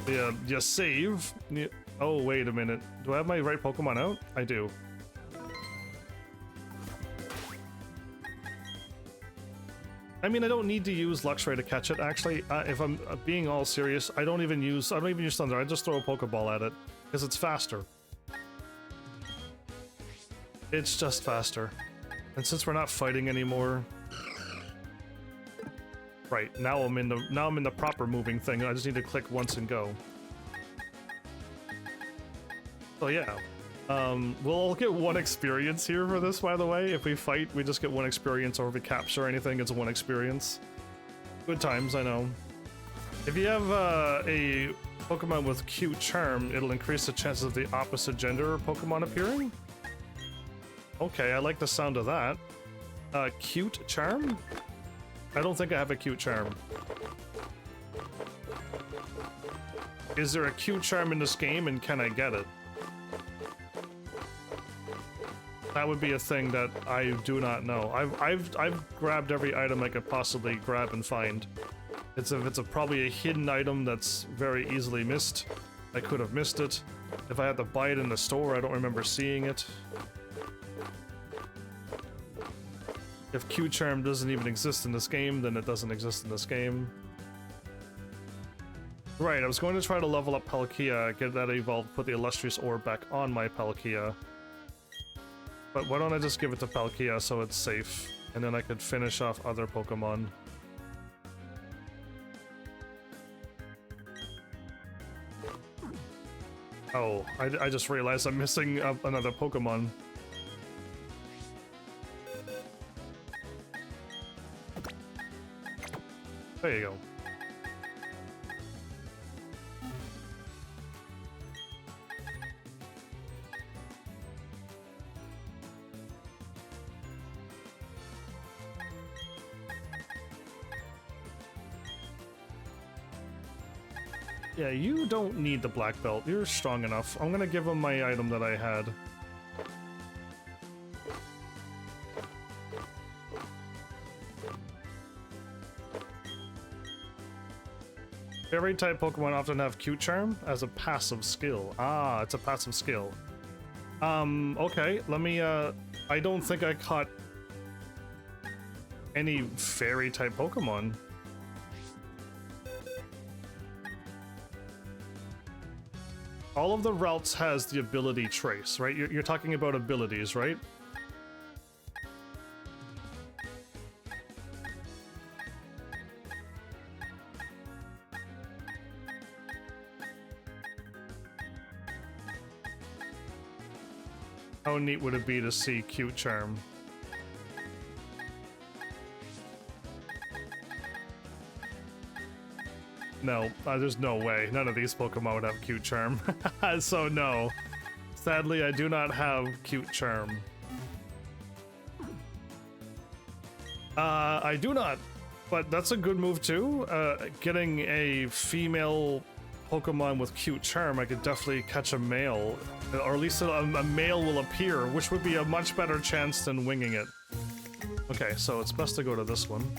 Speaker 1: you save, oh wait a minute, do I have my right Pokemon out? I do. I mean, I don't need to use Luxray to catch it, actually. If I'm being all serious, I don't even use Thunder, I just throw a Pokeball at it, because it's faster. It's just faster. And since we're not fighting anymore... Right, now I'm in the proper moving thing, I just need to click once and go. So yeah. We'll all get 1 experience here for this, by the way. If we fight, we just get 1 experience, or if we capture anything, it's 1 experience. Good times, I know. If you have a Pokemon with Cute Charm, it'll increase the chances of the opposite gender Pokemon appearing. Okay, I like the sound of that. Cute Charm? I don't think I have a Cute Charm. Is there a Cute Charm in this game, and can I get it? That would be a thing that I do not know. I've grabbed every item I could possibly grab and find. It's probably a hidden item that's very easily missed. I could have missed it. If I had to buy it in the store, I don't remember seeing it. If Q-Charm doesn't even exist in this game, then it doesn't exist in this game. Right, I was going to try to level up Palkia, get that evolved, put the Illustrious Orb back on my Palkia. But why don't I just give it to Palkia so it's safe, and then I could finish off other Pokemon. Oh, I just realized I'm missing another Pokemon. There you go. Yeah, you don't need the black belt. You're strong enough. I'm gonna give him my item that I had. Fairy type Pokemon often have Cute Charm as a passive skill. Ah, it's a passive skill. Okay, let me, I don't think I caught any fairy type Pokemon. All of the routes has the ability trace, right? You're talking about abilities, right? How neat would it be to see Cute Charm? No, there's no way. None of these Pokemon would have Cute Charm. So no. Sadly, I do not have Cute Charm. I do not. But that's a good move too. Getting a female Pokemon with Cute Charm, I could definitely catch a male. Or at least a male will appear, which would be a much better chance than winging it. Okay, so it's best to go to this one.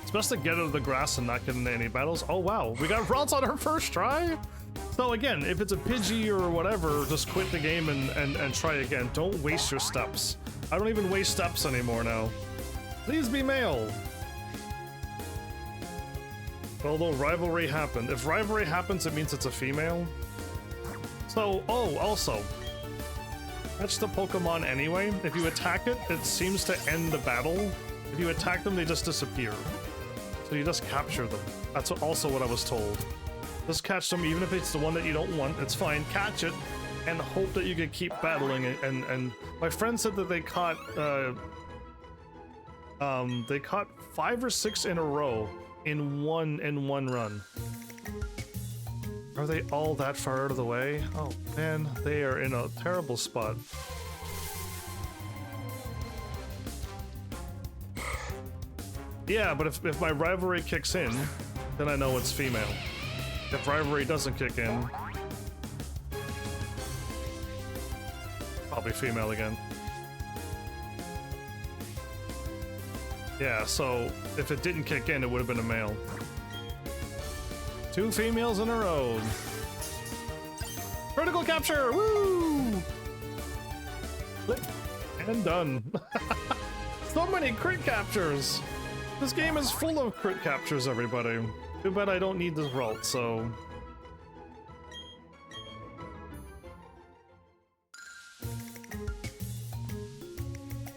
Speaker 1: It's best to get out of the grass and not get into any battles. Oh wow, we got Ralts on our first try? So again, if it's a Pidgey or whatever, just quit the game and try again. Don't waste your steps. I don't even waste steps anymore now. Please be male. Although rivalry happened. If rivalry happens, it means it's a female. So, oh, also, catch the Pokemon anyway. If you attack it, it seems to end the battle. If you attack them, they just disappear. So you just capture them. That's also what I was told. Just catch them, even if it's the one that you don't want. It's fine. Catch it and hope that you can keep battling it. And my friend said that they caught 5 or 6 in a row in one run. Are they all that far out of the way? Oh man, they are in a terrible spot. Yeah, but if my rivalry kicks in, then I know it's female. If rivalry doesn't kick in, probably female again. Yeah, so if it didn't kick in, it would have been a male. 2 females in a row. Critical capture! Woo! Click and done. So many crit captures! This game is full of crit captures, everybody. Too bad I don't need this vault, so...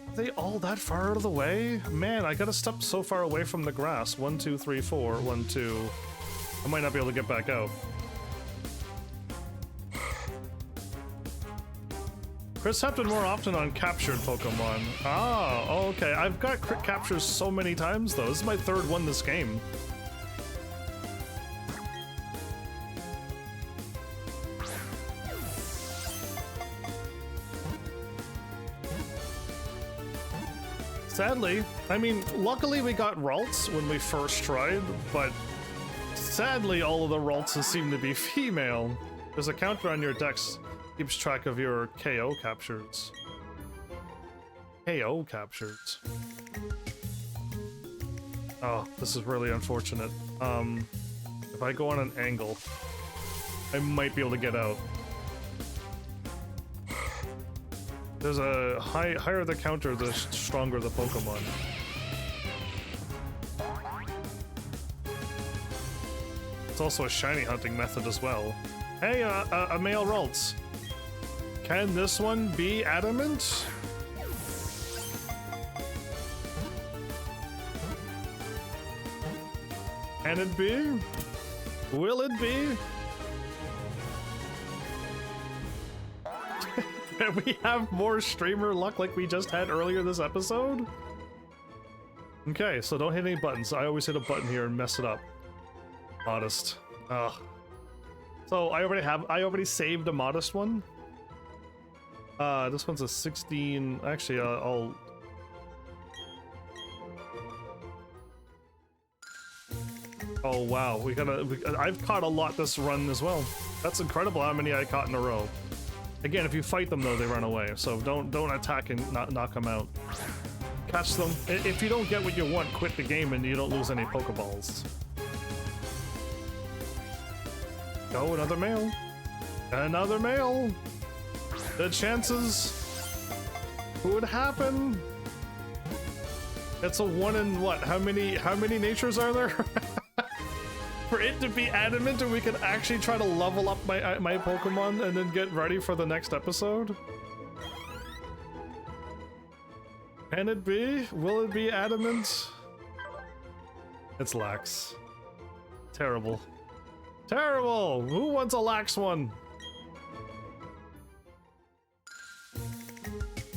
Speaker 1: Are they all that far out of the way? Man, I gotta step so far away from the grass. 1, 2, 3, 4. 1, 2... I might not be able to get back out. Crits happen more often on captured Pokemon. Ah, okay. I've got crit captures so many times, though. This is my 3rd one this game. Sadly, I mean, luckily we got Ralts when we first tried, but sadly all of the Ralts seem to be female. There's a counter on your dex. Keeps track of your KO captures. KO captures. Oh, this is really unfortunate. If I go on an angle, I might be able to get out. There's a higher the counter, the stronger the Pokemon. It's also a shiny hunting method as well. Hey, a male Ralts. Can this one be adamant? Can it be? Will it be? Can we have more streamer luck like we just had earlier this episode? Okay, so don't hit any buttons. I always hit a button here and mess it up. Modest. Ugh. So I already saved a modest one. This one's a 16. Actually, I'll. Oh wow, I've caught a lot this run as well. That's incredible how many I caught in a row. Again, if you fight them though, they run away. So don't attack and knock them out. Catch them. If you don't get what you want, quit the game and you don't lose any Pokeballs. Go, another male. Another male. The chances would happen. It's a 1 in what? How many natures are there? For it to be adamant and we can actually try to level up my Pokemon and then get ready for the next episode? Can it be? Will it be adamant? It's lax. Terrible. Terrible! Who wants a lax one?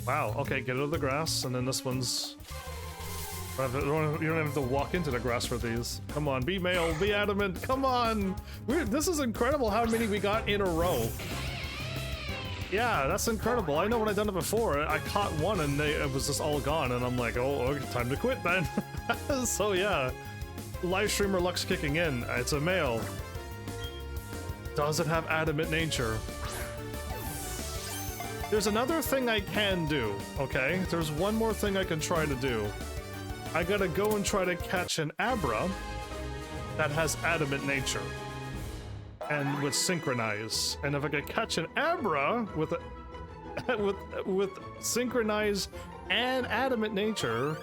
Speaker 1: Wow, okay, get out of the grass, and then this one's... You don't have to walk into the grass for these. Come on, be male, be adamant, come on! This is incredible how many we got in a row. Yeah, that's incredible. I know when I've done it before, I caught one and it was just all gone, and I'm like, oh, okay, time to quit then. So yeah, live streamer luck's kicking in. It's a male. Does it have adamant nature? There's another thing I can do, okay? There's one more thing I can try to do. I gotta go and try to catch an Abra that has adamant nature. And with synchronize. And if I could catch an Abra with with synchronize and adamant nature,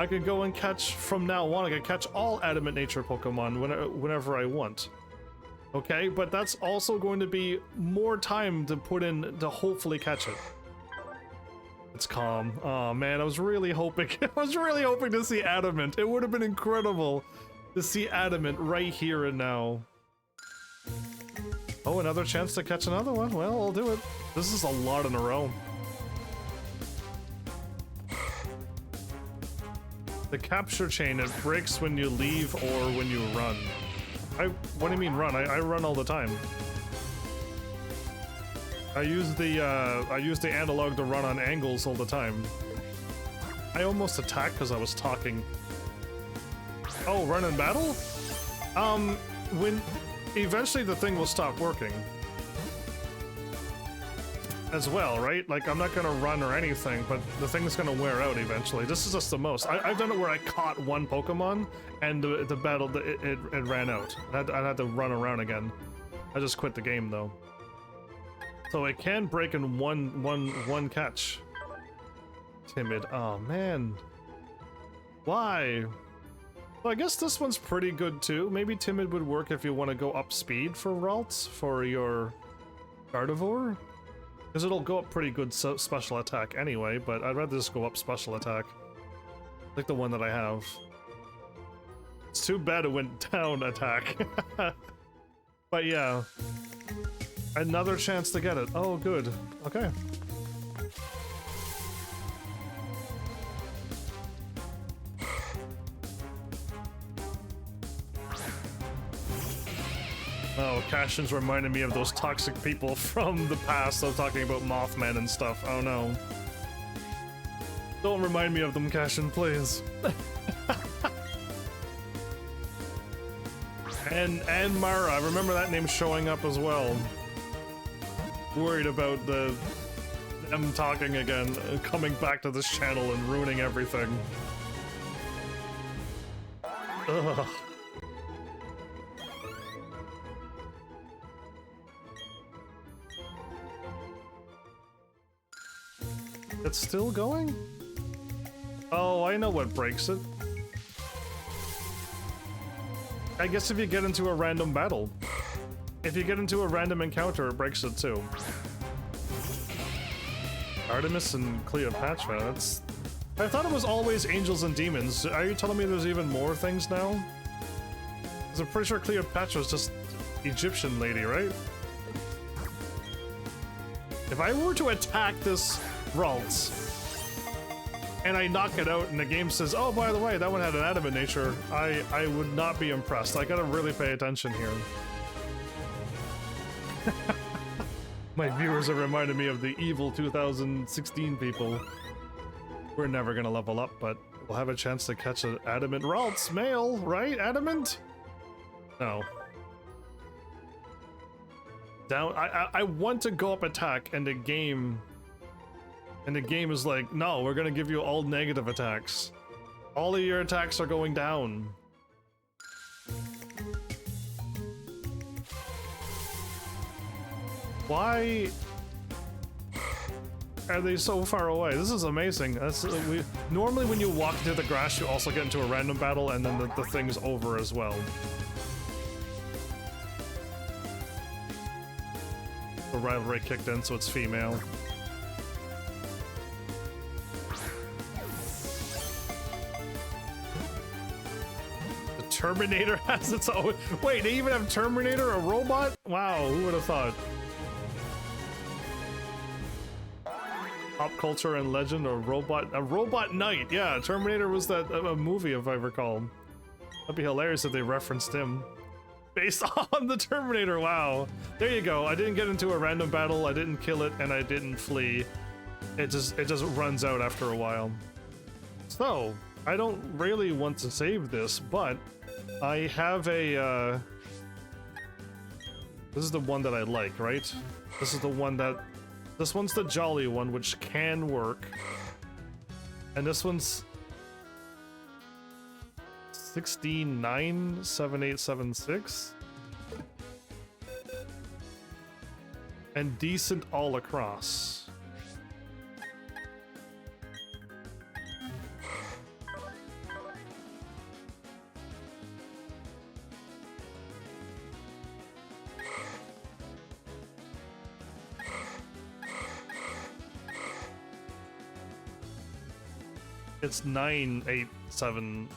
Speaker 1: I could go and catch, from now on, I could catch all adamant nature Pokemon whenever I want. Okay, but that's also going to be more time to put in to hopefully catch it. It's calm. Oh man, I was really hoping to see adamant. It would have been incredible to see adamant right here and now. Oh, another chance to catch another one. Well, I'll do it. This is a lot in a row. The capture chain, it breaks when you leave or when you run. What do you mean run? I run all the time. I use the analog to run on angles all the time. I almost attacked because I was talking. Oh, run and battle? When eventually the thing will stop working. As well, right? Like, I'm not gonna run or anything, but the thing's gonna wear out eventually. This is just the most. I've done it where I caught one Pokemon, and the battle, it ran out. I had to run around again. I just quit the game, though. So it can break in one catch. Timid. Oh, man. Why? Well, I guess this one's pretty good, too. Maybe Timid would work if you want to go up speed for Ralts, for your Gardevoir. Because it'll go up pretty good special attack anyway, but I'd rather just go up special attack. Like the one that I have. It's too bad it went down attack. But yeah. Another chance to get it. Oh, good. Okay. Oh, Cashin's reminding me of those toxic people from the past. I'm talking about Mothman and stuff. Oh no. Don't remind me of them, Cashin, please. and Mara, I remember that name showing up as well. Worried about them talking again, coming back to this channel and ruining everything. Ugh. It's still going? Oh, I know what breaks it. I guess if you get into a random battle. If you get into a random encounter, it breaks it too. Artemis and Cleopatra, that's... I thought it was always angels and demons. Are you telling me there's even more things now? Because I'm pretty sure Cleopatra's just Egyptian lady, right? If I were to attack this Ralts, and I knock it out and the game says, oh, by the way, that one had an adamant nature, I would not be impressed. I gotta really pay attention here. My viewers are reminding me of the evil 2016 people. We're never gonna level up, but we'll have a chance to catch an adamant Ralts male, right? Adamant? No. Down. I want to go up attack, and the game is like, no, we're gonna give you all negative attacks. All of your attacks are going down. Why are they so far away? This is amazing. Normally when you walk into the grass, you also get into a random battle, and then the thing's over as well. The rivalry kicked in, so it's female. Terminator has its own. Wait, they even have Terminator, a robot? Wow, who would have thought? Pop culture and legend, a robot knight. Yeah, Terminator was that a movie, if I recall. That'd be hilarious if they referenced him. Based on the Terminator, wow. There you go. I didn't get into a random battle, I didn't kill it, and I didn't flee. It just runs out after a while. So, I don't really want to save this, but I have a, this is the one that I like, right? This is the one that... This one's the jolly one, which can work. And this one's... 1697876. And decent all across. It's 987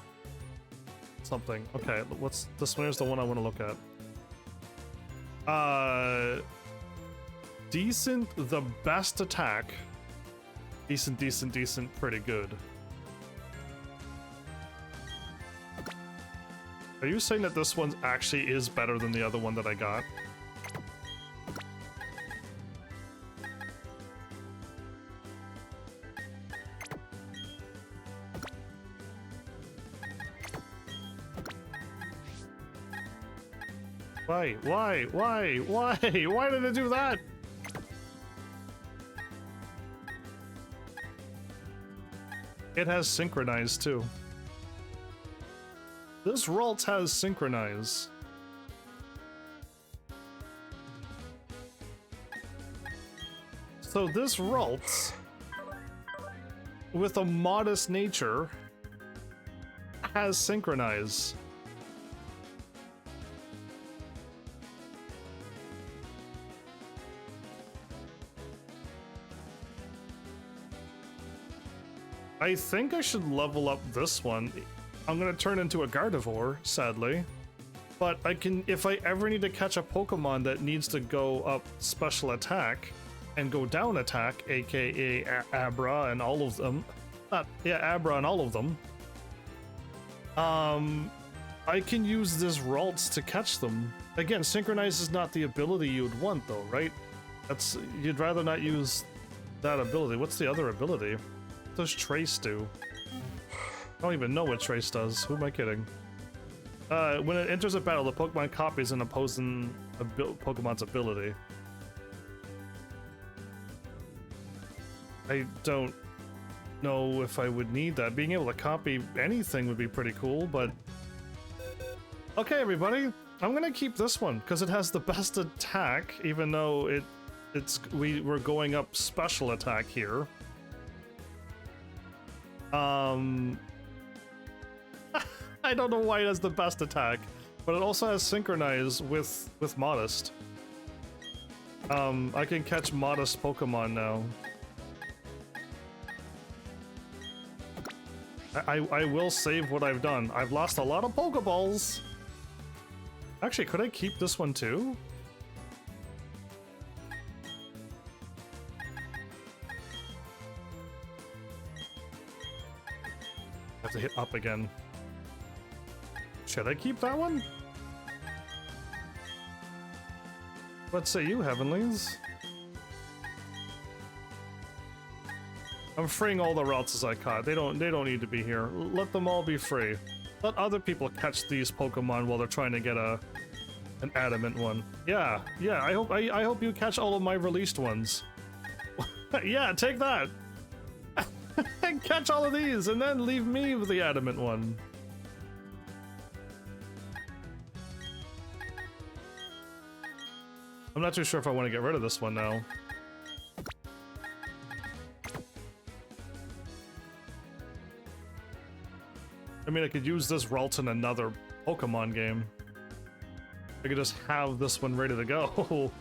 Speaker 1: something. Okay, what's this one? Here's the one I want to look at. Decent, the best attack. Decent, decent, decent, pretty good. Are you saying that this one actually is better than the other one that I got? Why? Why? Why? Why? Why did it do that? It has synchronize too. This Ralt has synchronize. So this Ralt, with a modest nature, has synchronize. I think I should level up this one. I'm gonna turn into a Gardevoir, sadly. But I can, if I ever need to catch a Pokemon that needs to go up special attack and go down attack, aka Abra and all of them. Abra and all of them. I can use this Ralts to catch them. Again, Synchronize is not the ability you'd want though, right? You'd rather not use that ability. What's the other ability? What does Trace do? I don't even know what Trace does. Who am I kidding? When it enters a battle, the Pokemon copies an opposing Pokemon's ability. I don't know if I would need that. Being able to copy anything would be pretty cool, but... Okay, everybody. I'm gonna keep this one, because it has the best attack, even though we're going up special attack here. I don't know why it has the best attack, but it also has Synchronize with Modest. I can catch Modest Pokemon now. I will save what I've done. I've lost a lot of Pokeballs. Actually, could I keep this one too? I have to hit up again. Should I keep that one? What say you, Heavenlies? I'm freeing all the routes as I caught. They don't need to be here. Let them all be free. Let other people catch these Pokemon while they're trying to get an adamant one. Yeah. I hope you catch all of my released ones. Yeah, take that. Catch all of these and then leave me with the adamant one. I'm not too sure if I want to get rid of this one now. I mean, I could use this Ralt in another Pokemon game. I could just have this one ready to go.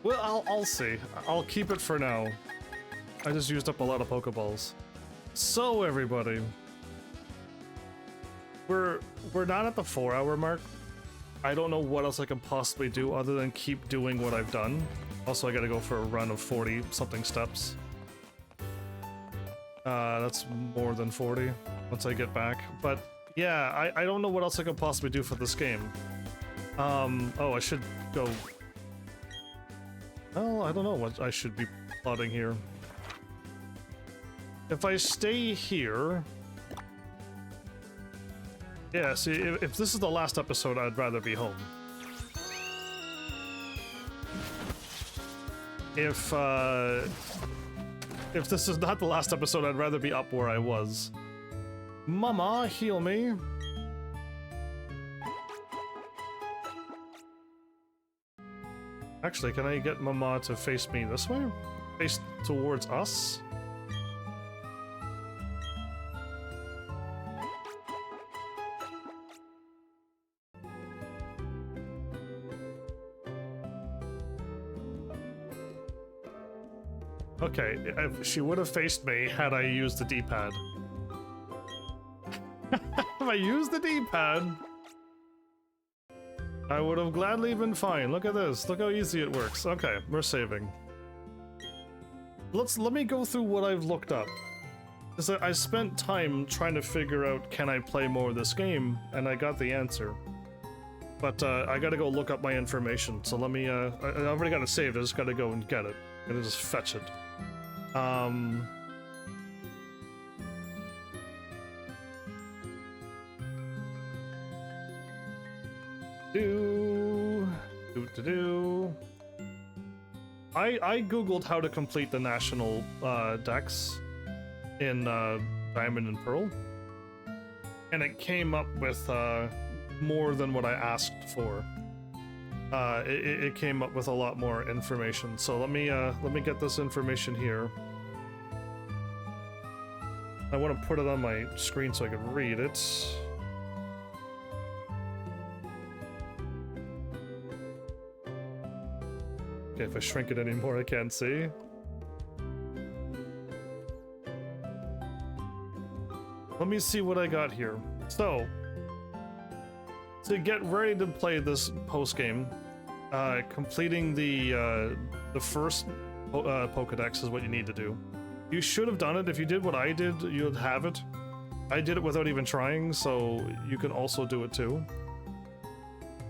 Speaker 1: Well, I'll see. I'll keep it for now. I just used up a lot of Pokeballs. So, everybody. We're not at the 4-hour mark. I don't know what else I can possibly do other than keep doing what I've done. Also, I gotta go for a run of 40-something steps. That's more than 40 once I get back. But yeah, I don't know what else I can possibly do for this game. Oh, I should go... Well, I don't know what I should be plotting here. If I stay here... Yeah, see, if this is the last episode, I'd rather be home. If this is not the last episode, I'd rather be up where I was. Mama, heal me. Actually, can I get Mama to face me this way? Face towards us? Okay, she would have faced me had I used the D-pad. If I used the D-pad, I would have gladly been fine. Look at this. Look how easy it works. Okay, we're saving. Let me go through what I've looked up. Because I spent time trying to figure out, can I play more of this game, and I got the answer. But I gotta go look up my information, so let me, I already got it saved, I just gotta go and get it. I gotta just fetch it. I googled how to complete the national decks in Diamond and Pearl, and it came up with more than what I asked for. It came up with a lot more information. So let me get this information here. I want to put it on my screen so I can read it. Okay, if I shrink it anymore, I can't see. Let me see what I got here. So, to get ready to play this post-game, completing the first Pokedex is what you need to do. You should have done it. If you did what I did, you'd have it. I did it without even trying, so you can also do it too.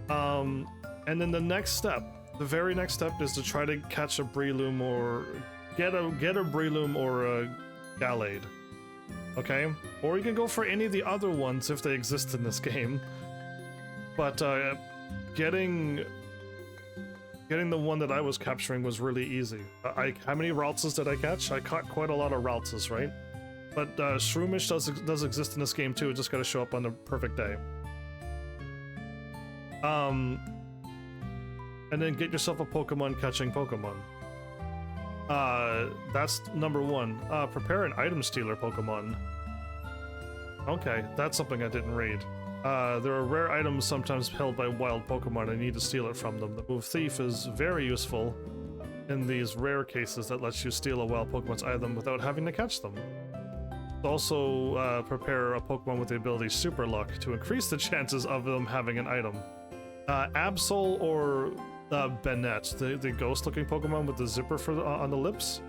Speaker 1: And then the next step, the very next step, is to try to catch a Breloom or get a Breloom or a Gallade. Okay? Or you can go for any of the other ones if they exist in this game. But getting the one that I was capturing was really easy. How many Raltses did I catch? I caught quite a lot of Raltses, right? But Shroomish does exist in this game too. It just got to show up on the perfect day. And then get yourself a Pokemon catching Pokemon. That's number one. Prepare an item stealer Pokemon. Okay, that's something I didn't read. There are rare items sometimes held by wild Pokemon and you need to steal it from them. The move Thief is very useful in these rare cases that lets you steal a wild Pokemon's item without having to catch them. Also, prepare a Pokemon with the ability Super Luck to increase the chances of them having an item. Absol or Bennett, the ghost-looking Pokemon with the zipper for on the lips.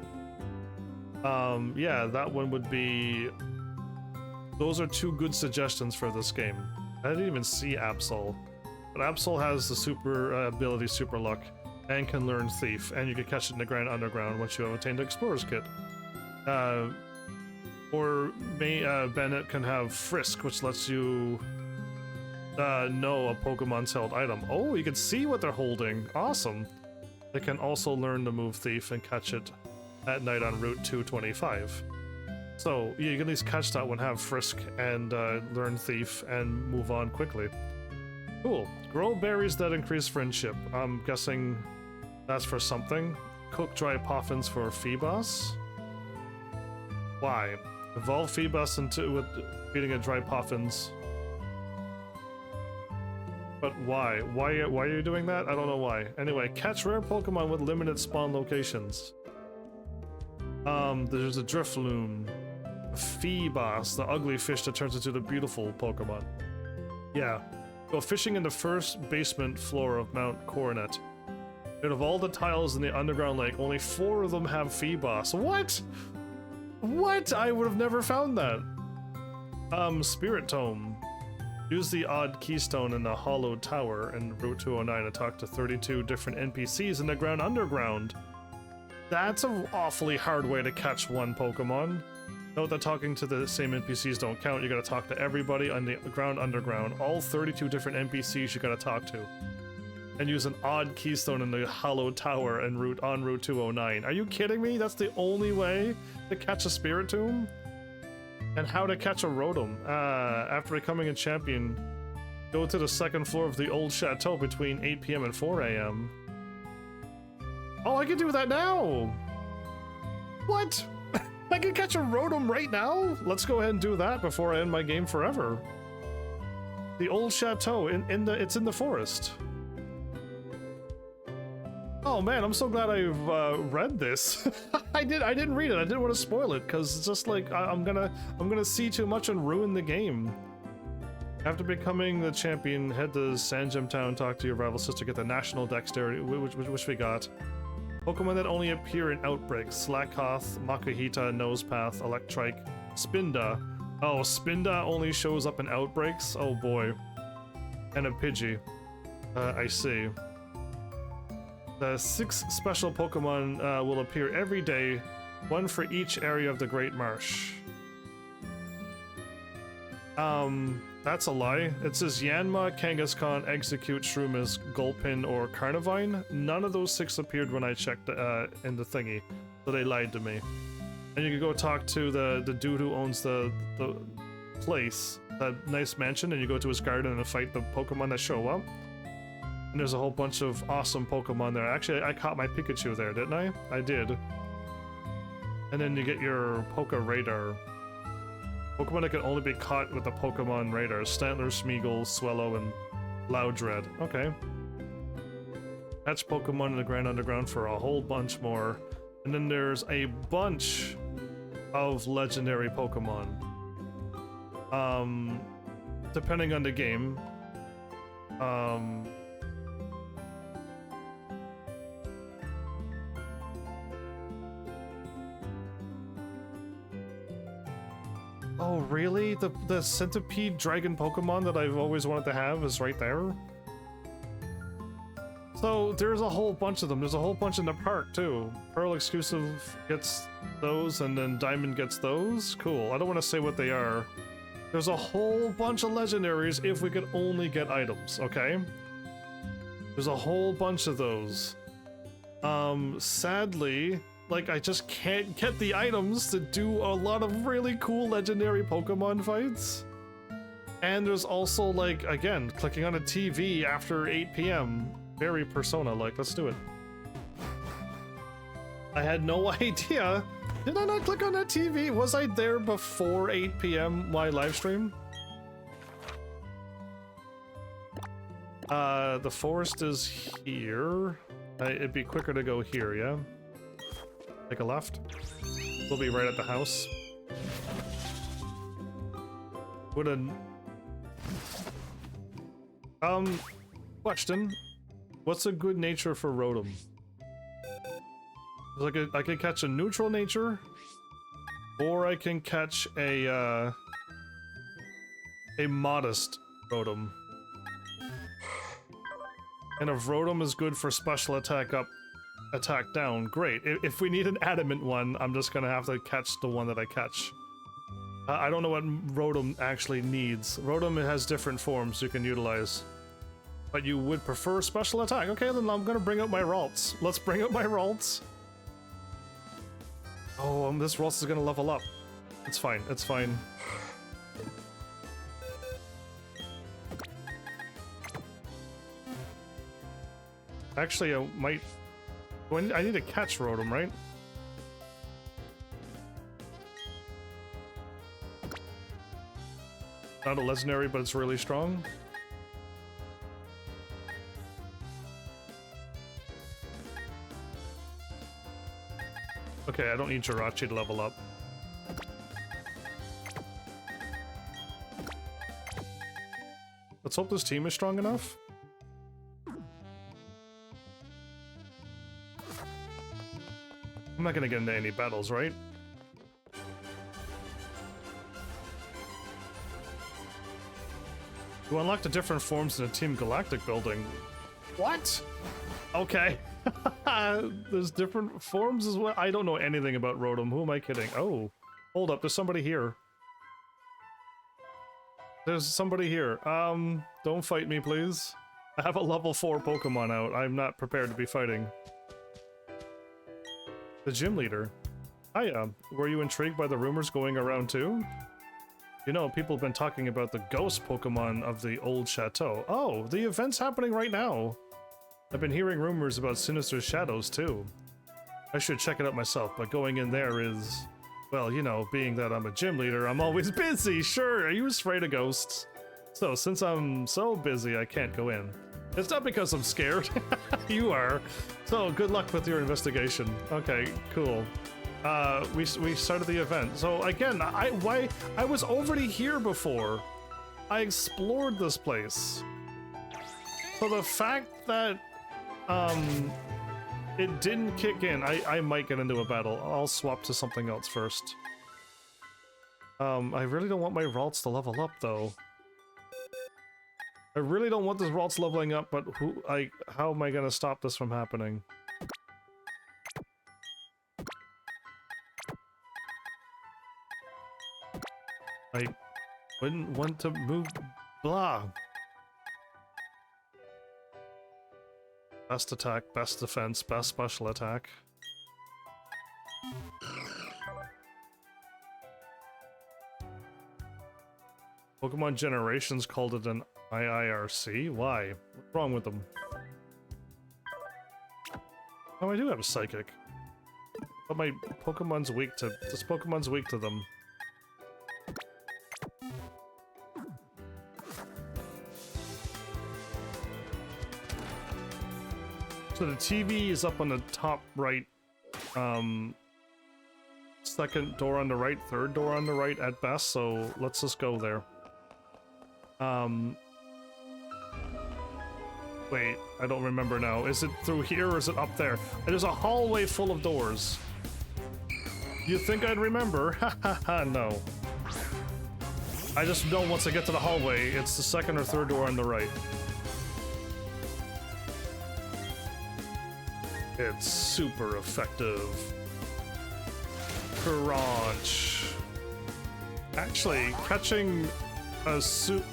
Speaker 1: Yeah, that one would be... Those are two good suggestions for this game. I didn't even see Absol. But Absol has the super ability Super Luck and can learn Thief, and you can catch it in the Grand Underground once you have attained the Explorer's Kit. Bennett can have Frisk, which lets you know a Pokemon's held item. Oh, you can see what they're holding. Awesome. They can also learn the move Thief and catch it at night on Route 225. So, you can at least catch that one, have Frisk, and learn Thief, and move on quickly. Cool. Grow berries that increase friendship. I'm guessing that's for something. Cook dry poffins for Feebas. Why? Evolve Feebas with feeding a dry poffins. But why? Why are you doing that? I don't know why. Anyway, catch rare Pokemon with limited spawn locations. There's a Drifloon, a Feebas, the ugly fish that turns into the beautiful Pokemon. Yeah. Go fishing in the first basement floor of Mount Coronet. Out of all the tiles in the underground lake, only 4 of them have Feebas. What? What? I would have never found that. Spirit Tome. Use the odd keystone in the hollowed tower in Route 209 to talk to 32 different NPCs in the Ground Underground. That's an awfully hard way to catch one Pokemon. Note that talking to the same NPCs don't count. You gotta talk to everybody on the Ground Underground. All 32 different NPCs you gotta talk to. And use an odd keystone in the hollowed tower en route on Route 209. Are you kidding me? That's the only way to catch a Spiritomb? And how to catch a Rotom. After becoming a champion, go to the 2nd floor of the old chateau between 8 PM and 4 AM. Oh, I can do that now! What? I can catch a Rotom right now? Let's go ahead and do that before I end my game forever. The old chateau, it's in the forest. Oh man, I'm so glad I've read this. I didn't read it. I didn't want to spoil it because it's just like I'm gonna see too much and ruin the game. After becoming the champion, head to Sanjam Town, talk to your rival sister, get the national dexterity, which we got. Pokemon that only appear in outbreaks: Slakoth, Makuhita, Nosepath, Electrike, Spinda. Oh, Spinda only shows up in outbreaks? Oh boy. And a Pidgey. I see. The 6 special Pokemon will appear every day, one for each area of the Great Marsh. That's a lie. It says Yanma, Kangaskhan, Execute, Shroomis, Gulpin, or Carnivine. None of those 6 appeared when I checked in the thingy, so they lied to me. And you can go talk to the dude who owns the place, that nice mansion, and you go to his garden and fight the Pokemon that show up. And there's a whole bunch of awesome Pokemon there. Actually, I caught my Pikachu there, didn't I? I did. And then you get your Poké Radar. Pokemon that can only be caught with the Pokemon Radar. Stantler, Smeagol, Swellow, and Loudred. Okay. Catch Pokemon in the Grand Underground for a whole bunch more. And then there's a bunch of legendary Pokemon. Depending on the game. Oh, really? The centipede dragon Pokemon that I've always wanted to have is right there? So, there's a whole bunch of them. There's a whole bunch in the park, too. Pearl exclusive gets those, and then Diamond gets those? Cool. I don't want to say what they are. There's a whole bunch of legendaries if we could only get items, okay? There's a whole bunch of those. Sadly, like, I just can't get the items to do a lot of really cool legendary Pokemon fights. And there's also, like, again, clicking on a TV after 8 p.m. Very Persona-like. Let's do it. I had no idea. Did I not click on that TV? Was I there before 8 p.m. my live stream? The forest is here. It'd be quicker to go here, yeah? Take a left. We'll be right at the house. Question. What's a good nature for Rotom? I can catch a neutral nature, or I can catch a modest Rotom. And if Rotom is good for special attack up, attack down, great. If we need an adamant one, I'm just gonna have to catch the one that I catch. I don't know what Rotom actually needs. Rotom has different forms you can utilize. But you would prefer special attack. Okay, then I'm gonna bring out my Ralts. Let's bring out my Ralts. Oh, this Ralts is gonna level up. It's fine, it's fine. Actually, I might... I need to catch Rotom, right? Not a legendary, but it's really strong. Okay, I don't need Jirachi to level up. Let's hope this team is strong enough. I'm not gonna get into any battles, right? You unlock the different forms in the Team Galactic building. What? Okay. There's different forms as well. I don't know anything about Rotom. Who am I kidding? Oh, hold up. There's somebody here. There's somebody here. Don't fight me, please. I have a level 4 Pokemon out. I'm not prepared to be fighting. The gym leader. Hiya. Were you intrigued by the rumors going around too? You know, people have been talking about the ghost Pokemon of the old chateau. Oh, the event's happening right now. I've been hearing rumors about sinister shadows too. I should check it out myself, but going in there is... Well, you know, being that I'm a gym leader, I'm always busy, sure, are you afraid of ghosts? So, since I'm so busy, I can't go in. It's not because I'm scared. You are. So good luck with your investigation. Okay, cool. We started the event. So again, I was already here before. I explored this place. So the fact that it didn't kick in, I might get into a battle. I'll swap to something else first. I really don't want my Ralts to level up though. I really don't want this Ralts leveling up, but how am I gonna stop this from happening? I wouldn't want to move. Blah. Best attack, best defense, best special attack. Pokemon Generations called it an IIRC? Why? What's wrong with them? Oh, I do have a Psychic. But my Pokemon's weak to... This Pokemon's weak to them. So the TV is up on the top right. Second door on the right, third door on the right at best, so let's just go there. Wait, I don't remember now. Is it through here or is it up there? There's a hallway full of doors. You think I'd remember? Ha ha ha, no. I just know once I get to the hallway, it's the second or third door on the right. It's super effective. Crunch. Actually, catching a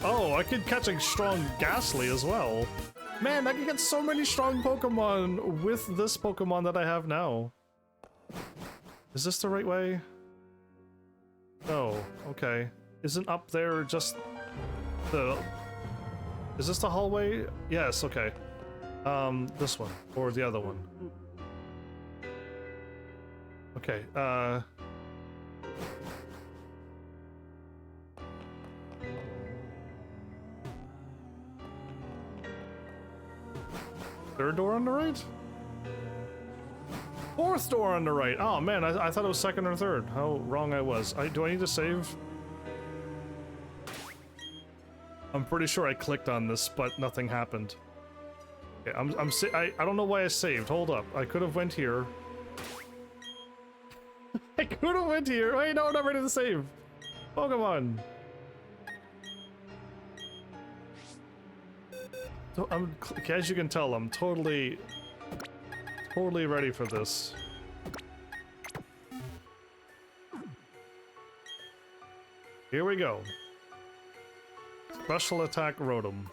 Speaker 1: oh, I could catch a strong Ghastly as well. Man, I can get so many strong Pokemon with this Pokemon that I have now. Is this the right way? Oh, okay. Isn't up there just the... Is this the hallway? Yes, okay. This one, or the other one. Okay, third door on the right? Fourth door on the right! Oh man, I thought it was second or third. How wrong I was. Do I need to save? I'm pretty sure I clicked on this, but nothing happened. Okay, I don't know why I saved. Hold up. I could have went here. I could have went here. Wait, no, I'm not ready to save. Pokemon. So as you can tell, I'm totally ready for this. Here we go. Special attack Rotom.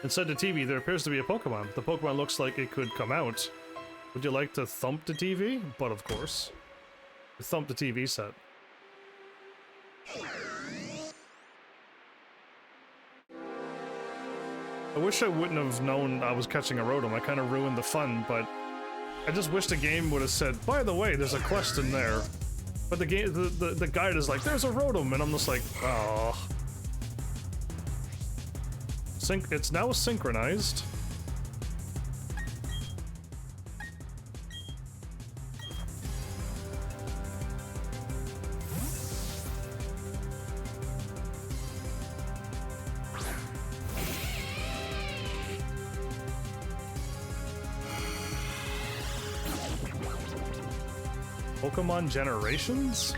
Speaker 1: Inside the TV, there appears to be a Pokemon. The Pokemon looks like it could come out. Would you like to thump the TV? But of course. Thump the TV set. I wish I wouldn't have known I was catching a Rotom. I kind of ruined the fun, but I just wish the game would have said, by the way, there's a quest in there. But the game, the guide is like, there's a Rotom, and I'm just like, oh. It's now synchronized. Pokemon Generations?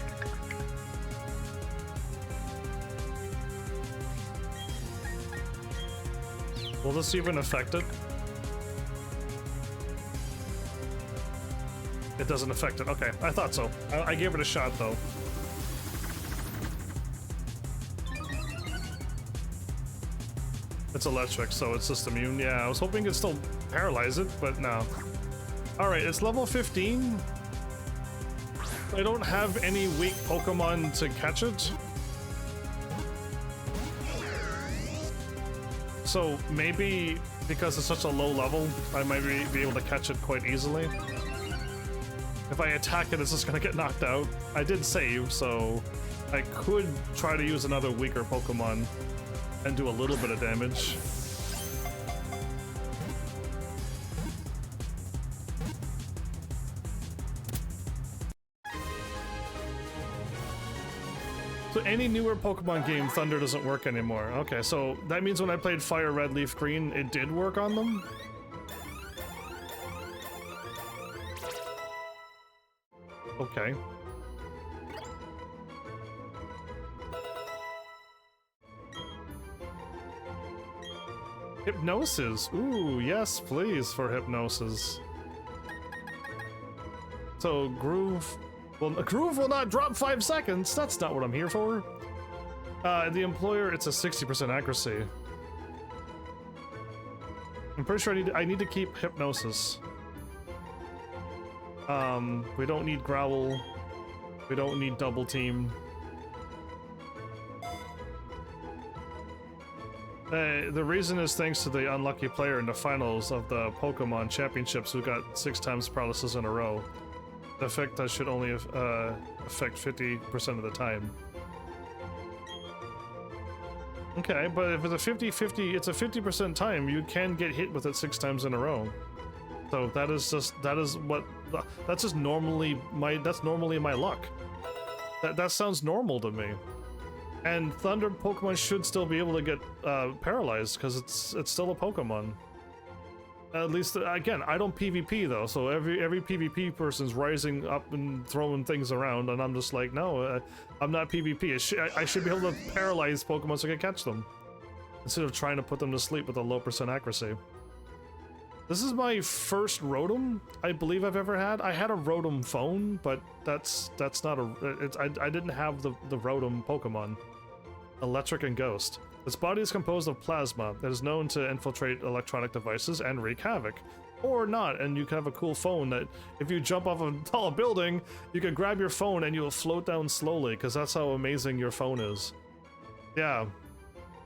Speaker 1: Will this even affect it? It doesn't affect it. Okay, I thought so. I gave it a shot, though. It's electric, so it's just immune. Yeah, I was hoping it'd still paralyze it, but no. Alright, it's level 15. I don't have any weak Pokemon to catch it. So maybe because it's such a low level, I might be able to catch it quite easily. If I attack it, it's just gonna get knocked out. I did save, so I could try to use another weaker Pokemon and do a little bit of damage. any newer Pokemon game, Thunder doesn't work anymore. Okay, so that means when I played Fire Red, Leaf Green, it did work on them? Okay. Hypnosis. Ooh, yes, please, for Hypnosis. So, Groove... Well, Groove will not drop 5 seconds! That's not what I'm here for. The Employer, it's a 60% accuracy. I'm pretty sure I need to keep Hypnosis. We don't need Growl. We don't need Double Team. The reason is thanks to the unlucky player in the finals of the Pokemon Championships who got 6 times paralysis in a row. The effect that should only affect 50% of the time. Okay, but if it's a 50-50, it's a 50% time, you can get hit with it 6 times in a row. So that's just normally my luck. That sounds normal to me. And Thunder Pokemon should still be able to get paralyzed because it's still a Pokemon. At least, again, I don't PvP though, so every PvP person's rising up and throwing things around, and I'm just like, no, I'm not PvP. I should be able to paralyze Pokemon so I can catch them, instead of trying to put them to sleep with a low % accuracy. This is my first Rotom I believe I've ever had. I had a Rotom phone, but that's not a. I didn't have the Rotom Pokemon. Electric and Ghost. Its body is composed of plasma that is known to infiltrate electronic devices and wreak havoc. Or not, and you can have a cool phone that if you jump off a tall building, you can grab your phone and you'll float down slowly, because that's how amazing your phone is. Yeah.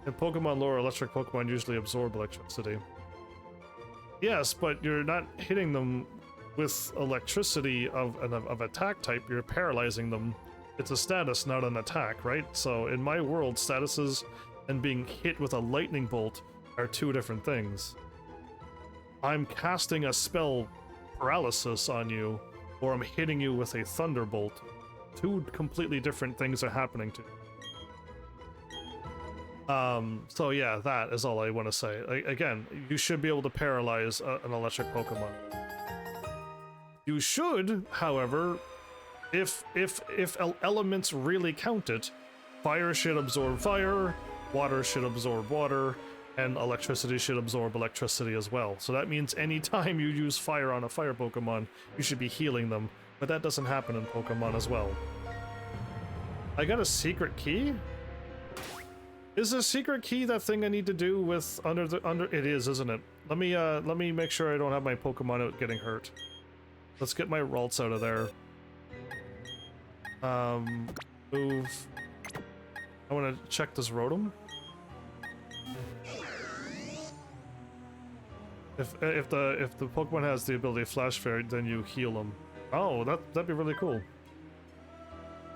Speaker 1: In Pokemon lore, electric Pokemon usually absorb electricity. Yes, but you're not hitting them with electricity of attack type, you're paralyzing them. It's a status, not an attack, right? So in my world, statuses and being hit with a lightning bolt are 2 different things. I'm casting a spell paralysis on you, or I'm hitting you with a thunderbolt. 2 completely different things are happening to you. So yeah, that is all I want to say. Again, you should be able to paralyze an electric Pokemon. You should, however, if elements really count it, fire should absorb fire, water should absorb water, and electricity should absorb electricity as well. So that means anytime you use fire on a fire Pokemon, you should be healing them, but that doesn't happen in Pokemon as well. I got a secret key? Is a secret key that thing I need to do with under it is, isn't it? Let me make sure I don't have my Pokemon out getting hurt. Let's get my Ralts out of there. Move. I want to check this Rotom. If the Pokemon has the ability Flash Fairy, then you heal them. Oh, that'd be really cool.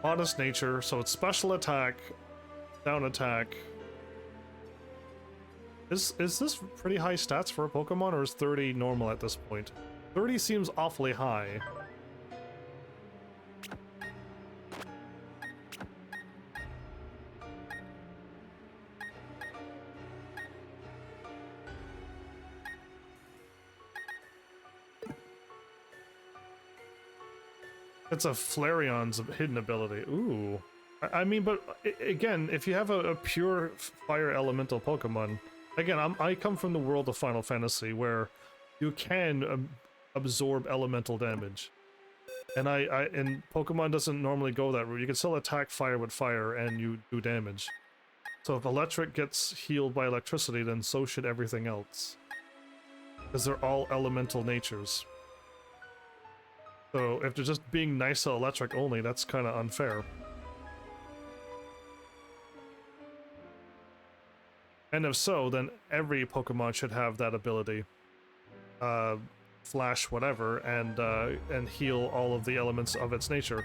Speaker 1: Modest nature, so it's special attack, down attack. Is this pretty high stats for a Pokemon, or is 30 normal at this point? 30 seems awfully high. It's a Flareon's hidden ability. Ooh. I mean, but again, if you have a pure fire elemental Pokemon, again, I come from the world of Final Fantasy where you can absorb elemental damage, and and Pokemon doesn't normally go that route. You can still attack fire with fire and you do damage. So if electric gets healed by electricity, then so should everything else, because they're all elemental natures. So if they're just being nice to electric only, that's kind of unfair. And if so, then every Pokemon should have that ability. Flash whatever, and heal all of the elements of its nature.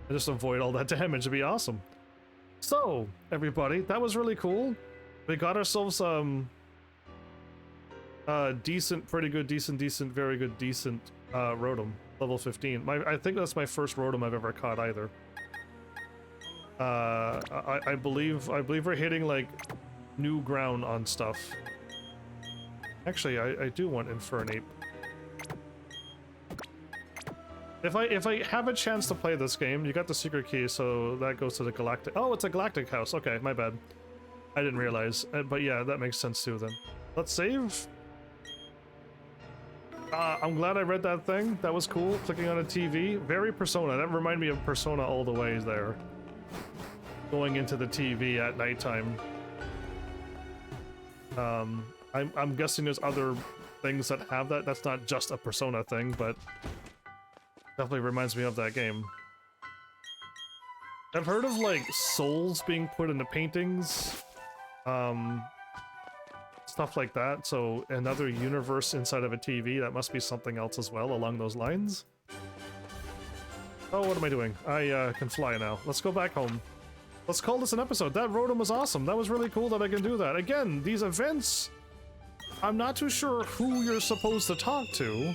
Speaker 1: And just avoid all that damage, it'd be awesome. So, everybody, that was really cool. We got ourselves decent, pretty good, decent, very good, decent Rotom. Level 15. I think that's my first Rotom I've ever caught either. I believe we're hitting like new ground on stuff. Actually, I do want Infernape. If I have a chance to play this game, you got the secret key, so that goes to the Galactic. Oh, it's a Galactic house. Okay, my bad. I didn't realize. But yeah, that makes sense too then. Let's save. I'm glad I read that thing. That was cool. Clicking on a TV. Very Persona. That reminded me of Persona all the way there. Going into the TV at nighttime. I'm guessing there's other things that have that. That's not just a Persona thing, but definitely reminds me of that game. I've heard of like souls being put into paintings. Stuff like that, so another universe inside of a TV, that must be something else as well along those lines. Oh, what am I doing? I can fly now. Let's go back home. Let's call this an episode. That rotom was awesome. That was really cool that I can do that. Again, these events, I'm not too sure who you're supposed to talk to.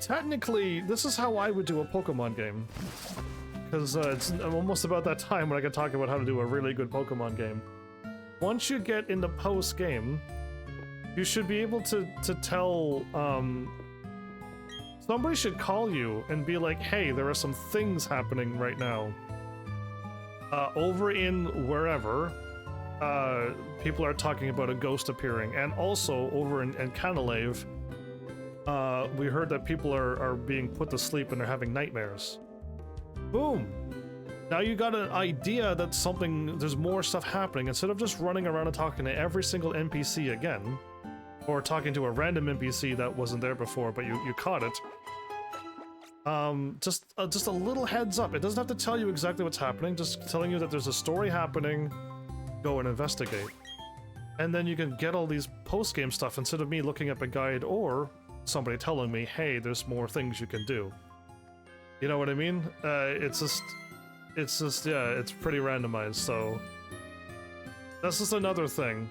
Speaker 1: Technically, this is how I would do a Pokemon game. Because it's almost about that time when I can talk about how to do a really good Pokemon game. Once you get into post-game, you should be able to tell, somebody should call you and be like, hey, there are some things happening right now. Over in wherever, people are talking about a ghost appearing, and also over in Canalave, we heard that people are being put to sleep and they're having nightmares. Boom! Now you got an idea that there's more stuff happening. Instead of just running around and talking to every single NPC again, or talking to a random NPC that wasn't there before, but you caught it. Just a little heads up. It doesn't have to tell you exactly what's happening, just telling you that there's a story happening, go and investigate. And then you can get all these post-game stuff instead of me looking up a guide or somebody telling me, hey, there's more things you can do. You know what I mean? It's just, yeah, it's pretty randomized, so that's just another thing.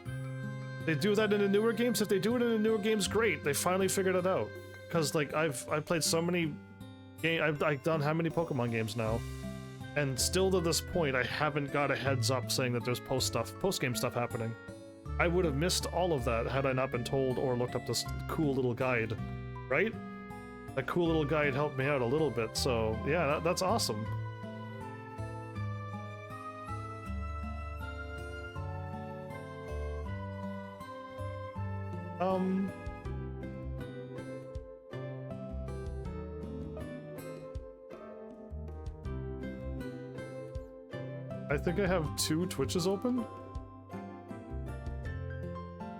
Speaker 1: They do that in the newer games. If they do it in the newer games, great. They finally figured it out. Because, like, I've played so many games, I've done how many Pokemon games now, and still to this point, I haven't got a heads up saying that there's post-game stuff happening. I would have missed all of that had I not been told or looked up this cool little guide, right? That cool little guide helped me out a little bit, so yeah, that's awesome. I think I have 2 Twitches open.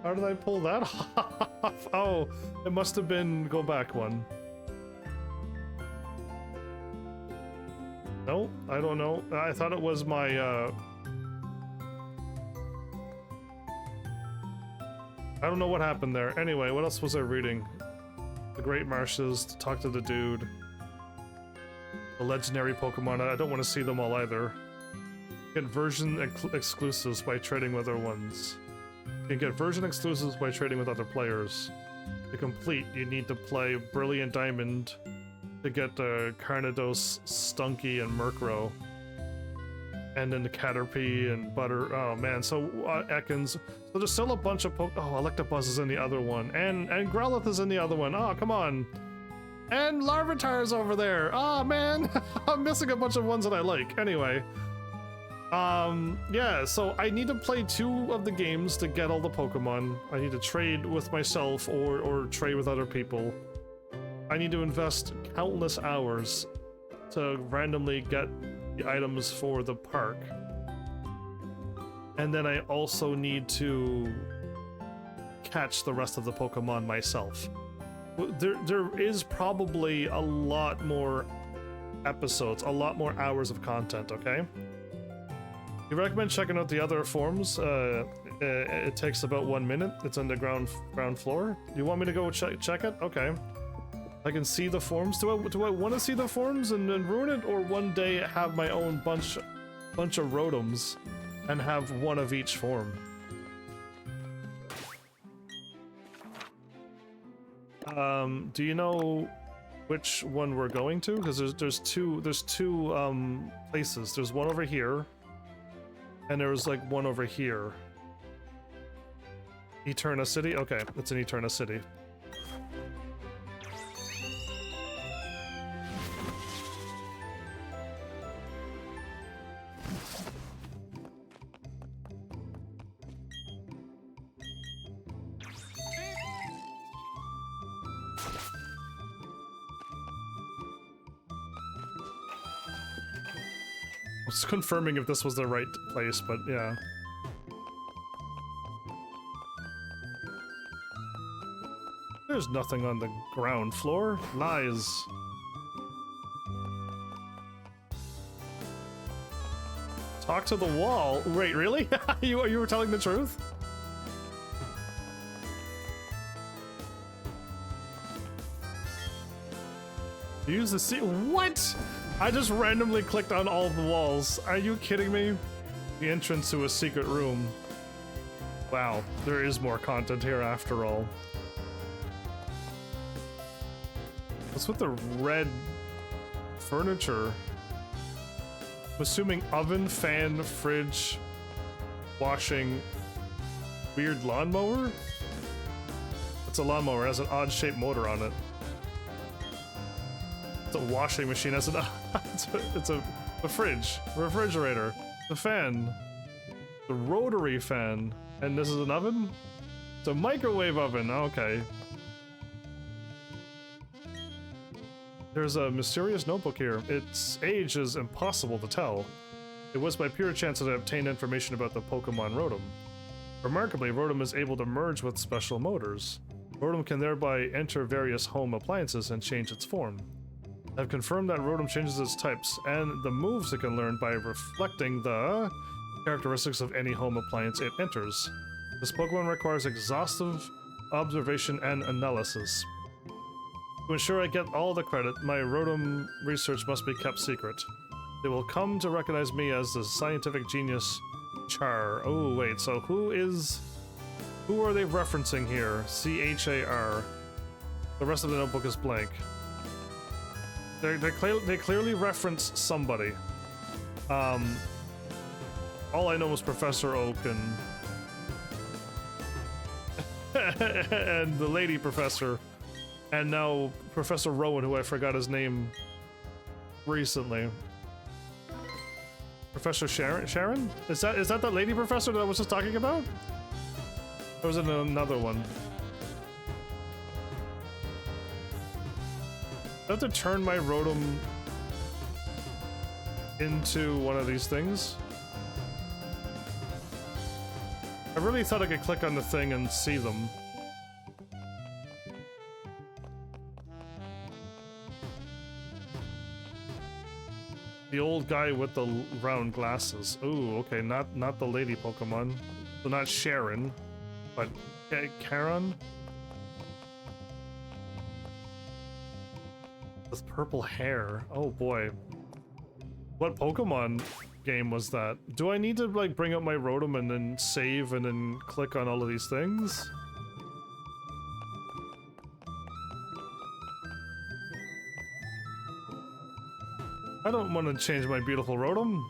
Speaker 1: How did I pull that off? Oh, it must have been go back one. No, I don't know. I thought it was my, I don't know what happened there. Anyway, what else was I reading? The Great Marshes, to talk to the dude. The legendary Pokemon, I don't want to see them all either. Get version exclusives by trading with other ones. You can get version exclusives by trading with other players. To complete, you need to play Brilliant Diamond to get Carnados, Stunky, and Murkrow. And then the Caterpie and Butter. Oh man, so Ekans. So there's still a bunch of Oh, Electabuzz is in the other one. And Growlithe is in the other one. Oh, come on. And Larvitar's over there. Oh man, I'm missing a bunch of ones that I like. Anyway. Yeah, so I need to play 2 of the games to get all the Pokemon. I need to trade with myself or trade with other people. I need to invest countless hours to randomly get the items for the park. And then I also need to catch the rest of the Pokemon myself. There is probably a lot more episodes, a lot more hours of content, okay? You recommend checking out the other forums? It takes about 1 minute. It's on the ground floor. You want me to go check it? Okay. I can see the forums. Do I want to see the forums and then ruin it, or one day have my own bunch of rotoms and have one of each form? Do you know which one we're going to, because there's two places. There's one over here, and there was like one over here. Eterna City? Okay, it's in Eterna City. I was confirming if this was the right place, but yeah. There's nothing on the ground floor. Lies. Talk to the wall. Wait, really? you were telling the truth? Use the seat. What? I just randomly clicked on all the walls. Are you kidding me? The entrance to a secret room. Wow, there is more content here after all. What's with the red furniture? I'm assuming oven, fan, fridge, washing, weird lawnmower? It's a lawnmower, it has an odd-shaped motor on it. It's a washing machine, it's a fridge, refrigerator, the fan, the rotary fan, and this is an oven? It's a microwave oven, okay. There's a mysterious notebook here. Its age is impossible to tell. It was by pure chance that I obtained information about the Pokemon Rotom. Remarkably, Rotom is able to merge with special motors. Rotom can thereby enter various home appliances and change its form. I've confirmed that Rotom changes its types and the moves it can learn by reflecting the characteristics of any home appliance it enters. This Pokemon requires exhaustive observation and analysis. To ensure I get all the credit, my Rotom research must be kept secret. They will come to recognize me as the scientific genius Char. Oh wait, so who are they referencing here? C-H-A-R. The rest of the notebook is blank. They clearly reference somebody. All I know is Professor Oak and the lady professor, and now Professor Rowan, who I forgot his name recently. Professor Sharon? Is that the lady professor that I was just talking about? Or was it another one? I have to turn my Rotom into one of these things. I really thought I could click on the thing and see them. The old guy with the round glasses. Ooh, okay, not the lady Pokemon. So not Sharon, but Karen? With purple hair. Oh boy. What Pokemon game was that? Do I need to like bring up my Rotom and then save and then click on all of these things? I don't want to change my beautiful Rotom.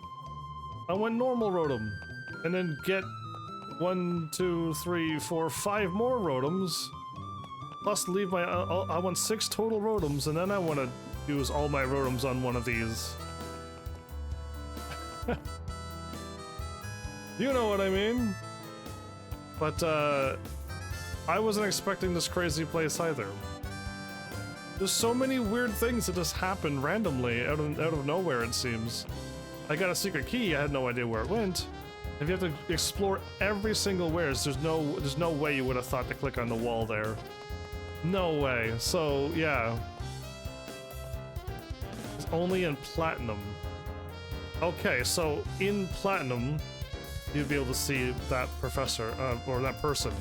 Speaker 1: I want normal Rotom. And then get 1, 2, 3, 4, 5 more Rotoms. Plus leave my, I want 6 total Rotoms, and then I want to use all my Rotoms on one of these. You know what I mean? But, I wasn't expecting this crazy place either. There's so many weird things that just happen randomly, out of nowhere it seems. I got a secret key, I had no idea where it went. If you have to explore every single wares, there's no way you would have thought to click on the wall there. No way. So, yeah. It's only in Platinum. Okay, so in Platinum, you'd be able to see that professor, or that person.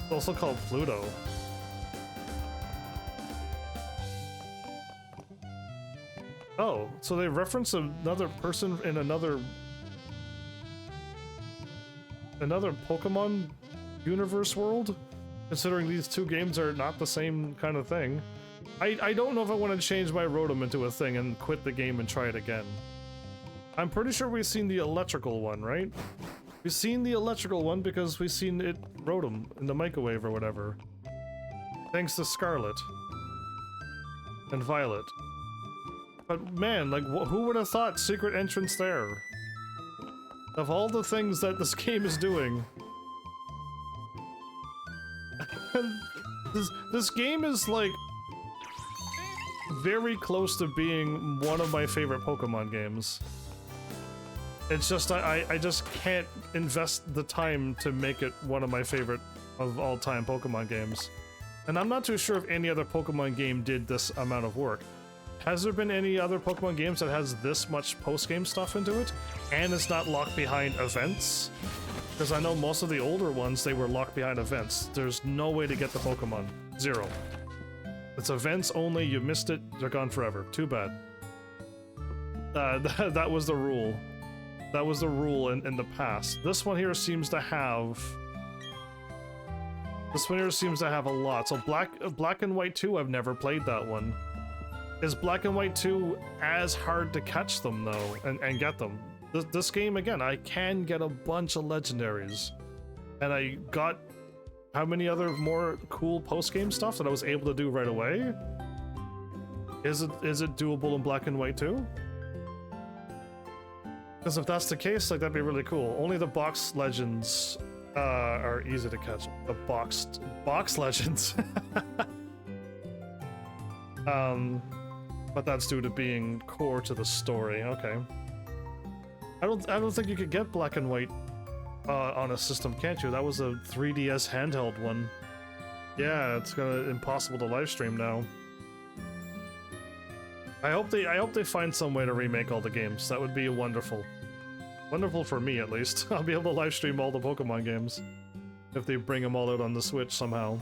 Speaker 1: It's also called Pluto. Oh, so they reference another person in another Pokemon universe world? considering these two games are not the same kind of thing. I don't know if I want to change my Rotom into a thing and quit the game and try it again. I'm pretty sure we've seen the electrical one, right? We've seen the electrical one because we've seen it Rotom in the microwave or whatever. Thanks to Scarlet. And Violet. But man, like, who would have thought secret entrance there? Of all the things that this game is doing. this game is like very close to being one of my favorite Pokemon games. It's just I just can't invest the time to make it one of my favorite of all time Pokemon games. And I'm not too sure if any other Pokemon game did this amount of work. Has there been any other Pokemon games that has this much post-game stuff into it? And it's not locked behind events? Because I know most of the older ones, they were locked behind events. There's no way to get the Pokemon. Zero. It's events only, you missed it, they're gone forever. Too bad. That was the rule. That was the rule in the past. This one here seems to have... This one here seems to have a lot. So Black and White 2, I've never played that one. Is Black and White 2 as hard to catch them, though, and get them? This game, again, I can get a bunch of legendaries. And I got how many other more cool post-game stuff that I was able to do right away? Is it doable in Black and White 2? Because if that's the case, like, that'd be really cool. Only the box legends are easy to catch. The box legends. But that's due to being core to the story. Okay. I don't think you could get Black and White on a system, can't you? That was a 3DS handheld one. Yeah, it's impossible to live stream now. I hope they find some way to remake all the games. That would be wonderful. Wonderful for me, at least. I'll be able to live stream all the Pokemon games if they bring them all out on the Switch somehow.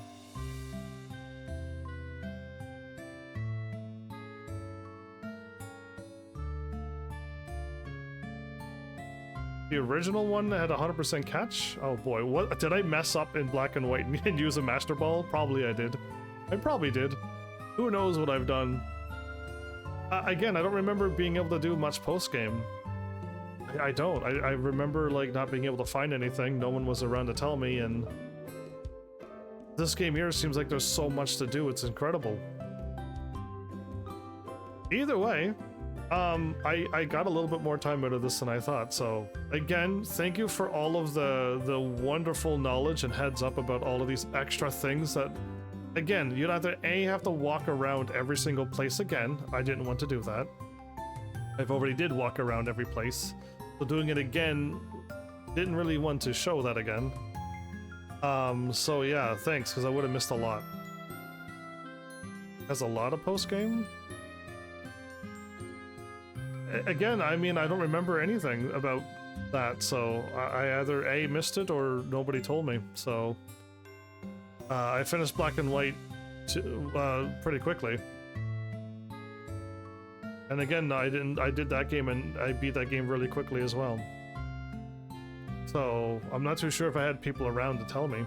Speaker 1: The original one had 100% catch? Oh boy, what did I mess up in Black and White and use a Master Ball? Probably I did. I probably did. Who knows what I've done? Again, I don't remember being able to do much post-game. I don't. I remember, like, not being able to find anything. No one was around to tell me, and... This game here seems like there's so much to do. It's incredible. Either way, I got a little bit more time out of this than I thought, so... Again, thank you for all of the wonderful knowledge and heads up about all of these extra things that... Again, you'd either have to walk around every single place again. I didn't want to do that. I've already did walk around every place. So doing it again, didn't really want to show that again. So yeah, thanks, because I would have missed a lot. Has a lot of post-game? Again, I mean, I don't remember anything about that, so I either A, missed it, or nobody told me, so... I finished Black and White pretty quickly. And again, I did that game and I beat that game really quickly as well. So, I'm not too sure if I had people around to tell me.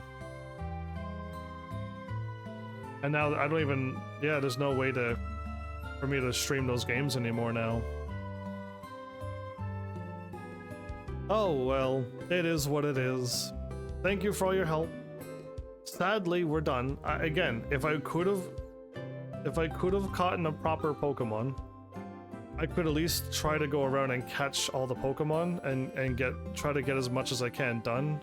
Speaker 1: And now I don't even... Yeah, there's no way for me to stream those games anymore now. Oh well, it is what it is. Thank you for all your help. Sadly, we're done. Again, if I could have caught a proper Pokemon, I could at least try to go around and catch all the Pokemon and try to get as much as I can done.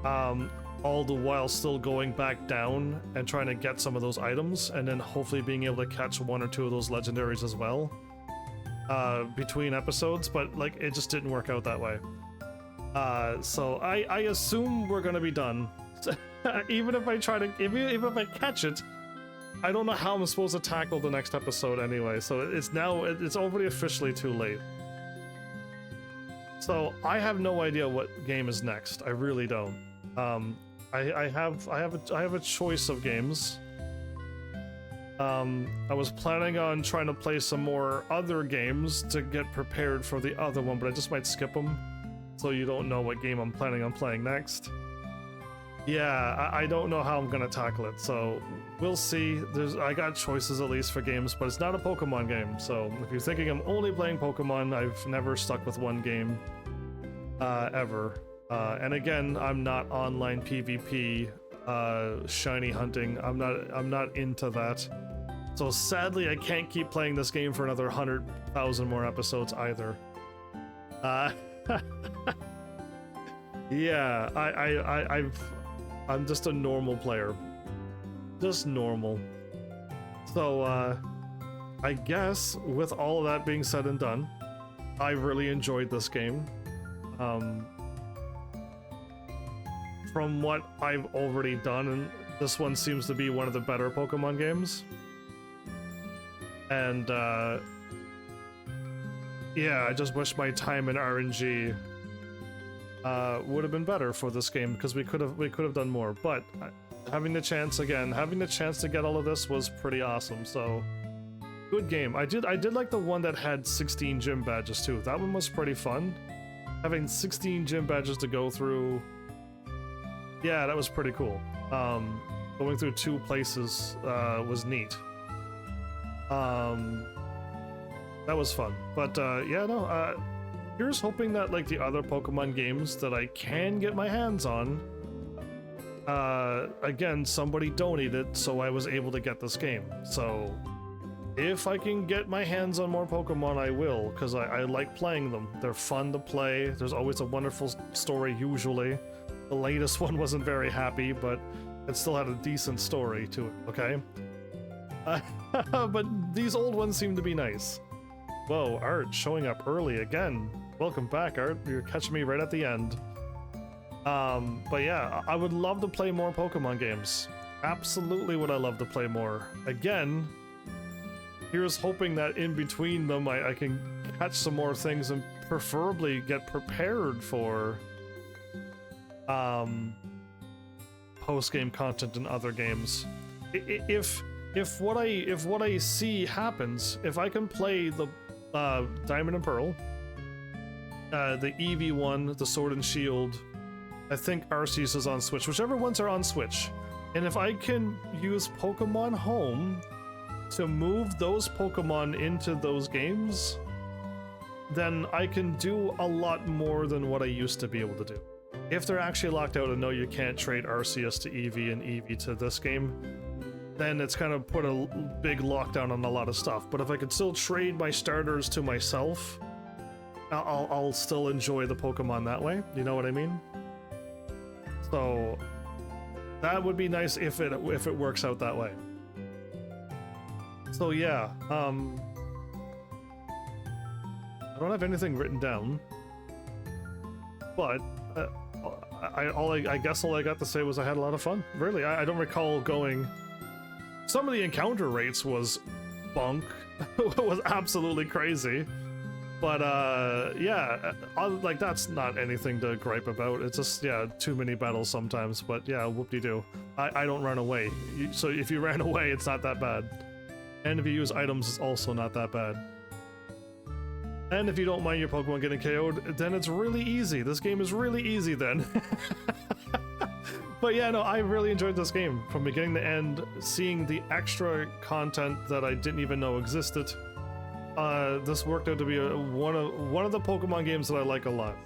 Speaker 1: All the while still going back down and trying to get some of those items, and then hopefully being able to catch one or two of those legendaries as well between episodes. But like, it just didn't work out that way. So I assume we're gonna be done. Even if I try to, even if I catch it, I don't know how I'm supposed to tackle the next episode anyway, so it's already officially too late. So I have no idea what game is next. I really don't. I have a choice of games. I was planning on trying to play some more other games to get prepared for the other one, but I just might skip them, so you don't know what game I'm planning on playing next. Yeah, I don't know how I'm gonna tackle it, so we'll see. I got choices at least for games, but it's not a Pokemon game, so if you're thinking I'm only playing Pokemon, I've never stuck with one game ever. And again, I'm not online PvP shiny hunting. I'm not into that. So sadly, I can't keep playing this game for another 100,000 more episodes either. Yeah, I'm just a normal player. Just normal. So, I guess with all of that being said and done, I really enjoyed this game. From what I've already done, and this one seems to be one of the better Pokemon games. And, yeah, I just wish my time in RNG would have been better for this game, because we could have done more. But having the chance to get all of this was pretty awesome. So good game. I did like the one that had 16 gym badges too. That one was pretty fun. Having 16 gym badges to go through. Yeah, that was pretty cool. Going through 2 places was neat. That was fun. But yeah, no. Here's hoping that like the other Pokemon games that I can get my hands on, again, somebody donated, so I was able to get this game. So if I can get my hands on more Pokemon, I will, because I like playing them. They're fun to play. There's always a wonderful story, usually. The latest one wasn't very happy, but it still had a decent story to it, okay? But these old ones seem to be nice. Whoa, Art showing up early again. Welcome back, Art. You're catching me right at the end. But yeah, I would love to play more Pokemon games. Absolutely would I love to play more. Again, here's hoping that in between them I can catch some more things and preferably get prepared for post-game content in other games. If what I see happens, if I can play the Diamond and Pearl, the Eevee one, the Sword and Shield, I think Arceus is on Switch, whichever ones are on Switch, and if I can use Pokemon Home to move those Pokemon into those games, then I can do a lot more than what I used to be able to do. If they're actually locked out and no, you can't trade Arceus to Eevee and Eevee to this game, then it's kind of put a big lockdown on a lot of stuff. But if I could still trade my starters to myself, I'll still enjoy the Pokemon that way. You know what I mean? So that would be nice if it works out that way. So yeah, I don't have anything written down, but I guess all I got to say was I had a lot of fun. Really, I don't recall going. Some of the encounter rates was bunk. It was absolutely crazy. But yeah, like that's not anything to gripe about. It's just, yeah, too many battles sometimes. But yeah, whoop-de-doo. I don't run away. So if you ran away, it's not that bad. And if you use items, it's also not that bad. And if you don't mind your Pokemon getting KO'd, then it's really easy. This game is really easy then. But yeah, no, I really enjoyed this game from beginning to end, seeing the extra content that I didn't even know existed. This worked out to be one of the Pokemon games that I like a lot.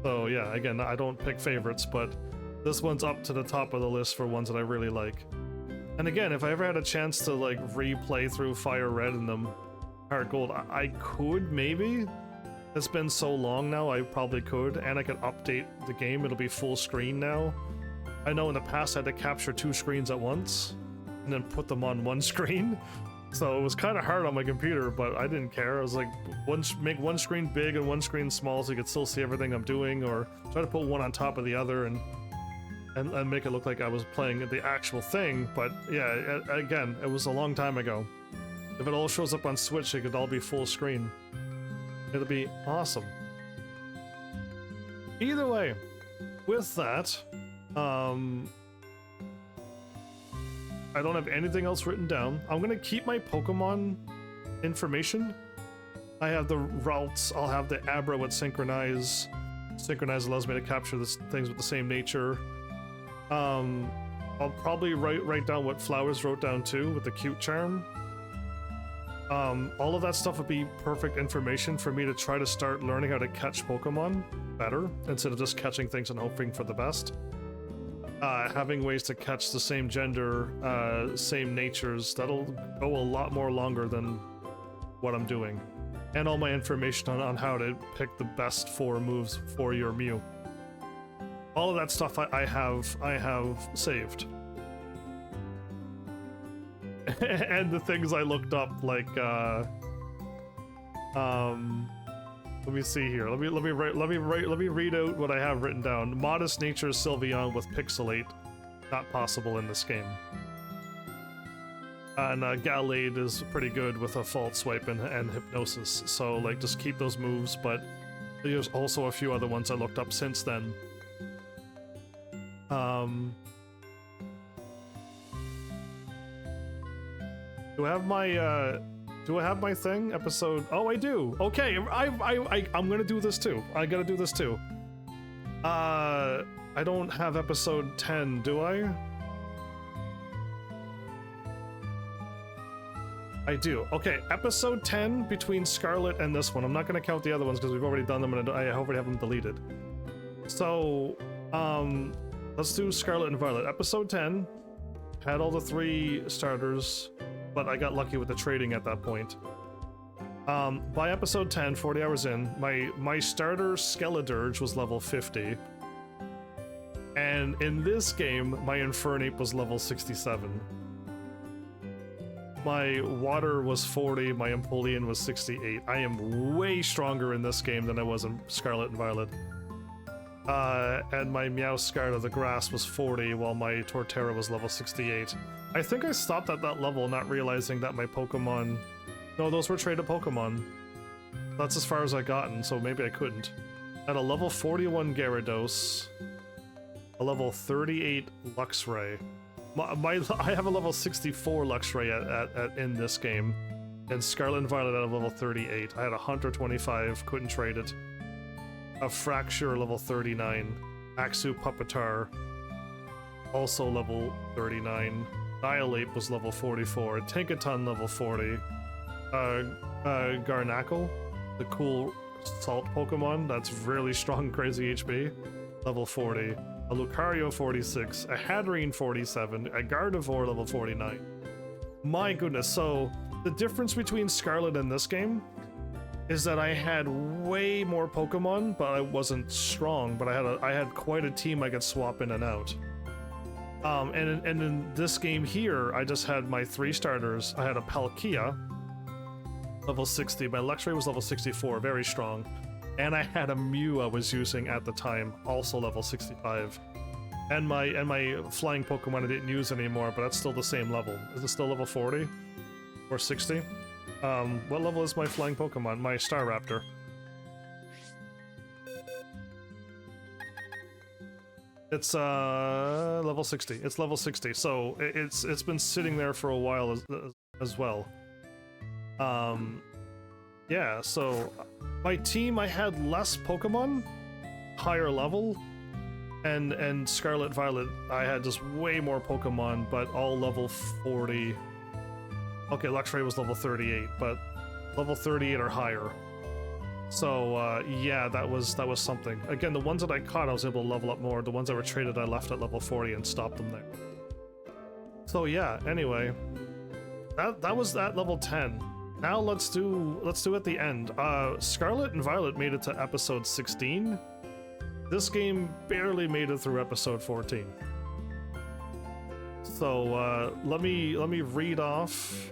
Speaker 1: So yeah, again, I don't pick favorites, but this one's up to the top of the list for ones that I really like. And again, if I ever had a chance to like replay through Fire Red and them Heart Gold, I could maybe. It's been so long now, I probably could, and I could update the game. It'll be full screen now. I know in the past I had to capture 2 screens at once and then put them on one screen. So it was kind of hard on my computer, but I didn't care. I was like, make one screen big and one screen small so you could still see everything I'm doing, or try to put one on top of the other and make it look like I was playing the actual thing. But yeah, again, it was a long time ago. If it all shows up on Switch, it could all be full screen. It'll be awesome. Either way, with that, I don't have anything else written down. I'm gonna keep my Pokemon information. I have the routes. I'll have the Abra with Synchronize. Synchronize allows me to capture things with the same nature. I'll probably write down what Flowers wrote down too with the cute charm. All of that stuff would be perfect information for me to try to start learning how to catch Pokemon better instead of just catching things and hoping for the best. Having ways to catch the same gender, same natures, that'll go a lot more longer than what I'm doing. And all my information on how to pick the best 4 moves for your Mew. All of that stuff I have saved. And the things I looked up, like let me see here. Let me read out what I have written down. Modest nature Sylveon with Pixelate, not possible in this game. And Gallade is pretty good with a Fault Swipe and Hypnosis. So like, just keep those moves. But there's also a few other ones I looked up since then. Do I have my thing? Episode... Oh, I do! Okay, I'm gonna do this too. I gotta do this too. I don't have episode 10, do I? I do. Okay, episode 10 between Scarlet and this one. I'm not gonna count the other ones because we've already done them and I already have them deleted. So, let's do Scarlet and Violet. Episode 10 had all the 3 starters, but I got lucky with the trading at that point. By episode 10, 40 hours in, my starter Skeledirge was level 50. And in this game, my Infernape was level 67. My Water was 40, my Empoleon was 68. I am way stronger in this game than I was in Scarlet and Violet. And my Meowscarada the Grass was 40, while my Torterra was level 68. I think I stopped at that level, not realizing that my Pokemon... No, those were traded Pokemon. That's as far as I gotten, so maybe I couldn't. At a level 41 Gyarados, a level 38 Luxray. I have a level 64 Luxray in this game, and Scarlet and Violet at a level 38. I had a Hunter 25, couldn't trade it. A Fracture level 39, Axu Puppetar also level 39, Nihilape was level 44, Tinkaton level 40, Garnackle, the cool salt Pokemon that's really strong, crazy HP, level 40, a Lucario 46, a Hatterene 47, a Gardevoir level 49. My goodness, so the difference between Scarlet and this game is that I had way more Pokemon, but I wasn't strong, but I had quite a team I could swap in and out. And in this game here, I just had my 3 starters. I had a Palkia, level 60, my Luxray was level 64, very strong. And I had a Mew I was using at the time, also level 65. And my flying Pokemon I didn't use anymore, but that's still the same level. Is it still level 40? Or 60? What level is my flying Pokemon? My Staraptor. It's level 60. It's level 60. So it's been sitting there for a while as well. Yeah, so my team, I had less Pokemon, higher level, and Scarlet Violet, I had just way more Pokemon, but all level 40. Okay, Luxray was level 38, but level 38 or higher. So yeah, that was something. Again, the ones that I caught, I was able to level up more. The ones that were traded, I left at level 40 and stopped them there. So yeah, anyway, that was at level 10. Now let's do at the end. Scarlet and Violet made it to episode 16. This game barely made it through episode 14. So let me read off.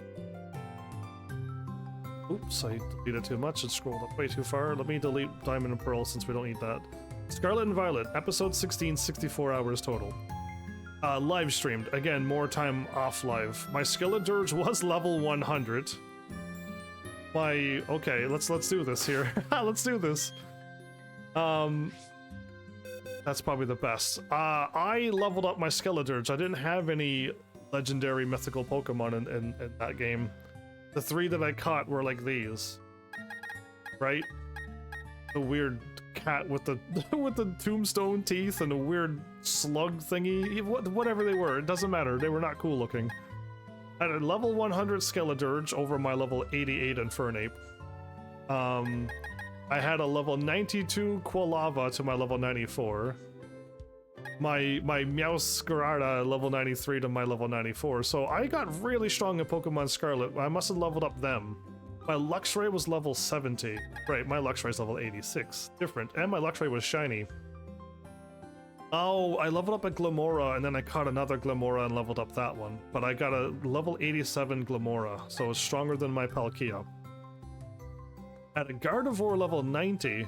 Speaker 1: Oops, I deleted too much. It scrolled up way too far. Let me delete Diamond and Pearl since we don't need that. Scarlet and Violet, episode 16, 64 hours total. Live streamed. Again, more time off live. My Skeledirge was level 100. Okay, let's do this here. Let's do this. That's probably the best. I leveled up my Skeledirge. I didn't have any legendary mythical Pokemon in that game. The 3 that I caught were like these. Right? The weird cat with the with the tombstone teeth and a weird slug thingy. Whatever they were, it doesn't matter. They were not cool looking. I had a level 100 Skeledirge over my level 88 Infernape. I had a level 92 Quilava to my level 94. My Meowscarada level 93 to my level 94. So I got really strong in Pokemon Scarlet. I must have leveled up them. My Luxray was level 70. Right, my Luxray's level 86. Different. And my Luxray was shiny. Oh, I leveled up a Glamora, and then I caught another Glamora and leveled up that one. But I got a level 87 Glamora, so it's stronger than my Palkia. At a Gardevoir level 90.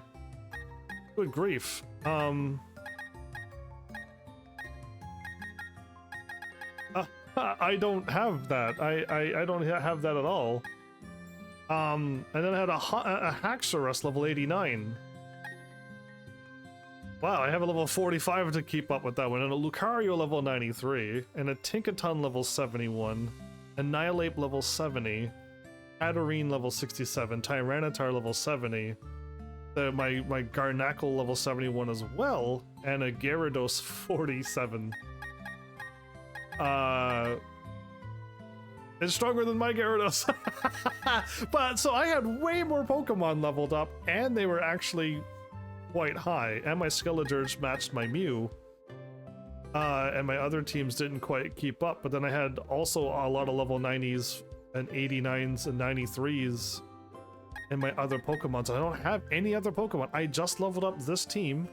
Speaker 1: Good grief. I don't have that. I don't have that at all. And then I had a Haxorus level 89. Wow, I have a level 45 to keep up with that one, and a Lucario level 93, and a Tinkaton level 71, Annihilape level 70, Adorine level 67, Tyranitar level 70, my Garnackle level 71 as well, and a Gyarados 47. It's stronger than my Gyarados. But so I had way more Pokemon leveled up, and they were actually quite high, and my Skeledirge matched my Mew. And my other teams didn't quite keep up, but then I had also a lot of level 90s and 89s and 93s in my other Pokemon, so I don't have any other Pokemon. I just leveled up this team.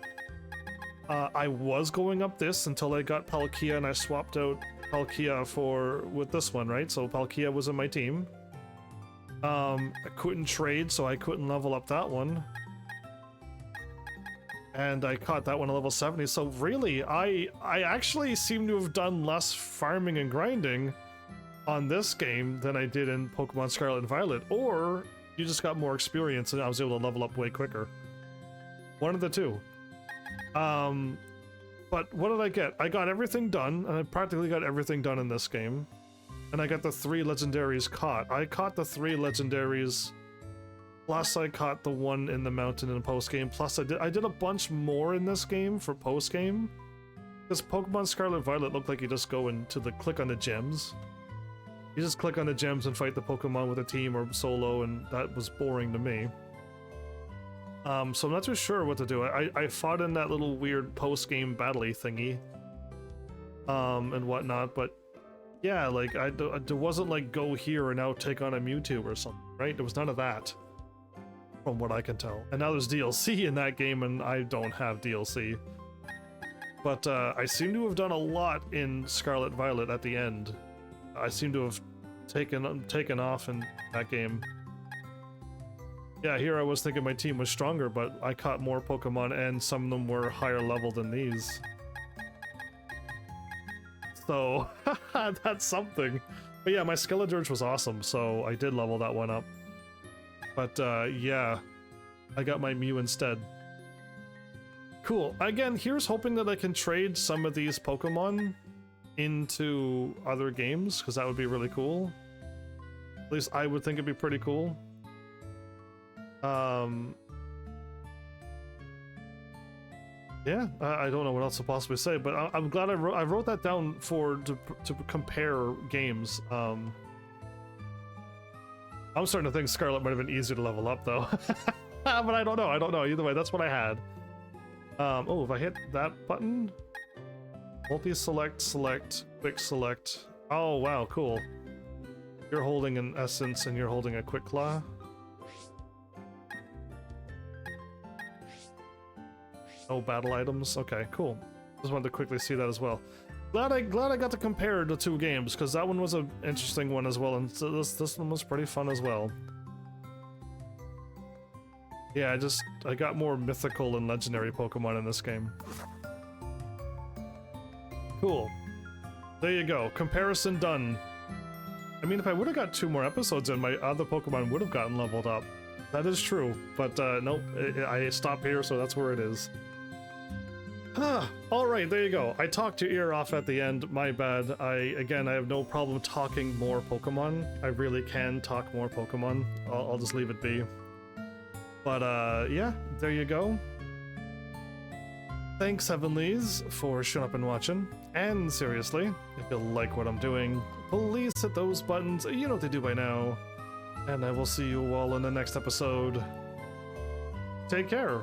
Speaker 1: I was going up this until I got Palkia, and I swapped out Palkia with this one, right? So Palkia was in my team. I couldn't trade, so I couldn't level up that one. And I caught that one at level 70, so really, I actually seem to have done less farming and grinding on this game than I did in Pokemon Scarlet and Violet, or you just got more experience and I was able to level up way quicker. One of the two. But what did I get? I got everything done, and I practically got everything done in this game. And I got the 3 Legendaries caught. I caught the 3 Legendaries, plus I caught the one in the mountain in the post-game, plus I did a bunch more in this game for post-game. Because Pokemon Scarlet Violet looked like you just go into click on the gems. You just click on the gems and fight the Pokemon with a team or solo, and that was boring to me. So I'm not too sure what to do. I fought in that little weird post-game battle-y thingy, and whatnot, but yeah, like, there wasn't like go here and now take on a Mewtwo or something, right? There was none of that, from what I can tell. And now there's DLC in that game, and I don't have DLC. But I seem to have done a lot in Scarlet Violet at the end. I seem to have taken off in that game. Yeah, here I was thinking my team was stronger, but I caught more Pokemon, and some of them were higher level than these. So, that's something. But yeah, my Skeledirge was awesome, so I did level that one up. But yeah, I got my Mew instead. Cool. Again, here's hoping that I can trade some of these Pokemon into other games, because that would be really cool. At least I would think it'd be pretty cool. Yeah, I don't know what else to possibly say, but I'm glad I wrote that down to compare games. I'm starting to think Scarlet might have been easier to level up though. But I don't know. Either way, that's what I had. Oh, if I hit that button, multi-select, select, quick select. Oh wow, cool. You're holding an Essence and you're holding a Quick Claw. Oh, battle items. Okay, cool. Just wanted to quickly see that as well. Glad I got to compare the two games, because that one was an interesting one as well, and so this one was pretty fun as well. Yeah, I got more mythical and legendary Pokemon in this game. Cool. There you go. Comparison done. I mean, if I would have got 2 more episodes in, my other Pokemon would have gotten leveled up. That is true, but nope, I stop here, so that's where it is. Alright, there you go. I talked your ear off at the end, my bad. Again, I have no problem talking more Pokemon. I really can talk more Pokemon. I'll just leave it be. But yeah, there you go. Thanks, Heavenlies, for showing up and watching. And seriously, if you like what I'm doing, please hit those buttons. You know what to do by now. And I will see you all in the next episode. Take care.